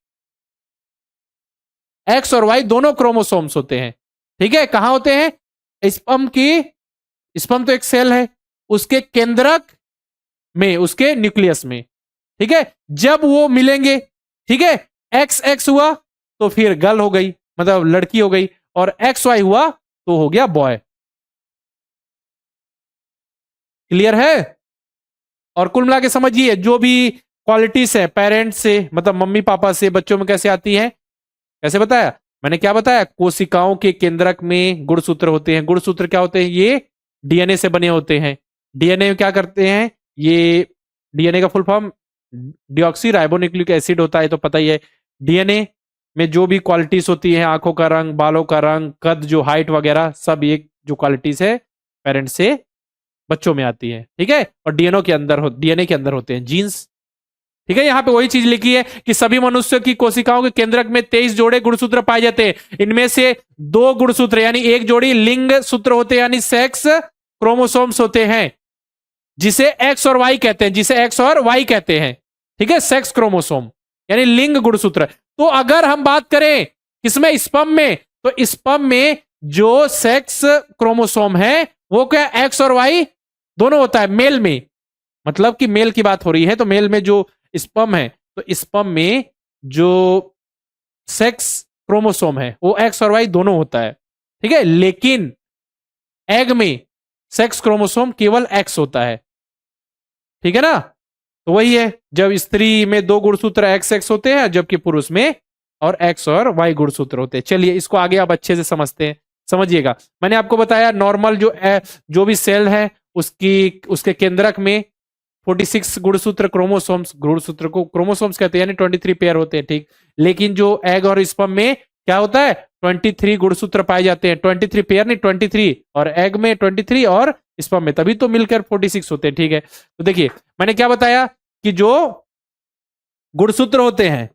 एक्स और वाई दोनों क्रोमोसोम्स होते हैं। ठीक है, कहां होते हैं? स्पर्म तो एक सेल है, उसके केंद्रक में, उसके न्यूक्लियस में। ठीक है, जब वो मिलेंगे, ठीक है, एक्स एक्स हुआ तो फिर गर्ल हो गई, मतलब लड़की हो गई, और एक्स वाई हुआ तो हो गया बॉय। क्लियर है? और कुल मिला के समझिए, जो भी क्वालिटीज है पेरेंट्स से मतलब मम्मी पापा से बच्चों में कैसे आती है, कैसे बताया मैंने? क्या बताया? कोशिकाओं के केंद्रक में गुणसूत्र होते हैं। गुणसूत्र क्या होते हैं? ये डीएनए से बने होते हैं। डीएनए क्या करते हैं? ये डीएनए का full form deoxy ribonucleic acid होता है, तो पता ही है। डीएनए में जो भी क्वालिटीज होती है, आंखों का रंग, बालों का रंग, कद, जो हाइट वगैरह, सब ये जो क्वालिटीज है पेरेंट्स से बच्चों में आती है। ठीक है, और डीएनए के अंदर होते हैं जीन्स। ठीक है, यहां पे वही चीज लिखी है कि सभी मनुष्यों की कोशिकाओं के केंद्रक में 23 जोड़े गुणसूत्र पाए जाते हैं। इनमें से 2 गुणसूत्र यानी एक जोड़ी लिंग सूत्र होते हैं यानी सेक्स क्रोमोसोम्स होते हैं, जिसे एक्स और वाई कहते हैं। ठीक है, सेक्स क्रोमोसोम यानी लिंग गुणसूत्र। तो अगर हम बात करें किसमें? स्पर्म में, तो स्पर्म में जो सेक्स क्रोमोसोम है वो क्या एक्स और वाई दोनों होता है। मेल में, मतलब कि मेल की बात हो रही है, तो मेल में जो स्पर्म है, तो स्पर्म में जो सेक्स क्रोमोसोम है वो एक्स और वाई दोनों होता है। ठीक है, लेकिन एग में सेक्स क्रोमोसोम केवल एक्स होता है। ठीक है ना? तो वही है, जब स्त्री में 2 गुणसूत्र एक्स एक्स होते हैं, जबकि पुरुष में और एक्स और वाई गुणसूत्र होते हैं। चलिए इसको आगे आप अच्छे से समझते हैं। समझिएगा, मैंने आपको बताया नॉर्मल जो भी सेल है उसके केंद्रक में 46 गुणसूत्र गुणसूत्र को क्रोमोसोम्स कहते हैं, यानी 23 पेयर होते हैं। ठीक, लेकिन जो एग और स्पर्म में क्या होता है? 23 गुणसूत्र पाए जाते हैं। 23 पेयर नहीं, 23, और एग में 23 और स्पर्म में, तभी तो मिलकर 46 होते हैं। ठीक है, तो देखिए मैंने क्या बताया कि जो गुणसूत्र होते हैं,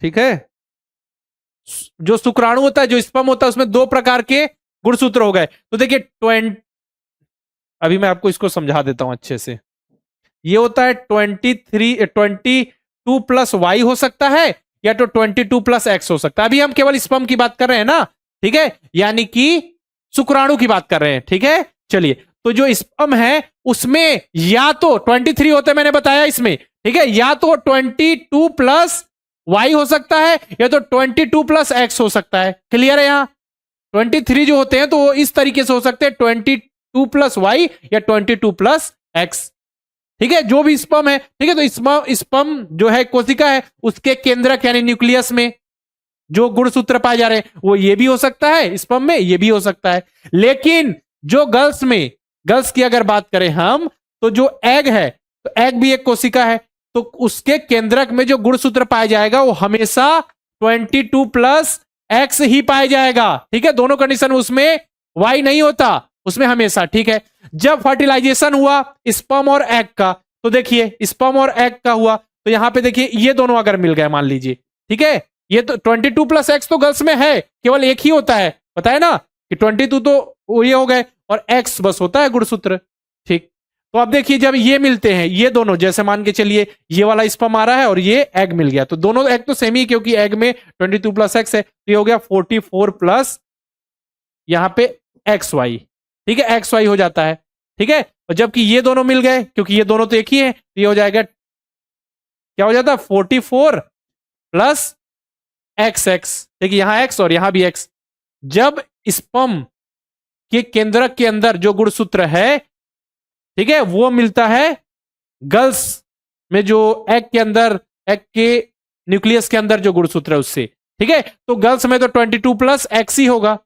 ठीक है, जो शुक्राणु होता है, जो स्पर्म होता है, उसमें 2 प्रकार के गुणसूत्र हो गए। तो देखिए अभी मैं आपको इसको समझा देता हूं अच्छे से। ये होता है 22 प्लस वाई हो सकता है, या तो 22 प्लस एक्स हो सकता है। अभी हम केवल स्पर्म की बात कर रहे हैं ना, ठीक है, यानी कि शुक्राणु की बात कर रहे हैं। ठीक है, चलिए, तो जो स्पर्म है उसमें या तो 23 होते हैं, मैंने बताया इसमें। ठीक है, या तो 22 प्लस वाई हो सकता है, या तो 22 प्लस एक्स हो सकता है। क्लियर है? यहां 23 जो होते हैं तो वो इस तरीके से हो सकते हैं, 22 प्लस वाई या 22 प्लस एक्स। ठीक है, जो भी स्पर्म है। ठीक है, तो स्पर्म जो है कोशिका है, उसके केंद्रक यानी न्यूक्लियस में जो गुणसूत्र पाए जा रहे हैं वो ये भी हो सकता है, स्पर्म में ये भी हो सकता है। लेकिन जो गर्ल्स की अगर बात करें हम, तो जो एग है, तो एग भी एक कोशिका है, तो उसके केंद्रक में जो गुणसूत्र पाया जाएगा वो हमेशा 22 प्लस एक्स ही पाया जाएगा। ठीक है, दोनों कंडीशन उसमें वाई नहीं होता, उसमें हमेशा। ठीक है, जब फर्टिलाइजेशन हुआ स्पर्म और एग का, तो देखिए स्पर्म और एग का हुआ, तो यहां पे देखिए ये दोनों अगर मिल गए मान लीजिए, ठीक है, ये तो 22 प्लस एक्स तो गर्ल्स में है, केवल एक ही होता है, बताए ना कि 22 तो ये हो गए, और एक्स बस होता है गुणसूत्र। ठीक, तो अब देखिए जब ये मिलते हैं, ये दोनों, जैसे मान के चलिए ये वाला स्पर्म आ रहा है और ये एग मिल गया, तो दोनों एग तो सेम ही, क्योंकि एग में 22 प्लस एक्स है, तो ये हो गया 44 प्लस यहां पे एक्स वाई। ठीक है, एक्स वाई हो जाता है। ठीक है, और जबकि ये दोनों मिल गए, क्योंकि ये दोनों तो एक ही है, तो ये हो जाएगा, क्या हो जाता है, 44 प्लस एक्स एक्स। देखिए यहां एक्स और यहां भी एक्स। जब स्पर्म के केंद्रक के अंदर जो गुणसूत्र है, ठीक है, वो मिलता है गर्ल्स में जो एग के अंदर, एग के न्यूक्लियस के अंदर जो गुणसूत्र है उससे। ठीक है, तो गर्ल्स में तो 22 प्लस एक्स ही होगा,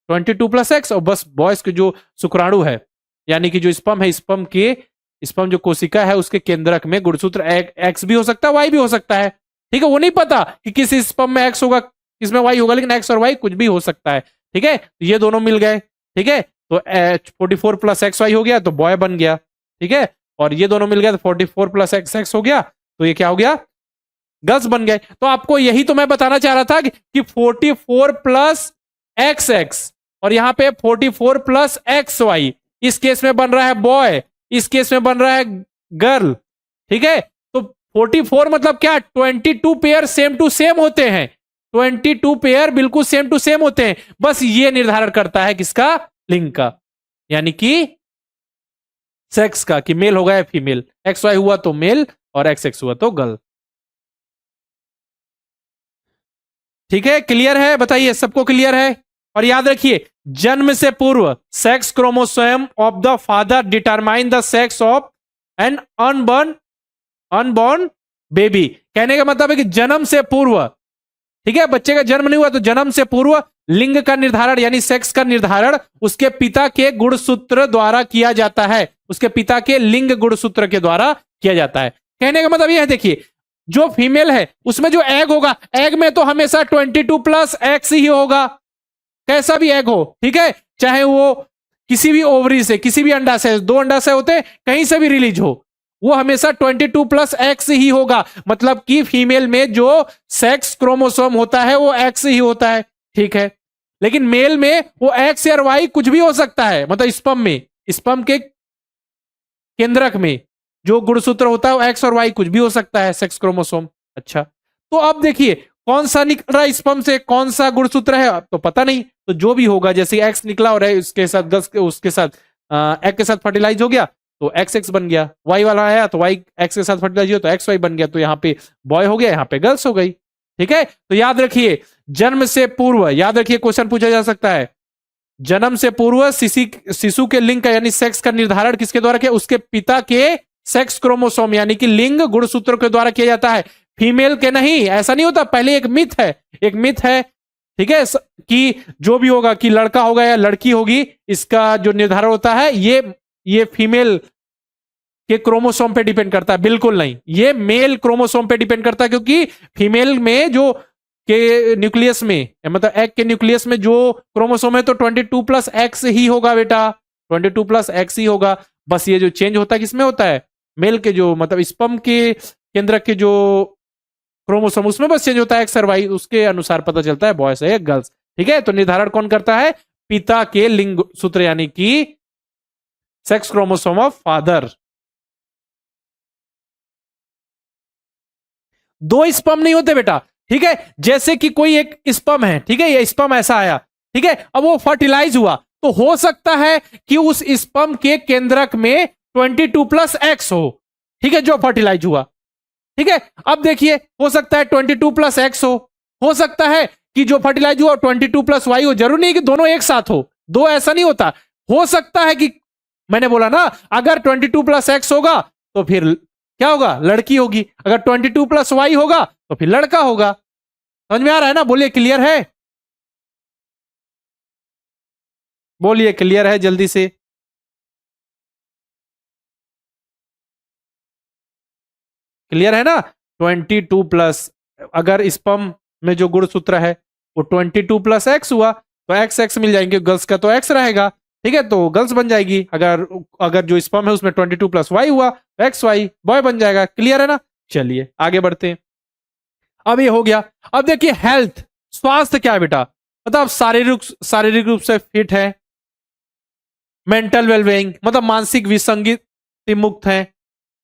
22 प्लस एक्स, और बस बॉयज के जो शुक्राणु है, यानी कि जो स्पर्म है, स्पर्म जो कोशिका है उसके केंद्रक में गुणसूत्र एक्स भी हो सकता है, वाई भी हो सकता है। ठीक है, वो नहीं पता कि किस स्पर्म में एक्स होगा, किसमें वाई होगा, लेकिन एक्स और वाई कुछ भी हो सकता है। ठीक है, तो ये दोनों मिल गए। ठीक है, तो 44 प्लस एक्स वाई हो गया तो बॉय बन गया। ठीक है, और ये दोनों मिल गया तो 44 प्लस एक्स एक्स हो गया, तो ये क्या हो गया, गर्ल्स बन गए। तो आपको यही तो मैं बताना चाह रहा था कि 44 प्लस एक्स एक्स और यहां पे 44 प्लस एक्स वाई, इस केस में बन रहा है बॉय, इस केस में बन रहा है गर्ल। ठीक है, तो 44 मतलब क्या, 22 पेयर सेम टू सेम होते हैं, 22 पेयर बिल्कुल सेम टू सेम होते हैं। बस ये निर्धारण करता है किसका, लिंग का, यानी कि सेक्स का, कि मेल होगा या फीमेल। एक्स वाई हुआ तो मेल और एक्स एक्स हुआ तो गर्ल। ठीक है, क्लियर है, बताइए सबको क्लियर है। और याद रखिए, जन्म से पूर्व sex chromosome of the father determine the sex of an unborn baby. कहने का मतलब है कि जन्म से पूर्व, ठीक है, बच्चे का जन्म नहीं हुआ तो जन्म से पूर्व लिंग का निर्धारण यानी सेक्स का निर्धारण उसके पिता के गुणसूत्र द्वारा किया जाता है, उसके पिता के लिंग गुणसूत्र के द्वारा किया जाता है। कहने का मतलब यह है, देखिए जो फीमेल है उसमें जो एग होगा, एग में तो हमेशा 22 प्लस एक्स ही होगा, कैसा भी एग हो। ठीक है, चाहे वो किसी भी ओवरी से, किसी भी अंडा से, 2 अंडाशय होते हैं, कहीं से भी रिलीज हो, वो हमेशा 22 प्लस एक्स ही होगा। मतलब कि फीमेल में जो सेक्स क्रोमोसोम होता है वो एक्स ही होता है। ठीक है, लेकिन मेल में वो एक्स या वाई कुछ भी हो सकता है। मतलब स्पर्म में, स्पर्म के केंद्रक में जो गुणसूत्र होता है वो एक्स और वाई कुछ भी हो सकता है, सेक्स क्रोमोसोम। अच्छा, तो अब देखिए कौन सा निकल रहा है स्पर्म से, कौन सा गुणसूत्र है तो पता नहीं, तो जो भी होगा, जैसे एक्स निकला और उसके साथ उसके साथ एग के साथ फर्टिलाइज हो गया तो एक्स एक्स बन गया, वाई वाला आया तो वाई एक्स के साथ फर्टिलाइज हो तो एक्स वाई बन गया, तो यहाँ पे बॉय हो गया, यहाँ पे गर्ल्स हो गई। ठीक है, तो याद रखिए जन्म से पूर्व, याद रखिए क्वेश्चन पूछा जा सकता है, जन्म से पूर्व शिशु के लिंग का यानी सेक्स का निर्धारण किसके द्वारा किया, उसके पिता के सेक्स क्रोमोसोम यानी कि लिंग गुणसूत्र के द्वारा किया जाता है, फीमेल के नहीं। ऐसा नहीं होता, पहले एक मिथ है, एक मिथ है, ठीक है, कि जो भी होगा कि लड़का होगा या लड़की होगी, इसका जो निर्धारण होता है ये फीमेल के क्रोमोसोम पे डिपेंड करता है। बिल्कुल नहीं, ये मेल क्रोमोसोम पे डिपेंड करता है, क्योंकि फीमेल में जो के न्यूक्लियस में, मतलब एग के न्यूक्लियस में जो क्रोमोसोम है तो 22 प्लस एक्स ही होगा बेटा, 22 प्लस एक्स ही होगा। बस ये जो चेंज होता है किसमें होता है, मेल के जो, मतलब स्पर्म के केंद्र के जो क्रोमोसोम उसमें बस चेंज होता है एक्स और वाई, उसके अनुसार पता चलता है बॉयज है या गर्ल्स। ठीक है, तो निर्धारण कौन करता है, पिता के लिंग सूत्र यानी कि sex chromosome of father. 2 sperm नहीं होते बेटा। ठीक है, जैसे कि कोई एक स्पर्म है, ठीक है, ये स्पर्म ऐसा आया, ठीक है, अब वो फर्टिलाइज हुआ तो हो सकता है कि उस स्पर्म के केंद्रक में 22 प्लस एक्स हो, ठीक है, जो फर्टिलाइज हुआ। ठीक है, अब देखिए हो सकता है 22 प्लस एक्स हो सकता है कि जो फर्टिलाइज हुआ 22 प्लस वाई हो, जरूर नहीं कि दोनों एक साथ हो, दो ऐसा नहीं होता। हो सकता है कि मैंने बोला ना, अगर 22 प्लस एक्स होगा तो फिर क्या होगा, लड़की होगी, अगर 22 प्लस वाई होगा तो फिर लड़का होगा। समझ में आ रहा है ना, बोलिए क्लियर है, बोलिए क्लियर है जल्दी से। क्लियर है ना, 22 प्लस, अगर स्पर्म में जो गुणसूत्र है वो 22 प्लस एक्स हुआ तो एक्स एक्स मिल जाएंगे, गर्ल्स का तो एक्स रहेगा। ठीक है, तो गर्ल्स बन जाएगी। अगर अगर जो स्पर्म है उसमें 22 प्लस वाई हुआ तो एक्स वाई बॉय बन जाएगा। क्लियर है ना, चलिए आगे बढ़ते हैं। अब ये हो गया। अब देखिए हेल्थ, स्वास्थ्य क्या है बेटा, मतलब शारीरिक रूप से फिट है, मेंटल वेलबींग मतलब मानसिक विसंगित से मुक्त है।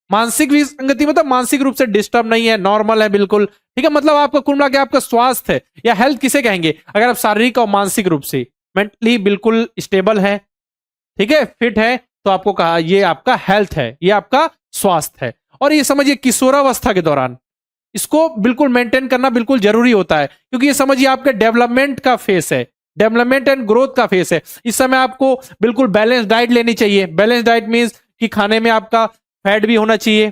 मानसिक विसंगति मतलब मानसिक रूप से डिस्टर्ब नहीं है, नॉर्मल है बिल्कुल, ठीक है। मतलब आपका कुल मिला के आपका स्वास्थ्य है या हेल्थ किसे कहेंगे, अगर आप शारीरिक और मानसिक रूप से मेंटली बिल्कुल स्टेबल है, ठीक है, फिट है, तो आपको कहा ये आपका हेल्थ है, ये आपका स्वास्थ्य है। और ये समझिए किशोरावस्था के दौरान इसको बिल्कुल मेंटेन करना बिल्कुल जरूरी होता है, क्योंकि ये समझिए आपके डेवलपमेंट का फेस है, डेवलपमेंट एंड ग्रोथ का फेस है। इस समय आपको बिल्कुल बैलेंस डाइट लेनी चाहिए। बैलेंस डाइट मीन्स कि खाने में आपका फैट भी होना चाहिए,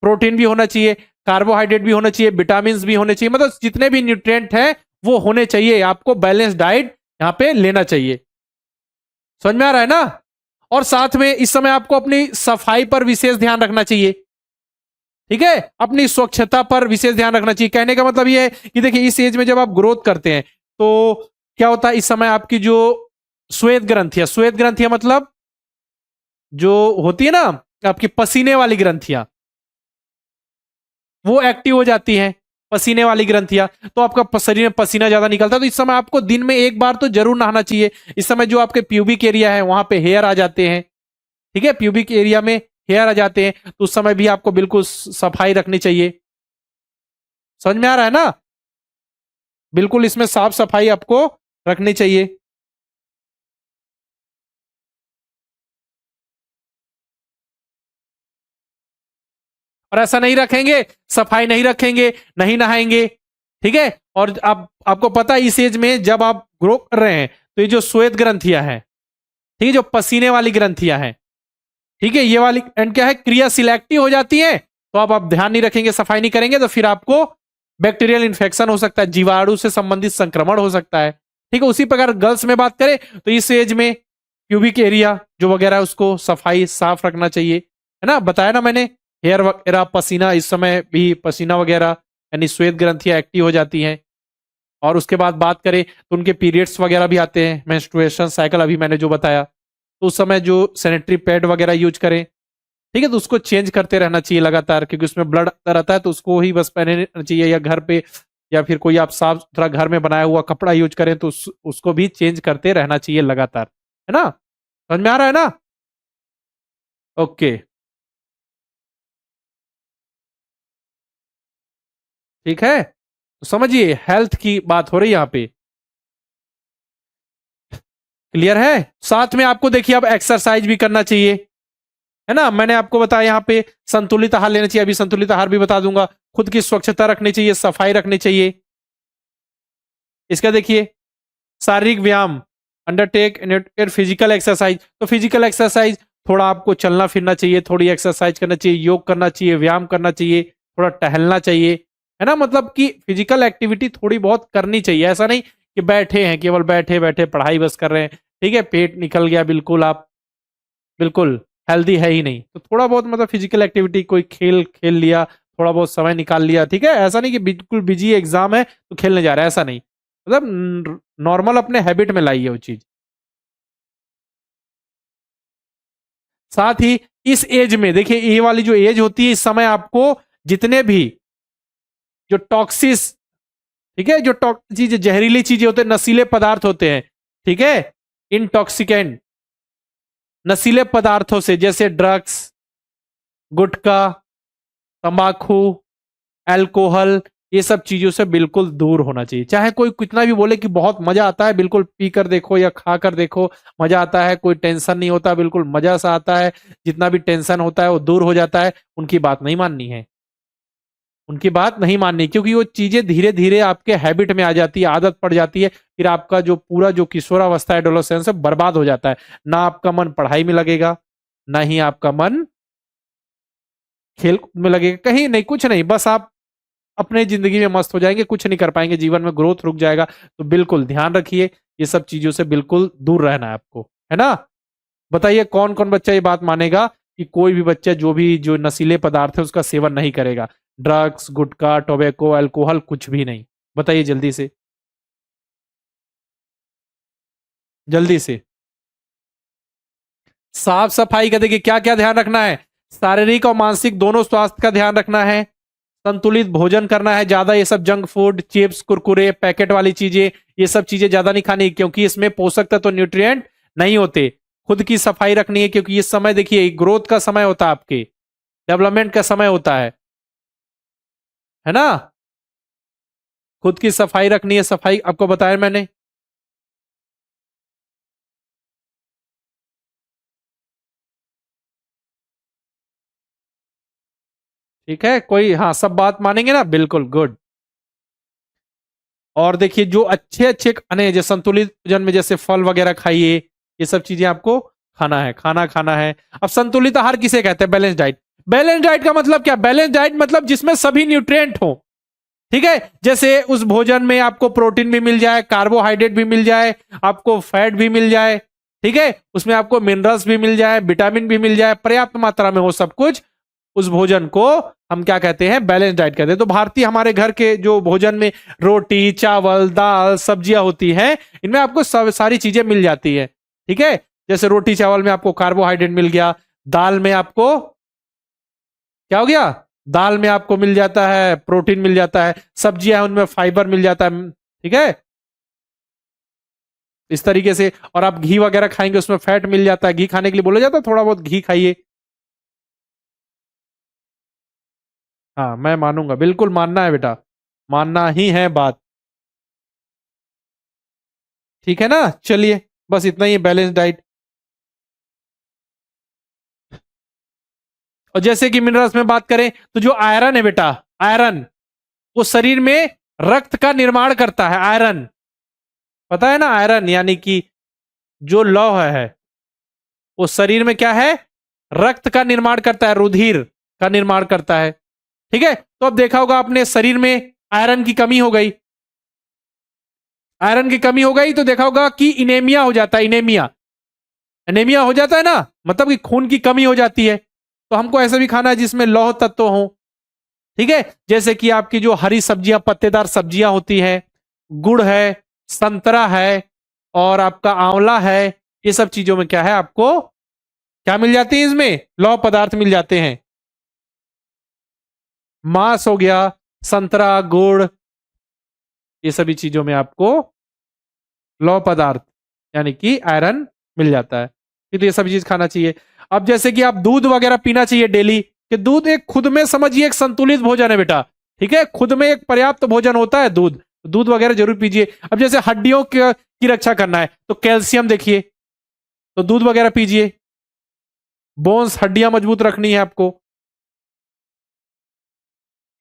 प्रोटीन भी होना चाहिए, कार्बोहाइड्रेट भी होना चाहिए, विटामिन भी होने चाहिए, मतलब जितने भी न्यूट्रिएंट हैं वो होने चाहिए। आपको बैलेंस डाइट यहां पे लेना चाहिए। समझ में आ रहा है ना। और साथ में इस समय आपको अपनी सफाई पर विशेष ध्यान रखना चाहिए, ठीक है, अपनी स्वच्छता पर विशेष ध्यान रखना चाहिए। कहने का मतलब यह है कि देखिए इस एज में जब आप ग्रोथ करते हैं तो क्या होता है, इस समय आपकी जो श्वेत ग्रंथियां मतलब जो होती है ना आपकी पसीने वाली ग्रंथियां, वो एक्टिव हो जाती हैं, पसीने वाली ग्रंथियां। तो आपका शरीर में पसीना ज्यादा निकलता है, तो इस समय आपको दिन में एक बार तो जरूर नहाना चाहिए। इस समय जो आपके प्यूबिक एरिया है वहां पे हेयर आ जाते हैं, ठीक है, प्यूबिक एरिया में हेयर आ जाते हैं, तो उस समय भी आपको बिल्कुल सफाई रखनी चाहिए। समझ में आ रहा है ना। बिल्कुल इसमें साफ सफाई आपको रखनी चाहिए। और ऐसा नहीं रखेंगे, सफाई नहीं रखेंगे, नहीं नहाएंगे, ठीक है। और आप आपको पता है इस एज में जब आप ग्रो कर रहे हैं तो ये जो श्वेत ग्रंथियां हैं, ठीक है, जो पसीने वाली ग्रंथियां हैं, ठीक है, ये वाली एंड क्या है, क्रिया सिलेक्टिव हो जाती है। तो आप ध्यान नहीं रखेंगे, सफाई नहीं करेंगे, तो फिर आपको बैक्टीरियल इन्फेक्शन हो सकता है, जीवाणु से संबंधित संक्रमण हो सकता है, ठीक है। उसी प्रकार गर्ल्स में बात करें तो इस एज में प्यूबिक एरिया जो वगैरह उसको सफाई साफ रखना चाहिए, है ना। बताया ना मैंने, हेयर वगैरह, पसीना, इस समय भी पसीना वगैरह यानी श्वेत ग्रंथियां एक्टिव हो जाती हैं। और उसके बाद बात करें तो उनके पीरियड्स वगैरह भी आते हैं, मेंस्ट्रुएशन साइकिल अभी मैंने जो बताया, तो उस समय जो सैनिटरी पैड वगैरह यूज करें, ठीक है, तो उसको चेंज करते रहना चाहिए लगातार, क्योंकि उसमें ब्लड आता रहता है, तो उसको ही बस पहनना चाहिए, या घर पे या फिर कोई आप साफ सुथरा घर में बनाया हुआ कपड़ा यूज करें तो उसको भी चेंज करते रहना चाहिए लगातार, है ना। समझ में आ रहा है ना। ओके, ठीक है, तो समझिए हेल्थ की बात हो रही है यहाँ पे, क्लियर है। साथ में आपको देखिए अब एक्सरसाइज भी करना चाहिए, है ना। मैंने आपको बताया यहाँ पे संतुलित आहार लेना चाहिए, अभी संतुलित आहार भी बता दूंगा। खुद की स्वच्छता रखनी चाहिए, सफाई रखनी चाहिए। इसका देखिए शारीरिक व्यायाम, अंडरटेक फिजिकल एक्सरसाइज, तो फिजिकल एक्सरसाइज थोड़ा आपको चलना फिरना चाहिए, थोड़ी एक्सरसाइज करना चाहिए, योग करना चाहिए, व्यायाम करना चाहिए, थोड़ा टहलना चाहिए, है ना। मतलब कि फिजिकल एक्टिविटी थोड़ी बहुत करनी चाहिए। ऐसा नहीं कि बैठे हैं, केवल बैठे बैठे पढ़ाई बस कर रहे हैं, ठीक है, पेट निकल गया, बिल्कुल आप बिल्कुल हेल्दी है ही नहीं। तो थोड़ा बहुत मतलब फिजिकल एक्टिविटी, कोई खेल खेल लिया, थोड़ा बहुत समय निकाल लिया, ठीक है। ऐसा नहीं कि बिल्कुल बिजी एग्जाम है तो खेलने जा रहा है, ऐसा नहीं। मतलब नॉर्मल अपने हैबिट में लाइए वो चीज। साथ ही इस एज में देखिए, ये वाली जो एज होती है, इस समय आपको जितने भी जो टॉक्सिस, ठीक है, जो चीज जहरीली चीजें होते हैं, नशीले पदार्थ होते हैं, ठीक है, इनटॉक्सिकेंट, नशीले पदार्थों से, जैसे ड्रग्स, गुटखा, तंबाकू, अल्कोहल, ये सब चीजों से बिल्कुल दूर होना चाहिए। चाहे कोई कितना भी बोले कि बहुत मजा आता है, बिल्कुल पी कर देखो या खा कर देखो, मजा आता है, कोई टेंशन नहीं होता, बिल्कुल मजा सा आता है, जितना भी टेंशन होता है वो दूर हो जाता है, उनकी बात नहीं माननी है, उनकी बात नहीं माननी, क्योंकि वो चीजें धीरे धीरे आपके हैबिट में आ जाती है, आदत पड़ जाती है, फिर आपका जो पूरा जो किशोरावस्था है, एडोलेसेंस है, बर्बाद हो जाता है। ना आपका मन पढ़ाई में लगेगा, ना ही आपका मन खेल में लगेगा, कहीं नहीं, कुछ नहीं, बस आप अपने जिंदगी में मस्त हो जाएंगे, कुछ नहीं कर पाएंगे, जीवन में ग्रोथ रुक जाएगा। तो बिल्कुल ध्यान रखिए, ये सब चीजों से बिल्कुल दूर रहना है आपको, है ना। बताइए कौन कौन बच्चा ये बात मानेगा कि कोई भी बच्चा जो भी जो नशीले पदार्थ है उसका सेवन नहीं करेगा, ड्रग्स, गुटखा, टोबैको, अल्कोहल, कुछ भी नहीं। बताइए जल्दी से, जल्दी से। साफ सफाई का देखिए क्या क्या ध्यान रखना है, शारीरिक और मानसिक दोनों स्वास्थ्य का ध्यान रखना है, संतुलित भोजन करना है, ज्यादा ये सब junk food, chips, Kurkure, packet वाली चीजें, ये सब चीजें ज्यादा नहीं खानी, क्योंकि इसमें पोषक तत्व, न्यूट्रिएंट नहीं होते। खुद की सफाई रखनी है, क्योंकि इस समय देखिए ग्रोथ का समय होता है, आपके डेवलपमेंट का समय होता है ना। खुद की सफाई रखनी है, सफाई आपको बताया मैंने। ठीक है, कोई हाँ सब बात मानेंगे ना, बिल्कुल गुड। और देखिए जो अच्छे अच्छे खाने जो संतुलित भोजन में, जैसे फल वगैरह खाइए, ये सब चीजें आपको खाना है, खाना खाना है। अब संतुलित आहार किसे कहते हैं? Balance diet. बैलेंस डाइट का मतलब क्या? बैलेंस डाइट मतलब जिसमें सभी न्यूट्रिएंट हो। ठीक है, जैसे उस भोजन में आपको प्रोटीन भी मिल जाए, कार्बोहाइड्रेट भी मिल जाए, आपको फैट भी मिल जाए, ठीक है, उसमें आपको मिनरल्स भी मिल जाए, विटामिन भी मिल जाए, पर्याप्त मात्रा में हो सब कुछ, उस भोजन को हम क्या कहते हैं? बैलेंस डाइट कहते हैं। तो भारतीय हमारे घर के जो भोजन में रोटी, चावल, दाल, सब्जियां होती हैं, इनमें आपको सारी चीजें मिल जाती है। ठीक है, जैसे रोटी चावल में आपको कार्बोहाइड्रेट मिल गया, दाल में आपको क्या हो गया? दाल में आपको मिल जाता है प्रोटीन, मिल जाता है, सब्जियां उनमें फाइबर मिल जाता है। ठीक है, इस तरीके से। और आप घी वगैरह खाएंगे, उसमें फैट मिल जाता है, घी खाने के लिए बोला जाता है थोड़ा बहुत घी खाइए। हाँ मैं मानूंगा, बिल्कुल मानना है बेटा, मानना ही है बात। ठीक है ना, चलिए बस इतना ही बैलेंस डाइट। और जैसे कि मिनरल्स में बात करें तो जो आयरन है बेटा, आयरन वो शरीर में रक्त का निर्माण करता है। आयरन पता है ना, आयरन यानी कि जो लौह है वो शरीर में क्या है? रक्त का निर्माण करता है, रुधिर का निर्माण करता है। ठीक है, तो अब देखा होगा आपने शरीर में आयरन की कमी हो गई, आयरन की कमी हो गई तो देखा होगा कि इनेमिया हो जाता है। इनेमिया, एनीमिया हो जाता है ना, मतलब कि खून की कमी हो जाती है। तो हमको ऐसा भी खाना है जिसमें लौह तत्व हो। ठीक है, जैसे कि आपकी जो हरी सब्जियां, पत्तेदार सब्जियां होती हैं, गुड़ है, संतरा है, और आपका आंवला है, ये सब चीजों में क्या है? आपको क्या मिल जाती है? इसमें लौह पदार्थ मिल जाते हैं। मांस हो गया, संतरा, गुड़, ये सभी चीजों में आपको लौह पदार्थ यानी कि आयरन मिल जाता है। तो ये सभी चीज खाना चाहिए। अब जैसे कि आप दूध वगैरह पीना चाहिए डेली, कि दूध एक खुद में समझिए एक संतुलित भोजन है बेटा। ठीक है, खुद में एक पर्याप्त भोजन होता है दूध, दूध वगैरह जरूर पीजिए। अब जैसे हड्डियों की रक्षा करना है तो कैल्शियम देखिए, तो दूध वगैरह पीजिए। बोन्स, हड्डियां मजबूत रखनी है आपको।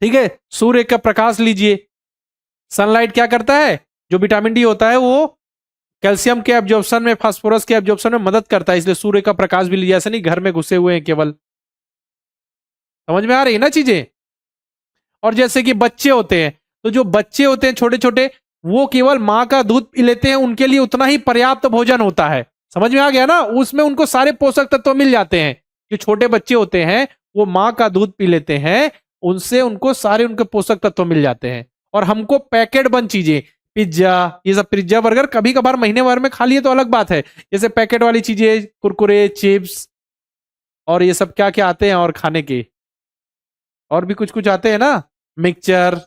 ठीक है, सूर्य का प्रकाश लीजिए। सनलाइट क्या करता है? जो विटामिन डी होता है वो कैल्शियम के एब्जॉर्प्शन में, फास्फोरस के एब्जॉर्प्शन में मदद करता है, इसलिए सूर्य का प्रकाश भी लीजिए। ऐसे नहीं घर में घुसे हुए हैं केवल। समझ में आ रही है ना चीजें? और जैसे कि बच्चे होते हैं, तो जो बच्चे होते हैं छोटे छोटे, वो केवल माँ का दूध पी लेते हैं, उनके लिए उतना ही पर्याप्त भोजन होता है। समझ में आ गया ना, उसमें उनको सारे पोषक तत्व मिल जाते हैं। जो छोटे बच्चे होते हैं वो माँ का दूध पी लेते हैं, उनसे उनको सारे उनके पोषक तत्व मिल जाते हैं। और हमको पैकेट बंद चीजें, पिज्जा, ये सब पिज्जा बर्गर कभी कभार महीने भर में खा लिए तो अलग बात है। जैसे पैकेट वाली चीजें, कुरकुरे, चिप्स, और ये सब क्या क्या आते हैं और खाने के, और भी कुछ कुछ आते हैं ना, मिक्सचर।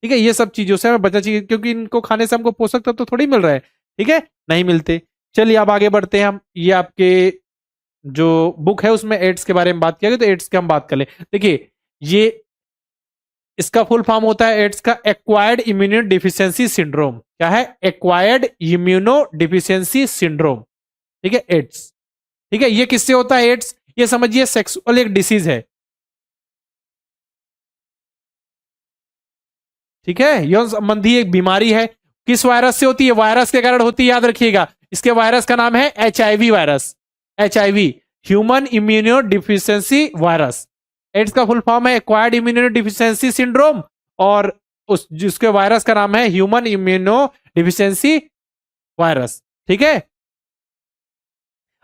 ठीक है, ये सब चीजों से हमें बचना चाहिए, क्योंकि इनको खाने से हमको पोषक तत्व तो थोड़ी मिल रहा है। ठीक है, नहीं मिलते। चलिए अब आगे बढ़ते हैं हम। ये आपके जो बुक है उसमें एड्स के बारे में बात किया गया, तो एड्स की हम बात कर ले। देखिए ये इसका फुल फॉर्म होता है एड्स का, एक्वायर्ड इम्यूनो डिफिशियंसी सिंड्रोम। क्या है? Acquired immuno deficiency syndrome. ठीक है, एड्स। ठीक है, ये किससे होता है एड्स? ये समझिए सेक्सुअल एक डिसीज है। ठीक है, यौन संबंधी एक बीमारी है। किस वायरस से होती है? वायरस के कारण होती है, याद रखिएगा। इसके वायरस का नाम है HIV virus. HIV, human immuno deficiency virus. AIDS का फुल फॉर्म है एक्वायर्ड इम्यूनो डिफिशियंसी सिंड्रोम, और उस जिसके वायरस का नाम है ह्यूमन इम्यूनो डिफिशियंसी वायरस। ठीक है,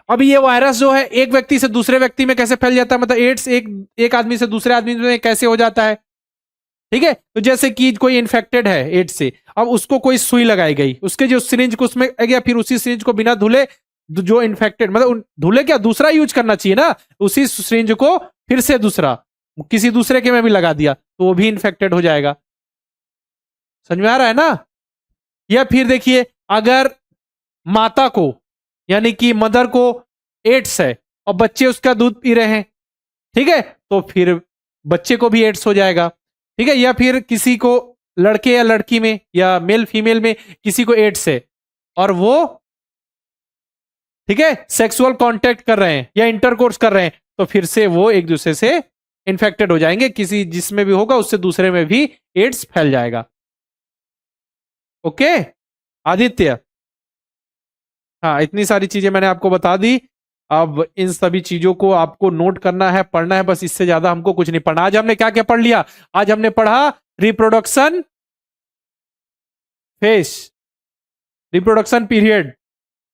अब ये वायरस जो है एक व्यक्ति से दूसरे व्यक्ति में कैसे फैल जाता है? मतलब एड्स एक एक आदमी से दूसरे आदमी में कैसे हो जाता है? ठीक है, तो जैसे कि कोई इन्फेक्टेड है एड्स से, अब उसको कोई सुई लगाई गई, उसके जो सिरिंज को उसमें गया, फिर उसी सिरिंज को बिना धुले, जो इन्फेक्टेड, मतलब धुले क्या, दूसरा यूज करना चाहिए ना, उसी सिरिंज को फिर से दूसरा किसी दूसरे के में भी लगा दिया तो वो भी इन्फेक्टेड हो जाएगा। समझ में आ रहा है ना? या फिर देखिए, अगर माता को यानी कि मदर को एड्स है और बच्चे उसका दूध पी रहे हैं, ठीक है, तो फिर बच्चे को भी एड्स हो जाएगा, ठीक है। या फिर किसी को, लड़के या लड़की में या मेल फीमेल में किसी को एड्स है और वो, ठीक है, सेक्सुअल कांटेक्ट कर रहे हैं या इंटरकोर्स कर रहे हैं, तो फिर से वो एक दूसरे से इन्फेक्टेड हो जाएंगे, किसी जिसमें भी होगा उससे दूसरे में भी एड्स फैल जाएगा। ओके आदित्य, हाँ, इतनी सारी चीजें मैंने आपको बता दी। अब इन सभी चीजों को आपको नोट करना है, पढ़ना है, बस इससे ज्यादा हमको कुछ नहीं पढ़ना। आज हमने क्या क्या पढ़ लिया? आज हमने पढ़ा reproduction phase, reproduction period,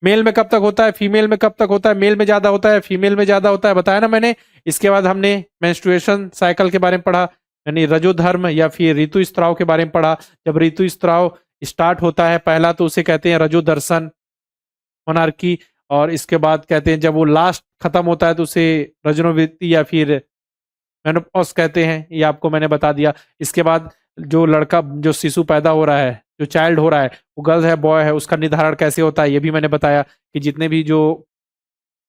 male में कब तक होता है, फीमेल में कब तक होता है, मेल में ज्यादा होता है, फीमेल में ज्यादा होता है, बताया ना मैंने। इसके बाद हमने मेंस्ट्रुएशन साइकिल के बारे में पढ़ा, यानी रजोधर्म या फिर ऋतु स्त्राव के बारे में पढ़ा। जब ऋतु स्त्राव स्टार्ट होता है पहला, तो उसे कहते हैं रजोदर्शन, मोनार्की, और इसके बाद कहते हैं जब वो लास्ट खत्म होता है तो उसे रजनोवृत्ति या फिर मेनोपॉज कहते हैं। ये आपको मैंने बता दिया। इसके बाद जो लड़का, जो शिशु पैदा हो रहा है, जो चाइल्ड हो रहा है, वो गर्ल है बॉय है, उसका निर्धारण कैसे होता है ये भी मैंने बताया, कि जितने भी जो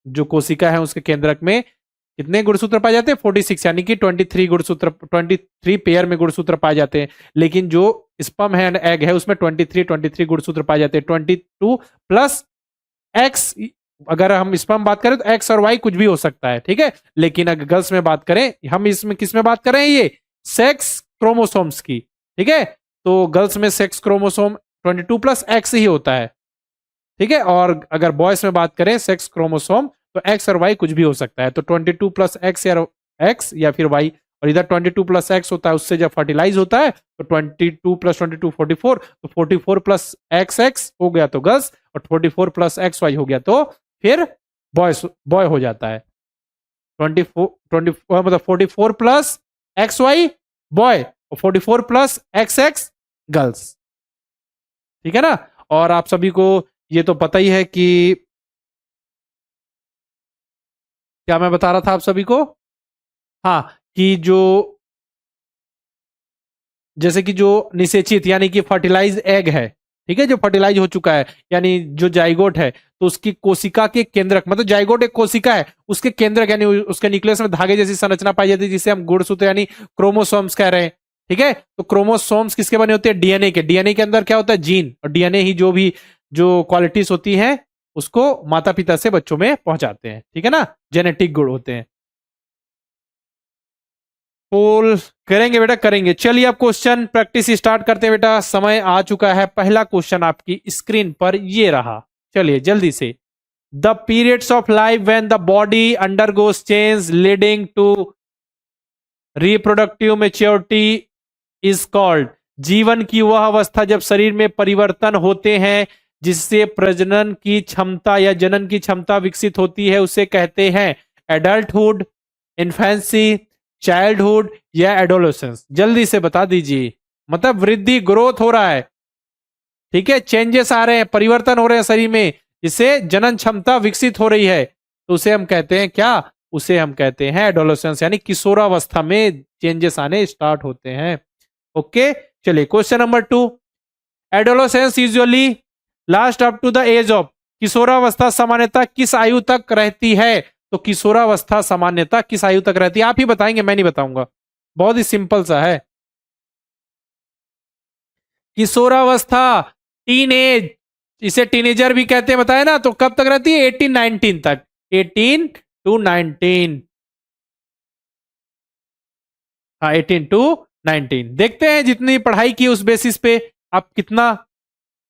जो कोशिका है उसके केंद्रक में कितने गुणसूत्र पाए जाते हैं, 46, यानी कि 23 गुणसूत्र, 23 पेयर में गुणसूत्र पाए जाते हैं। लेकिन जो स्पर्म है, एग है, उसमें 23 गुणसूत्र पाए जाते हैं। 22 प्लस एक्स, अगर हम स्पर्म बात करें तो एक्स और वाई कुछ भी हो सकता है, ठीक है। लेकिन अगर गर्ल्स में बात करें, हम इसमें किस में बात करें, ये सेक्स क्रोमोसोम्स की, ठीक है। तो गर्ल्स में सेक्स क्रोमोसोम 22 प्लस एक्स ही होता है, ठीक है। और अगर बॉयज में बात करें सेक्स क्रोमोसोम, तो एक्स और वाई कुछ भी हो सकता है। तो 22 प्लस एक्स या फिर वाई, और इधर 22 प्लस एक्स होता है, उससे जब फर्टिलाइज होता है तो 22 प्लस 22 44, तो 44 प्लस एक्स हो गया तो गर्ल्स, और 44 प्लस एक्स वाई हो गया तो फिर बॉय हो जाता है। 24 मतलब 44 प्लस एक्स वाई बॉय, और 44 प्लस एक्स गर्ल्स, ठीक है ना। और आप सभी को ये तो पता ही है कि क्या मैं बता रहा था आप सभी को, हाँ, कि जो जैसे कि जो निषेचित यानी कि फर्टिलाइज एग है, ठीक है, जो फर्टिलाइज हो चुका है, यानी जो जाइगोट है, तो उसकी कोशिका के केंद्रक, मतलब जाइगोट एक कोशिका है, उसके केंद्रक यानी उसके न्यूक्लियस में धागे जैसी संरचना पाई जाती है, जिसे हम गुणसूत्र यानी क्रोमोसोम्स कह रहे हैं, ठीक है। तो क्रोमोसोम्स किसके बने होते हैं? डीएनए के। डीएनए के अंदर क्या होता है? जीन, और डीएनए ही जो भी जो क्वालिटीज होती हैं उसको माता पिता से बच्चों में पहुंचाते हैं, ठीक है ना, जेनेटिक गुण होते हैं। पोल करेंगे बेटा, करेंगे। चलिए अब क्वेश्चन प्रैक्टिस स्टार्ट करते हैं बेटा, समय आ चुका है। पहला क्वेश्चन आपकी स्क्रीन पर ये रहा, चलिए जल्दी से। The periods of life when the body undergoes change leading to reproductive maturity is called. जीवन की वह अवस्था जब शरीर में परिवर्तन होते हैं जिससे प्रजनन की क्षमता या जनन की क्षमता विकसित होती है, उसे कहते हैं एडल्टहुड, इन्फेंसी, चाइल्डहुड या एडोलेसेंस। जल्दी से बता दीजिए। मतलब वृद्धि, ग्रोथ हो रहा है, ठीक है, चेंजेस आ रहे हैं, परिवर्तन हो रहे हैं शरीर में, जिससे जनन क्षमता विकसित हो रही है, तो उसे हम कहते हैं क्या? उसे हम कहते हैं एडोलेसेंस, यानी किशोरावस्था में चेंजेस आने स्टार्ट होते हैं। ओके, चलिए question number 2। Adolescence usually last up to the age of. किशोरावस्था सामान्यतः किस आयु तक रहती है? तो किशोरावस्था सामान्यतः किस आयु तक रहती है? आप ही बताएंगे, मैं नहीं बताऊंगा। बहुत ही सिंपल सा है। किशोरावस्था, टीन एज, इसे टीनेजर भी कहते हैं, बताए ना। तो कब तक रहती है? 18-19 तक, 18 to 19। हाँ, 18 to 19। देखते हैं जितनी पढ़ाई की उस बेसिस पे आप कितना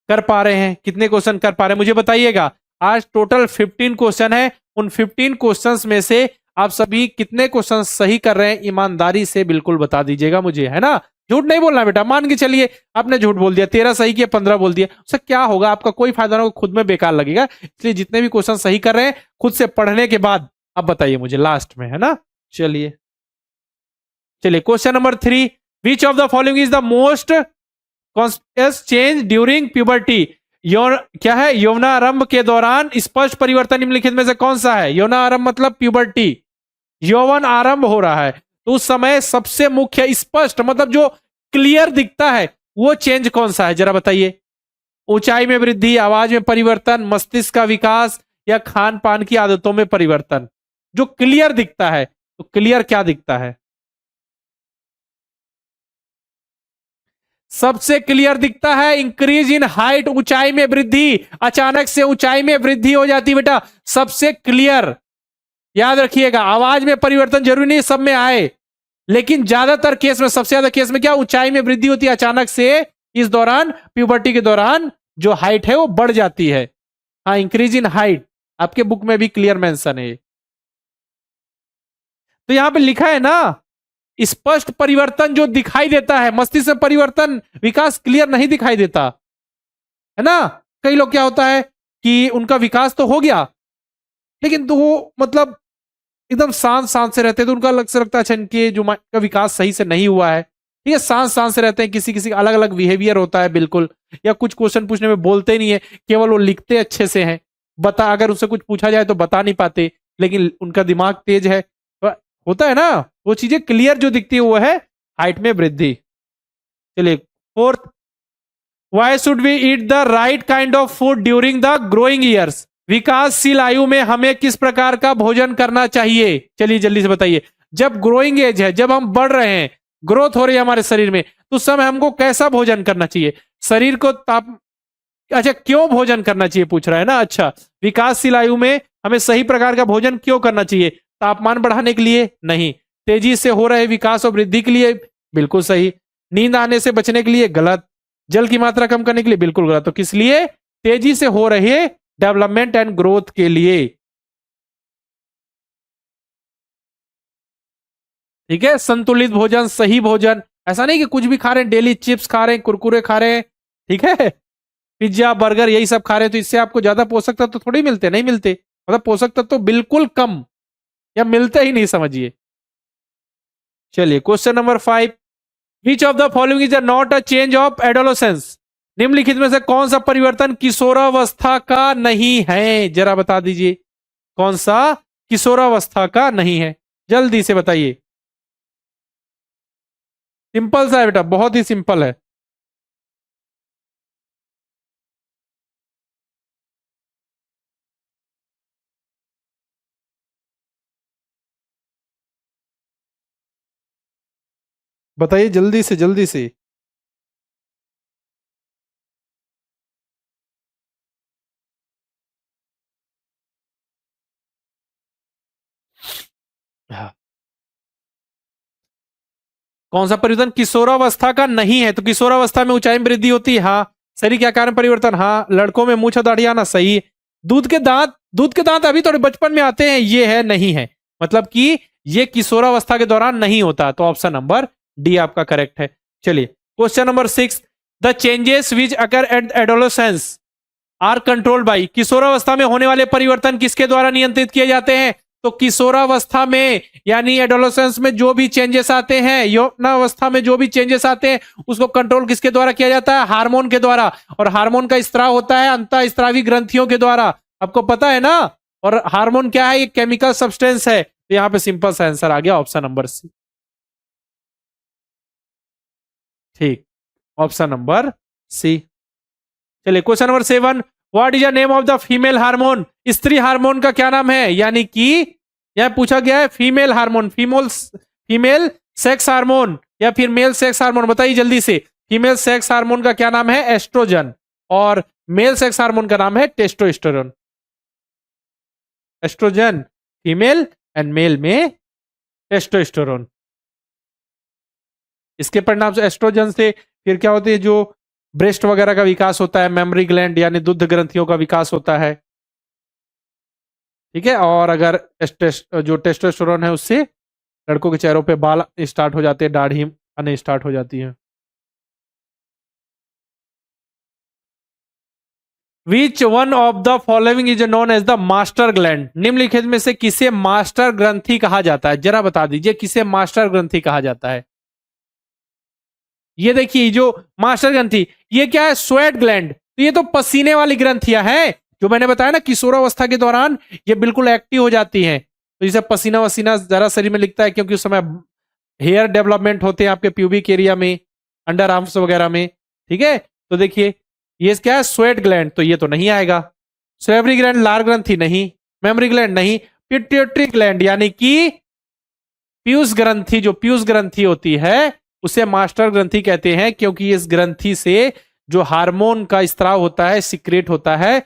कर पा रहे हैं, कितने क्वेश्चन कर पा रहे हैं, मुझे बताइएगा। आज टोटल 15 क्वेश्चन है। उन 15 क्वेश्चंस में से आप सभी कितने क्वेश्चन सही कर रहे हैं, ईमानदारी से बिल्कुल बता दीजिएगा मुझे, है ना। झूठ नहीं बोलना बेटा। मान के चलिए आपने झूठ बोल दिया, 13 सही किया, 15 बोल दिया, उससे क्या होगा? आपका कोई फायदा ना होगा, खुद में बेकार लगेगा। इसलिए जितने भी क्वेश्चन सही कर रहे हैं, खुद से पढ़ने के बाद आप बताइए मुझे लास्ट में, है ना। चलिए question number 3। Which of the following is the most conspicuous change during puberty. क्या है? यौवनारंभ के दौरान स्पष्ट परिवर्तन निम्नलिखित में से कौन सा है? यौवनारंभ मतलब प्यूबर्टी, यौवन आरंभ हो रहा है, तो उस समय सबसे मुख्य, स्पष्ट मतलब जो क्लियर दिखता है, वो चेंज कौन सा है? जरा बताइए। ऊंचाई में वृद्धि, आवाज में परिवर्तन, मस्तिष्क का विकास, या खान पान की आदतों में परिवर्तन? जो क्लियर दिखता है, तो क्लियर क्या दिखता है? सबसे क्लियर दिखता है इंक्रीज इन हाइट, ऊंचाई में वृद्धि। अचानक से ऊंचाई में वृद्धि हो जाती है बेटा, सबसे क्लियर। याद रखिएगा, आवाज में परिवर्तन जरूरी नहीं सब में आए, लेकिन ज्यादातर केस में, सबसे ज्यादा केस में क्या ऊंचाई में वृद्धि होती है अचानक से। इस दौरान प्यूबर्टी के दौरान जो हाइट है वो बढ़ जाती है। हाँ, इंक्रीज इन हाइट आपके बुक में भी क्लियर मेंशन है। तो यहां पे लिखा है ना, स्पष्ट परिवर्तन जो दिखाई देता है, मस्तिष्क में परिवर्तन, विकास क्लियर नहीं दिखाई देता है ना। कई लोग क्या होता है कि उनका विकास तो हो गया, लेकिन तो वो मतलब एकदम शांत शांत से रहते हैं, तो उनका अलग से लगता है अच्छा इनके जो का विकास सही से नहीं हुआ है। ठीक है, शांत शांत से रहते हैं, किसी किसी अलग अलग बिहेवियर होता है बिल्कुल, या कुछ क्वेश्चन पूछने में बोलते नहीं है, केवल वो लिखते अच्छे से हैं। बता, अगर उससे कुछ पूछा जाए तो बता नहीं पाते, लेकिन उनका दिमाग तेज है, तो होता है ना। वो चीजें क्लियर जो दिखती है वो है हाइट में वृद्धि। चलिए, fourth, why should we eat the right kind of food during the growing years? विकासशील आयु में हमें किस प्रकार का भोजन करना चाहिए? चलिए जल्दी से बताइए। जब ग्रोइंग एज है, जब हम बढ़ रहे हैं, ग्रोथ हो रही है हमारे शरीर में, तो उस समय हमको कैसा भोजन करना चाहिए? शरीर को ताप, अच्छा क्यों भोजन करना चाहिए पूछ रहा है ना। अच्छा, विकासशील आयु में हमें सही प्रकार का भोजन क्यों करना चाहिए? तापमान बढ़ाने के लिए? नहीं। तेजी से हो रहे विकास और वृद्धि के लिए? बिल्कुल सही। नींद आने से बचने के लिए? गलत। जल की मात्रा कम करने के लिए? बिल्कुल गलत। तो किस लिए? तेजी से हो रहे डेवलपमेंट एंड ग्रोथ के लिए। ठीक है, संतुलित भोजन, सही भोजन, ऐसा नहीं कि कुछ भी खा रहे हैं, डेली चिप्स खा रहे हैं, कुरकुरे खा रहे हैं, ठीक है, पिज्जा बर्गर यही सब खा रहे हैं, तो इससे आपको ज्यादा पोषक तत्व तो थोड़ी मिलते, नहीं मिलते। मतलब पोषक तत्व तो बिल्कुल कम या मिलते ही नहीं, समझिए। चलिए, question number 5, which of the following is not a change of adolescence? निम्नलिखित में से कौन सा परिवर्तन किशोरावस्था का नहीं है? जरा बता दीजिए, कौन सा किशोरावस्था का नहीं है? जल्दी से बताइए। सिंपल सा है बेटा, बहुत ही सिंपल है। बताइए जल्दी से जल्दी से। हाँ। कौन सा परिवर्तन किशोरावस्था का नहीं है? तो किशोरावस्था में ऊंचाई में वृद्धि होती है, हाँ। शरीर के आकार में परिवर्तन, हाँ। लड़कों में मूंछ और दाढ़ी आना, सही है। दूध के दांत अभी थोड़े बचपन में आते हैं, ये है नहीं है, मतलब कि ये किशोरावस्था के दौरान नहीं होता। तो ऑप्शन नंबर डी आपका करेक्ट है। चलिए, question number 6, the changes which occur at adolescence are controlled by? किशोरावस्था में होने वाले परिवर्तन किसके द्वारा नियंत्रित किए जाते हैं? तो किशोरावस्था में यानी एडोलेसेंस में जो भी चेंजेस आते हैं, यौवनावस्था में जो भी चेंजेस आते हैं, उसको कंट्रोल किसके द्वारा किया जाता है? हार्मोन के द्वारा। और हार्मोन का स्त्राव होता है अंतःस्त्रावी ग्रंथियों के द्वारा, आपको पता है ना। और हार्मोन क्या है? एक केमिकल सब्सटेंस है। तो यहां पे सिंपल सा आंसर आ गया, ऑप्शन नंबर सी। ठीक, ऑप्शन नंबर सी। चलिए, question number 7, what is the name of the female hormone? स्त्री हार्मोन का क्या नाम है? यानी कि यह पूछा गया है female hormone, female sex hormone या फिर मेल सेक्स हार्मोन, बताइए जल्दी से। फीमेल सेक्स हार्मोन का क्या नाम है? एस्ट्रोजन। और मेल सेक्स हार्मोन का नाम है testosterone. Estrogen female and male में टेस्टोस्टेरोन। इसके परिणाम से एस्ट्रोजन से फिर क्या होती है, जो ब्रेस्ट वगैरह का विकास होता है, मेमोरी ग्लैंड यानी दुग्ध ग्रंथियों का विकास होता है। ठीक है, और अगर जो टेस्टोस्टेरोन है उससे लड़कों के चेहरों पे बाल स्टार्ट हो जाते हैं, दाढ़ी आने स्टार्ट हो जाती है। Which one of the following is known as the master gland? निम्नलिखित में से किसे मास्टर ग्रंथि कहा जाता है? जरा बता दीजिए, किसे मास्टर ग्रंथि कहा जाता है? ये देखिए, जो मास्टर ग्रंथि, ये क्या है? Sweat gland. तो ये तो पसीने वाली ग्रंथियां हैं, जो मैंने बताया ना किशोरावस्था के दौरान ये बिल्कुल एक्टिव हो जाती हैं। तो इसे पसीना वसीना जरा शरीर में लिखता है, क्योंकि उस समय हेयर डेवलपमेंट होते हैं आपके प्यूबिक एरिया में, अंडर आर्म्स वगैरह में। ठीक है, तो देखिए ये क्या है? Sweat gland. तो ये तो नहीं आएगा, सेरेब्री ग्लैंड लार ग्रंथि नहीं, मेमोरी ग्लैंड नहीं, पिट्यूटरी ग्लैंड यानी कि पीयूष ग्रंथि, जो पीयूष ग्रंथि होती है उसे मास्टर ग्रंथि कहते हैं, क्योंकि इस ग्रंथि से जो हार्मोन का स्त्राव होता है, सिक्रेट होता है,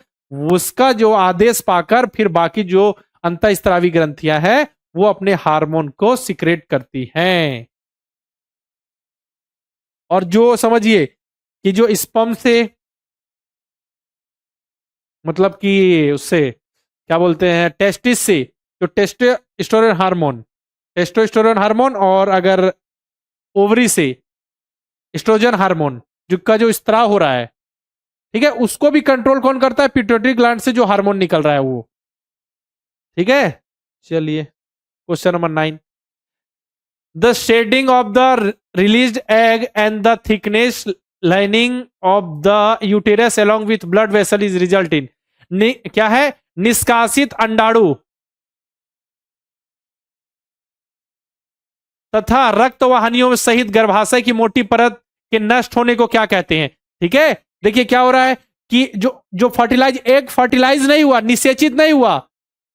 उसका जो आदेश पाकर फिर बाकी जो अंतःस्त्रावी ग्रंथियां हैं वो अपने हार्मोन को सिक्रेट करती हैं। और जो समझिए कि जो स्पर्म से, मतलब कि उससे क्या बोलते हैं, टेस्टिस से जो टेस्टोस्टेरोन हार्मोन और अगर ओवरी से एस्ट्रोजन हार्मोन जिसका जो स्त्राव हो रहा है, ठीक है, उसको भी कंट्रोल कौन करता है? पिट्यूटरी ग्लैंड से जो हार्मोन निकल रहा है वो। ठीक है, चलिए question number 9, the shedding of the released egg and the thickness lining of the uterus along with blood vessel is result in, क्या है? निष्कासित अंडाणु तथा रक्त वाहिनियों सहित गर्भाशय की मोटी परत के नष्ट होने को क्या कहते हैं? ठीक है, देखिए क्या हो रहा है कि जो जो एग फर्टिलाइज नहीं हुआ, निषेचित नहीं हुआ,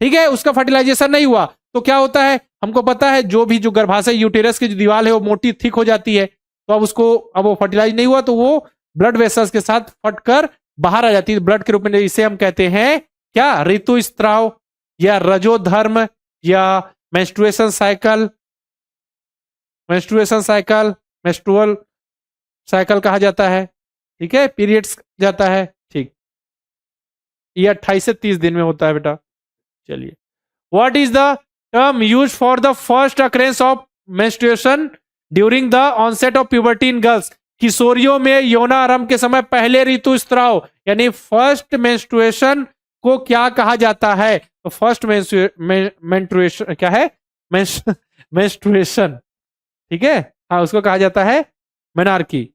ठीक है, उसका फर्टिलाइजेशन नहीं हुआ, तो क्या होता है? हमको पता है जो भी जो गर्भाशय यूटेरस की जो दीवार है वो मोटी थिक हो जाती है, तो अब वो फर्टिलाइज नहीं हुआ तो वो ब्लड वेसल्स के साथ फटकर बाहर आ जाती है ब्लड के रूप में। इसे हम कहते हैं क्या? ऋतु स्त्राव या रजोधर्म या मेंस्ट्रुएशन साइकिल, मेंस्ट्रुअल साइकिल कहा जाता है। ठीक है, पीरियड्स जाता है। ठीक, ये 28 से 30 दिन में होता है बेटा। चलिए, what is the term use for the first occurrence of menstruation during the onset of puberty in girls? किशोरियों में यौन आरंभ के समय पहले ऋतु स्त्राव यानी फर्स्ट मेंस्ट्रुएशन को क्या कहा जाता है? तो फर्स्ट मेंस्ट्रुएशन क्या है? मेंस्ट्रुएशन, ठीक है, हाँ, उसको कहा जाता है मेनार्की,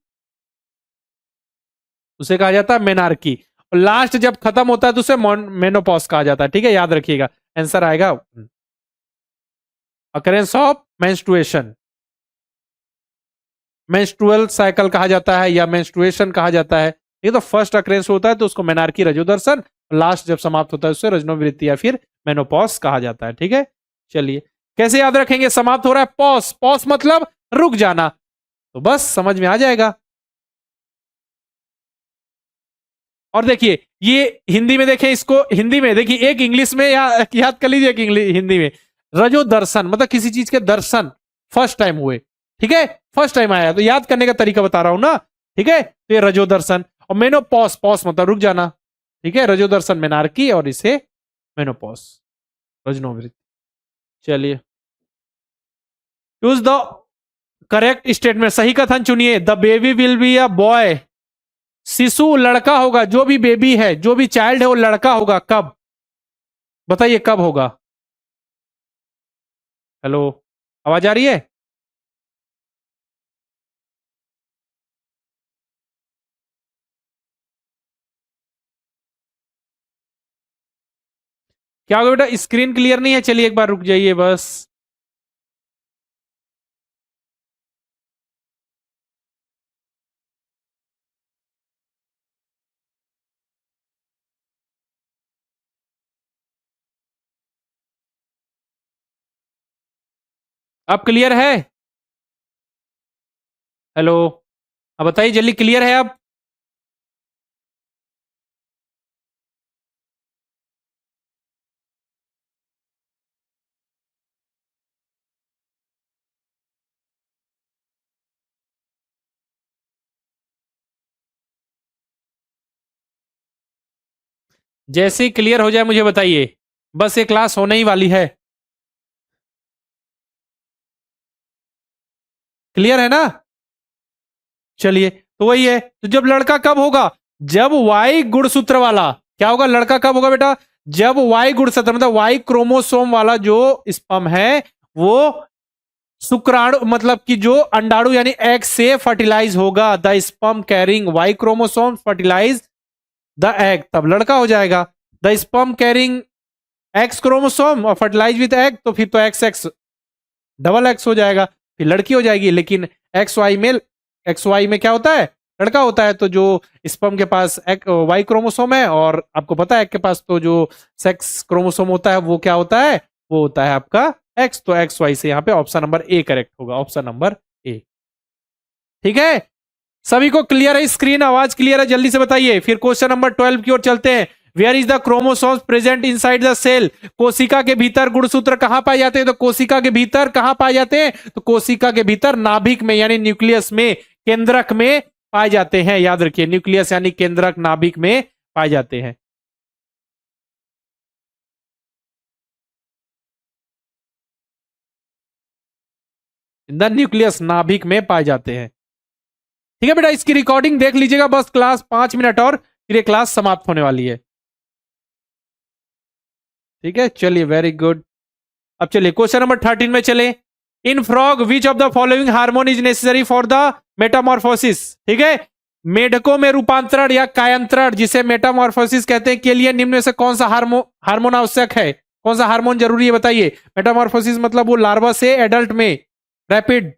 उसे कहा जाता है मेनार्की। और लास्ट जब खत्म होता है तो उसे मेनोपॉज कहा जाता है। ठीक है, याद रखिएगा, आंसर आएगा occurrence of menstruation, menstrual cycle कहा जाता है या मेंस्ट्रुएशन कहा जाता है। ये तो फर्स्ट अकरेंस होता है तो उसको मेनार्की रजोदर्शन, लास्ट जब समाप्त होता है उससे रजनोवृत्ति या फिर मेनोपॉज कहा जाता है। ठीक है, चलिए कैसे याद रखेंगे? समाप्त हो रहा है, पॉज, पॉज मतलब रुक जाना, तो बस समझ में आ जाएगा। और देखिए ये हिंदी में देखें, इसको हिंदी में देखिए, एक इंग्लिश में याद कर लीजिए, एक हिंदी में रजो दर्शन मतलब किसी चीज के दर्शन फर्स्ट टाइम हुए। ठीक है, फर्स्ट टाइम आया तो याद करने का तरीका बता रहा हूं ना। ठीक है, तो ये रजो दर्शन, और मेनोपॉज, पॉज मतलब रुक जाना। ठीक है, रजो दर्शन मेनार्की और इसे मेनोपॉज रजनोवृत्ति। चलिए, चूज द करेक्ट स्टेटमेंट, सही कथन चुनिए। The baby will be a boy, शिशु लड़का होगा, जो भी बेबी है, जो भी चाइल्ड है वो लड़का होगा। कब? बताइए कब होगा? हेलो, आवाज आ रही है? क्या होगा बेटा? स्क्रीन क्लियर नहीं है, चलिए एक बार रुक जाइए बस। अब क्लियर है? हेलो, अब बताइए जल्दी, क्लियर है अब? जैसे ही क्लियर हो जाए मुझे बताइए, बस ये क्लास होने ही वाली है। क्लियर है ना? चलिए, तो वही है, तो जब लड़का कब होगा? जब वाई गुणसूत्र वाला, क्या होगा? लड़का कब होगा बेटा? जब वाई गुणसूत्र मतलब वाई क्रोमोसोम वाला जो स्पर्म है वो शुक्राणु मतलब कि जो अंडाणु यानी एग से फर्टिलाइज होगा। The sperm carrying Y chromosome fertilise the egg, तब लड़का हो जाएगा। The sperm carrying X chromosome और फर्टिलाइज विद एग, तो फिर तो एक्स एक्स डबल एक्स हो जाएगा, फिर लड़की हो जाएगी। लेकिन एक्स वाई में क्या होता है? लड़का होता है तो जो स्पर्म के पास वाई क्रोमोसोम है, और आपको पता है एग के पास तो जो सेक्स क्रोमोसोम होता है वो क्या होता है, वो होता है आपका एक्स। तो एक्स वाई से यहाँ पे ऑप्शन नंबर ए करेक्ट होगा, ऑप्शन नंबर ए। ठीक है, सभी को क्लियर है? स्क्रीन आवाज क्लियर है? जल्दी से बताइए। फिर क्वेश्चन नंबर 12 की ओर चलते हैं। Where is the chromosomes present inside the cell? कोशिका के भीतर गुणसूत्र कहां पाए जाते हैं? तो कोशिका के भीतर कहां पाए जाते हैं? तो कोशिका के भीतर नाभिक में यानी न्यूक्लियस में, केंद्रक में पाए जाते हैं। याद रखिए, न्यूक्लियस यानी केंद्रक, नाभिक में पाए जाते हैं। द न्यूक्लियस, नाभिक में पाए जाते हैं। ठीक है बेटा, इसकी रिकॉर्डिंग देख लीजिएगा बस। क्लास 5 मिनट और फिर ये क्लास समाप्त होने वाली है। ठीक है, चलिए, वेरी गुड। अब चलिए क्वेश्चन नंबर 13 में चले। इन frog which of the following hormone is necessary for the Metamorphosis? ठीक है, मेढकों में रूपांतरण या कायांतरण, जिसे मेटामॉर्फोसिस कहते हैं, के लिए निम्न में से कौन सा हार्मोन आवश्यक है? कौन सा हार्मोन जरूरी है बताइए। मेटामॉर्फोसिस मतलब वो लार्वा से एडल्ट में रैपिड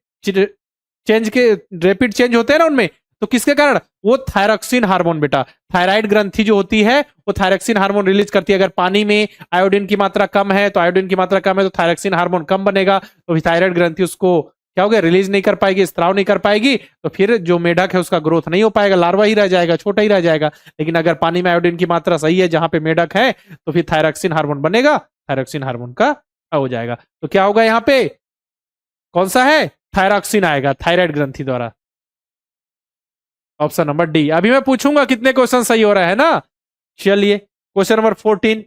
चेंज होते हैं ना उनमें, तो किसके कारण? वो थायरॉक्सिन हार्मोन बेटा, थायराइड ग्रंथि जो होती है वो थायरॉक्सिन हार्मोन रिलीज करती है। अगर पानी में आयोडीन की मात्रा कम है तो आयोडीन की मात्रा कम है तो थायरॉक्सिन हार्मोन कम बनेगा, तो थायराइड ग्रंथि उसको क्या हो गया, रिलीज नहीं कर पाएगी, स्त्राव नहीं कर पाएगी, तो फिर जो मेढक है उसका ग्रोथ नहीं हो पाएगा, लार्वा ही रह जाएगा, छोटा ही रह जाएगा। लेकिन अगर पानी में आयोडीन की मात्रा सही है जहां पे मेढक है तो फिर थायरॉक्सिन हार्मोन बनेगा, थायरॉक्सिन हार्मोन का हो जाएगा। तो क्या होगा यहाँ पे, कौन सा है? थायरॉक्सिन आएगा, थायराइड ग्रंथि द्वारा। Option number D. अभी मैं पूछूंगा कितने क्वेश्चन सही हो रहा है ना। चलिए question number 14।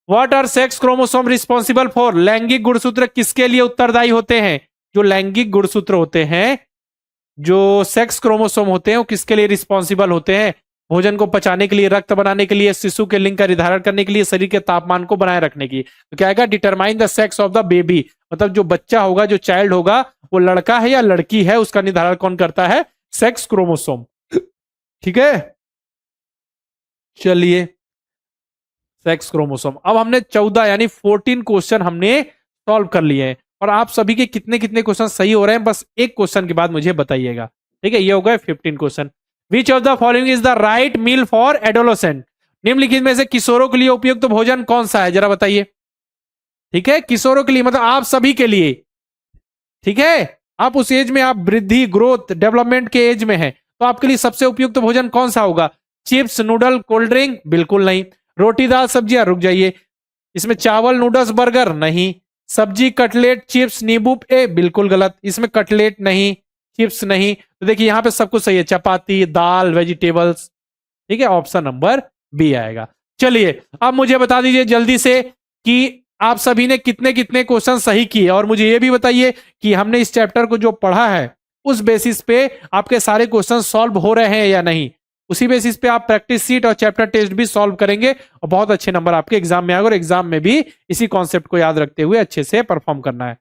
What are sex chromosome responsible for? लैंगिक गुणसूत्र किसके लिए उत्तरदायी होते हैं? जो लैंगिक गुणसूत्र होते हैं, जो सेक्स क्रोमोसोम होते हैं, वो किसके लिए रिस्पॉन्सिबल होते हैं? भोजन को पचाने के लिए, रक्त बनाने के लिए, शिशु के लिंग का निर्धारण करने के लिए, शरीर के तापमान को बनाए रखने की। तो क्या आएगा? Determine the sex of the baby, मतलब जो बच्चा होगा, जो चाइल्ड होगा, वो लड़का है या लड़की है, उसका निर्धारण कौन करता है? Sex chromosome. ठीक है, चलिए, सेक्स क्रोमोसोम। अब हमने 14 यानी 14 क्वेश्चन हमने सॉल्व कर लिए हैं, और आप सभी के कितने कितने क्वेश्चन सही हो रहे हैं बस एक क्वेश्चन के बाद मुझे बताइएगा। ठीक है, ये हो गए 15 question. Which of the following is the right meal for adolescent? निम्नलिखित में से किशोरों के लिए उपयुक्त भोजन कौन सा है, जरा बताइए। ठीक है, किशोरों के लिए मतलब आप सभी के लिए। ठीक है, आप उस एज में, आप वृद्धि, ग्रोथ, डेवलपमेंट के एज में है, तो आपके लिए सबसे उपयुक्त भोजन कौन सा होगा? Chips, noodle, cold drink? बिल्कुल नहीं। रोटी, दाल, सब्जियां? रुक जाइए, इसमें चावल, नूडल्स, बर्गर? नहीं। सब्जी, कटलेट, चिप्स, नींबू? बिल्कुल गलत, इसमें कटलेट नहीं, चिप्स नहीं। तो देखिए यहाँ पे सब कुछ सही है, चपाती, दाल, वेजिटेबल्स। ठीक है, ऑप्शन नंबर बी आएगा। चलिए अब मुझे बता दीजिए जल्दी से कि आप सभी ने कितने कितने क्वेश्चन सही किए, और मुझे यह भी बताइए कि हमने इस चैप्टर को जो पढ़ा है उस बेसिस पे आपके सारे क्वेश्चन सॉल्व हो रहे हैं या नहीं। उसी बेसिस पे आप प्रैक्टिस सीट और चैप्टर टेस्ट भी सॉल्व करेंगे और बहुत अच्छे नंबर आपके एग्जाम में आएगा, और एग्जाम में भी इसी कॉन्सेप्ट को याद रखते हुए अच्छे से परफॉर्म करना है।